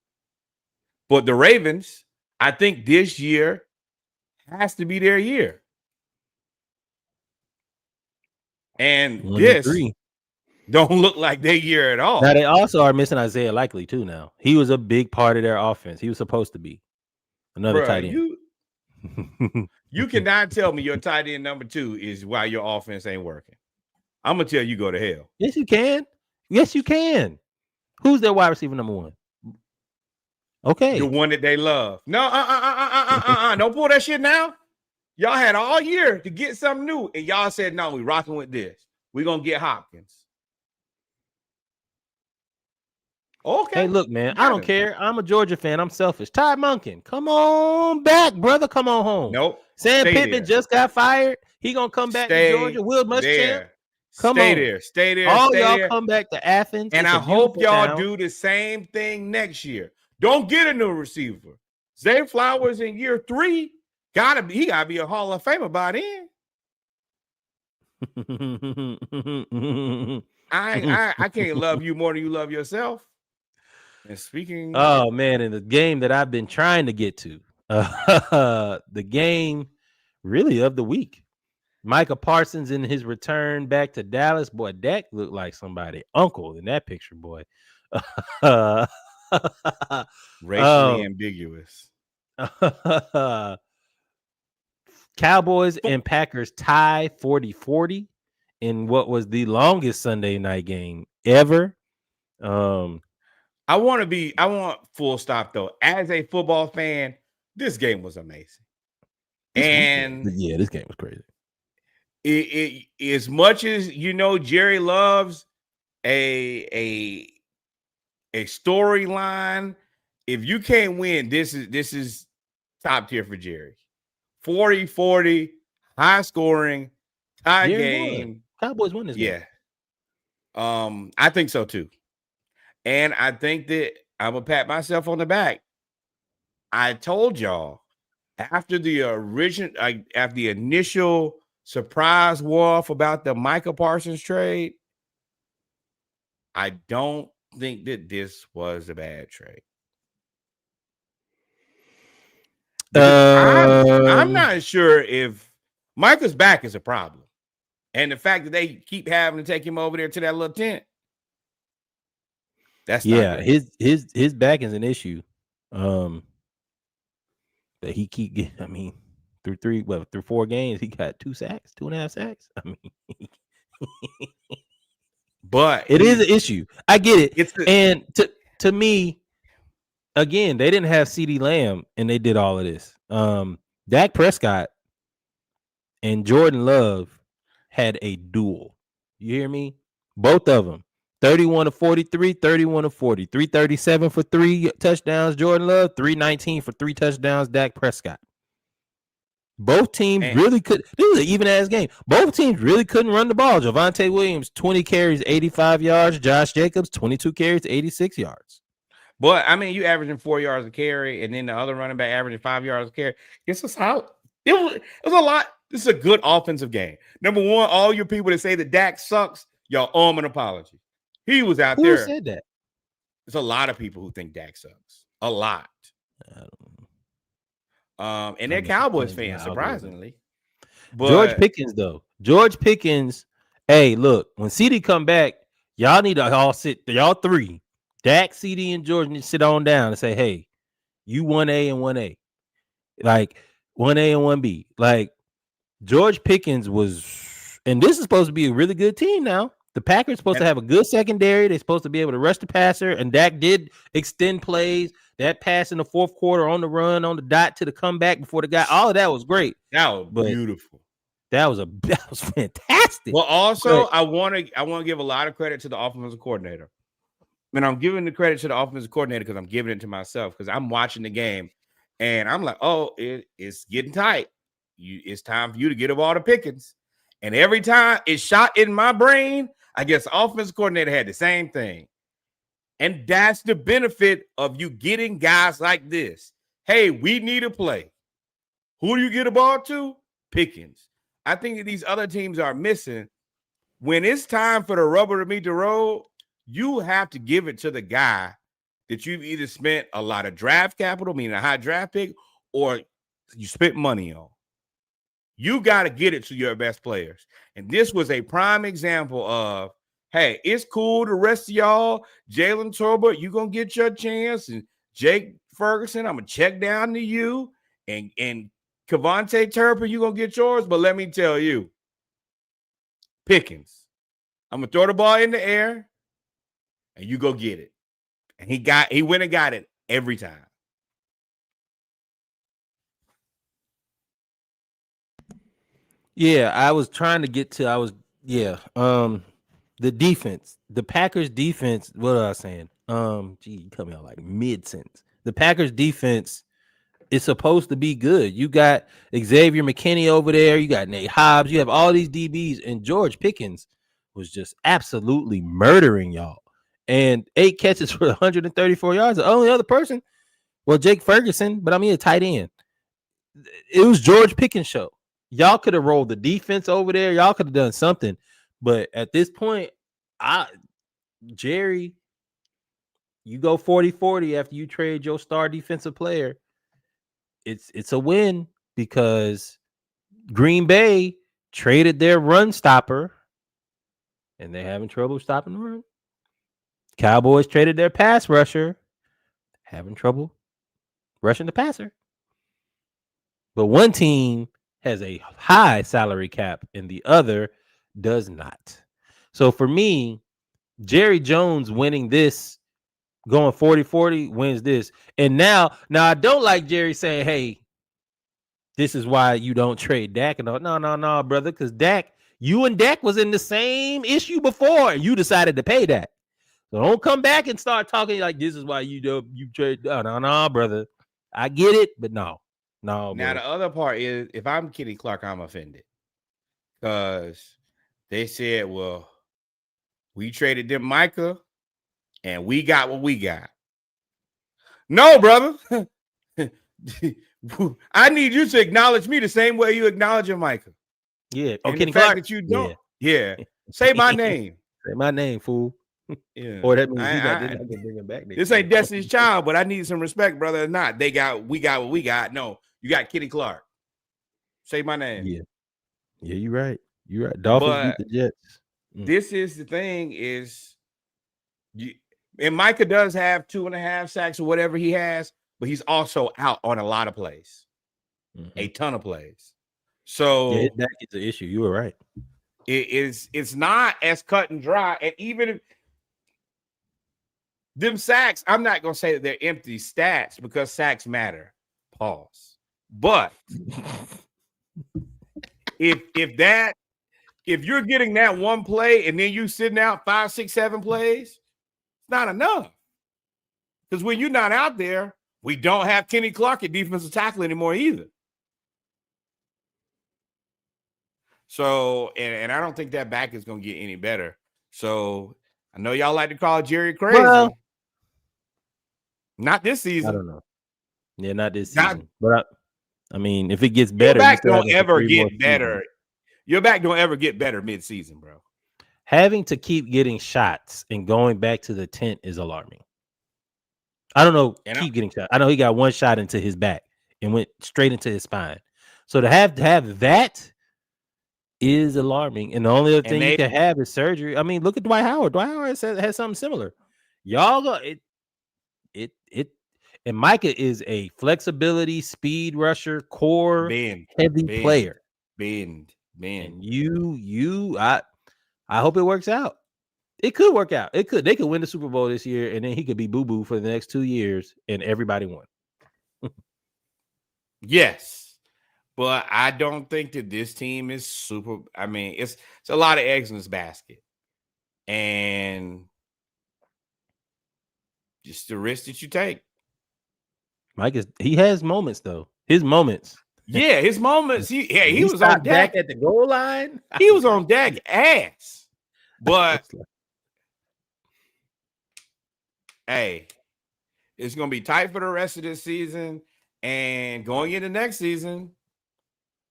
But the Ravens, I think this year has to be their year. And this don't look like their year at all. Now, they also are missing Isaiah Likely, too, now. He was a big part of their offense. He was supposed to be another tight end. You cannot tell me your tight end number 2 is why your offense ain't working. I'm going to tell you go to hell. Yes, you can. Yes, you can. Who's their wide receiver number 1? Okay. The one that they love. No, don't pull that shit now. Y'all had all year to get something new, and y'all said, no, we rocking with this. We're going to get Hopkins. Okay. Hey, look, man, I don't care. I'm a Georgia fan. I'm selfish. Ty Monken, come on back, brother. Come on home. Nope. Sam Pittman just got fired. He going to come back to Georgia. Will Muschamp. Stay there. All y'all come back to Athens. And I hope y'all do the same thing next year. Don't get a new receiver. Zay Flowers in year 3, he gotta be a Hall of Famer by then. I can't love you more than you love yourself. And speaking, oh man, in the game that I've been trying to get to, the game really of the week, Micah Parsons in his return back to Dallas. Boy, Dak looked like somebody uncle in that picture, boy. Racially ambiguous. Cowboys and Packers tie 40-40 in what was the longest Sunday night game ever. I want full stop though. As a football fan, this game was amazing. This game was crazy. It as much as Jerry loves a storyline. If you can't win, this is top tier for Jerry. 40-40, high scoring, tie game. Cowboys won this game. Yeah. I think so too. And I think that I'm gonna pat myself on the back. I told y'all after the initial surprise war about the Micah Parsons trade, I don't think that this was a bad trade. I'm not sure if Micah's back is a problem. And the fact that they keep having to take him over there to that little tent. That's his back is an issue. That he keep getting, through 4 games, he got 2.5 sacks. But it is an issue. I get it. And to me, again, they didn't have CeeDee Lamb and they did all of this. Dak Prescott and Jordan Love had a duel. You hear me? Both of them. 31-43, 31-40, 337 for 3 touchdowns. Jordan Love, 319 for 3 touchdowns. Dak Prescott. Both teams really could. This was an even-ass game. Both teams really couldn't run the ball. Javonte Williams, 20 carries, 85 yards. Josh Jacobs, 22 carries, 86 yards. But, you averaging 4 yards a carry, and then the other running back averaging 5 yards a carry. It's a solid. It was a lot. This is a good offensive game. Number one, all your people that say that Dak sucks, y'all owe him an apology. He was out there. Who said that? There's a lot of people who think Dak sucks. A lot. I don't know. And they're Cowboys fans, surprisingly. But George Pickens, though. George Pickens, hey, look, when CeeDee come back, y'all need to all sit, y'all 3. Dak, CeeDee, and George need to sit on down and say, hey, you 1A and 1A. Like, 1A and 1B. Like, George Pickens was, and this is supposed to be a really good team now. The Packers supposed to have a good secondary. They're supposed to be able to rush the passer, and Dak did extend plays. That pass in the 4th quarter on the run, on the dot to the comeback before the guy. All of that was great. That was beautiful. That was fantastic. Well, also, I want to give a lot of credit to the offensive coordinator. And I'm giving the credit to the offensive coordinator because I'm giving it to myself because I'm watching the game and I'm like, oh, it's getting tight. it's time for you to get a ball to Pickens. And every time it shot in my brain, I guess the offensive coordinator had the same thing. And that's the benefit of you getting guys like this. Hey, we need a play. Who do you get a ball to? Pickens. I think that these other teams are missing. When it's time for the rubber to meet the road, you have to give it to the guy that you've either spent a lot of draft capital, meaning a high draft pick, or you spent money on. You got to get it to your best players. And this was a prime example of, hey, it's cool. The rest of y'all, Jalen Tolbert, you're going to get your chance. And Jake Ferguson, I'm going to check down to you. And Kevontae Turpin, you're going to get yours. But let me tell you, Pickens, I'm going to throw the ball in the air, and you go get it. And he went and got it every time. Yeah, I was trying to get to. The defense, the Packers defense. What was I saying? You cut me out like mid sentence. The Packers defense is supposed to be good. You got Xavier McKinney over there. You got Nate Hobbs. You have all these DBs, and George Pickens was just absolutely murdering y'all. And 8 catches for 134 yards. The only other person, well, Jake Ferguson, but I mean a tight end. It was George Pickens' show. Y'all could have rolled the defense over there. Y'all could have done something. But at this point, Jerry, you go 40-40 after you trade your star defensive player. It's a win because Green Bay traded their run stopper, and they're having trouble stopping the run. Cowboys traded their pass rusher, having trouble rushing the passer. But one team has a high salary cap and the other does not. So for me, Jerry Jones winning this, going 40-40, wins this. And now I don't like Jerry saying, hey, this is why you don't trade Dak. And no, brother, because you and Dak was in the same issue before, and you decided to pay Dak. So don't come back and start talking like this is why you trade. No, brother. I get it, but no. Now the other part is, if I'm Kenny Clark, I'm offended because they said, well, we traded them Micah and we got what we got. No, brother. I need you to acknowledge me the same way you acknowledge Micah. Yeah. And the fact that you don't. Yeah. Say my name. Say my name, fool. Yeah. Or that means I can bring him back. This ain't Destiny's Child, but I need some respect, brother. Or not. We got what we got. No, you got Kenny Clark. Say my name. Yeah, you're right. You're right. Dolphins beat the Jets. This is the thing is, and Micah does have 2.5 sacks or whatever he has, but he's also out on a lot of plays, a ton of plays. So that is an issue. You were right. It's not as cut and dry, and even if them sacks, I'm not going to say that they're empty stats because sacks matter. Pause. But if you're getting that one play and then you sitting out 5, 6, 7 plays, it's not enough. Because when you're not out there, we don't have Kenny Clark at defensive tackle anymore either. So, and I don't think that back is going to get any better. So, I know y'all like to call Jerry crazy. Well, not this season. I don't know. Yeah, not this season. But I mean, if it gets better, your back don't ever get better. Your back don't ever get better mid-season, bro. Having to keep getting shots and going back to the tent is alarming. I don't know. Keep getting shots. I know he got one shot into his back and went straight into his spine. So to have that is alarming. And the only other thing you can have is surgery. I mean, look at Dwight Howard. Dwight Howard has something similar. Y'all go and Micah is a flexibility, speed rusher, core heavy player. And I hope it works out. It could work out. They could win the Super Bowl this year, and then he could be boo-boo for the next 2 years, and everybody won. Yes. But I don't think that this team is super. I mean, it's a lot of eggs in this basket. And just the risk that you take. Mike he has moments though. His moments. Yeah, his moments. He was on Dak Dak at the goal line. He was on Dak ass. But hey, it's gonna be tight for the rest of this season, and going into next season,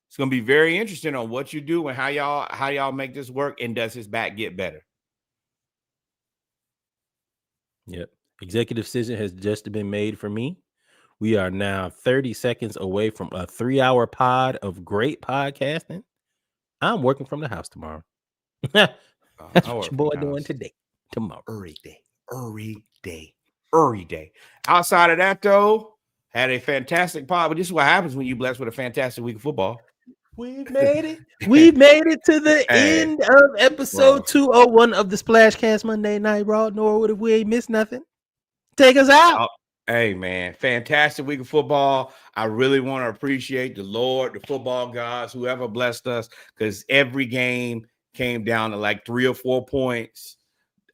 it's gonna be very interesting on what you do and how y'all make this work. And does his back get better? Yep. Executive decision has just been made for me. We are now 30 seconds away from a 3-hour pod of great podcasting. I'm working from the house tomorrow. That's what your boy doing today. Tomorrow. Every day. Outside of that, though, had a fantastic pod. But this is what happens when you blessed with a fantastic week of football. We've made it. We've made it to the end of episode 201 of the Splashcast Monday Night Raw. Norwood, if we ain't missed nothing, take us out. Hey, man, fantastic week of football. I really want to appreciate the Lord, the football gods, whoever blessed us, because every game came down to like 3 or 4 points,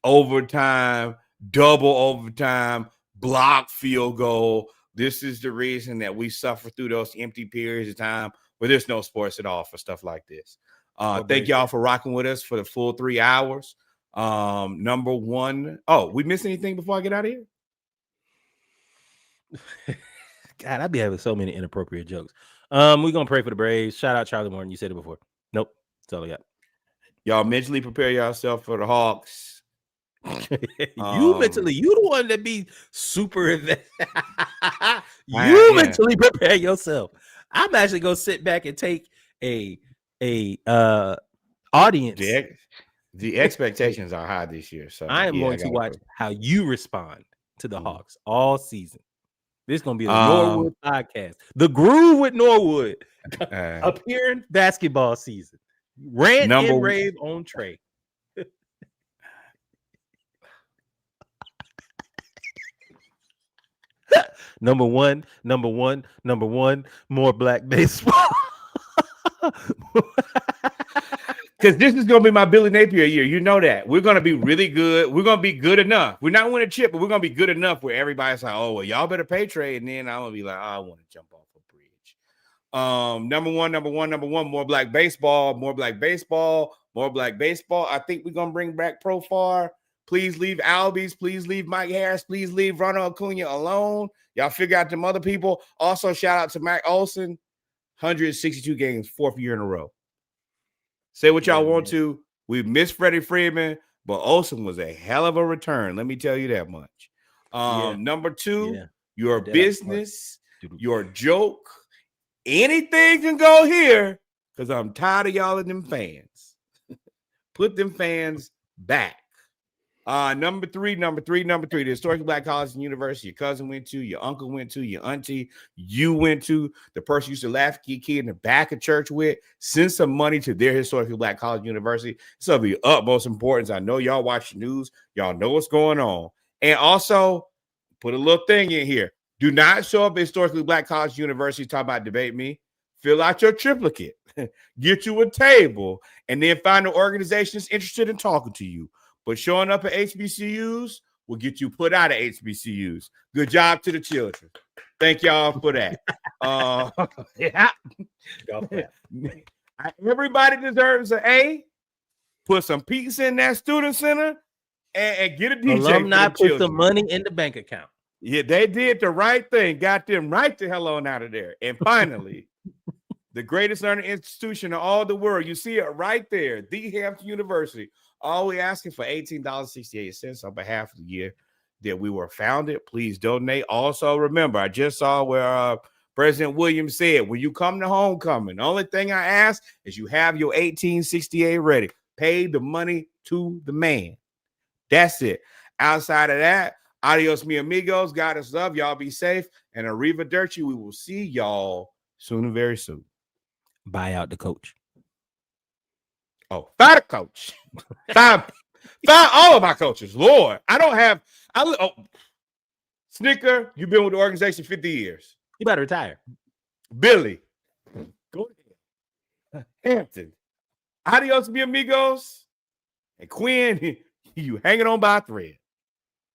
overtime, double overtime, block field goal. This is the reason that we suffer through those empty periods of time where there's no sports at all for stuff like this. Thank y'all for rocking with us for the full 3 hours. Number one. Oh, we missed anything before I get out of here? God, I'd be having so many inappropriate jokes. We're gonna pray for the Braves. Shout out Charlie Morton. You said it before. Nope, that's all I got. Y'all mentally prepare yourself for the Hawks. You mentally, you the one that be super. Mentally prepare yourself. I'm actually gonna sit back and take a audience. The expectations are high this year, so I am going to watch how you respond to the Hawks all season. This is going to be the Norwood podcast. The Groove with Norwood appearing basketball season. Rant and rave on Trey. Number one, more black baseball. Because this is going to be my Billy Napier year. You know that. We're going to be really good. We're going to be good enough. We're not winning a chip, but we're going to be good enough where everybody's like, oh, well, y'all better pay Trey. And then I'm going to be like, oh, I want to jump off a bridge. Number one, more black baseball. I think we're going to bring back Profar. Please leave Albies. Please leave Mike Harris. Please leave Ronald Acuna alone. Y'all figure out them other people. Also, shout out to Mac Olson. 162 games, 4th year in a row. Say what y'all want to. We missed Freddie Freeman, but Olsen was a hell of a return. Let me tell you that much. Number 2, your business, your joke, anything can go here because I'm tired of y'all and them fans. Put them fans back. Number three, the historic black college and university your cousin went to, your uncle went to, your auntie, you went to, the person you used to laugh at your kid in the back of church with, send some money to their historically black college university. It's of the utmost importance. I know y'all watch the news. Y'all know what's going on. And also, put a little thing in here. Do not show up at historically black college university talk about debate me. Fill out your triplicate. Get you a table. And then find an organization that's interested in talking to you. But showing up at HBCUs will get you put out of HBCUs. Good job to the children. Thank y'all for that. Everybody deserves an A. Put some pizza in that student center and get a DJ. Alumni put some money in the bank account. Yeah, they did the right thing. Got them right the hell on out of there. And finally, the greatest learning institution in all the world. You see it right there. The Hampton University. All we asking for $18.68 on behalf of the year that we were founded. Please donate. Also, remember, I just saw where President Williams said, when you come to homecoming, the only thing I ask is you have your 1868 ready. Pay the money to the man. That's it. Outside of that, adios, mi amigos. God is love. Y'all be safe. And arrivederci. We will see y'all soon and very soon. Buy out the coach. Oh, fire the coach. Fire all of my coaches. Lord, Snicker, you've been with the organization 50 years. You better retire. Billy, go ahead. Hampton, adios, mi amigos. And Quinn, you hanging on by a thread.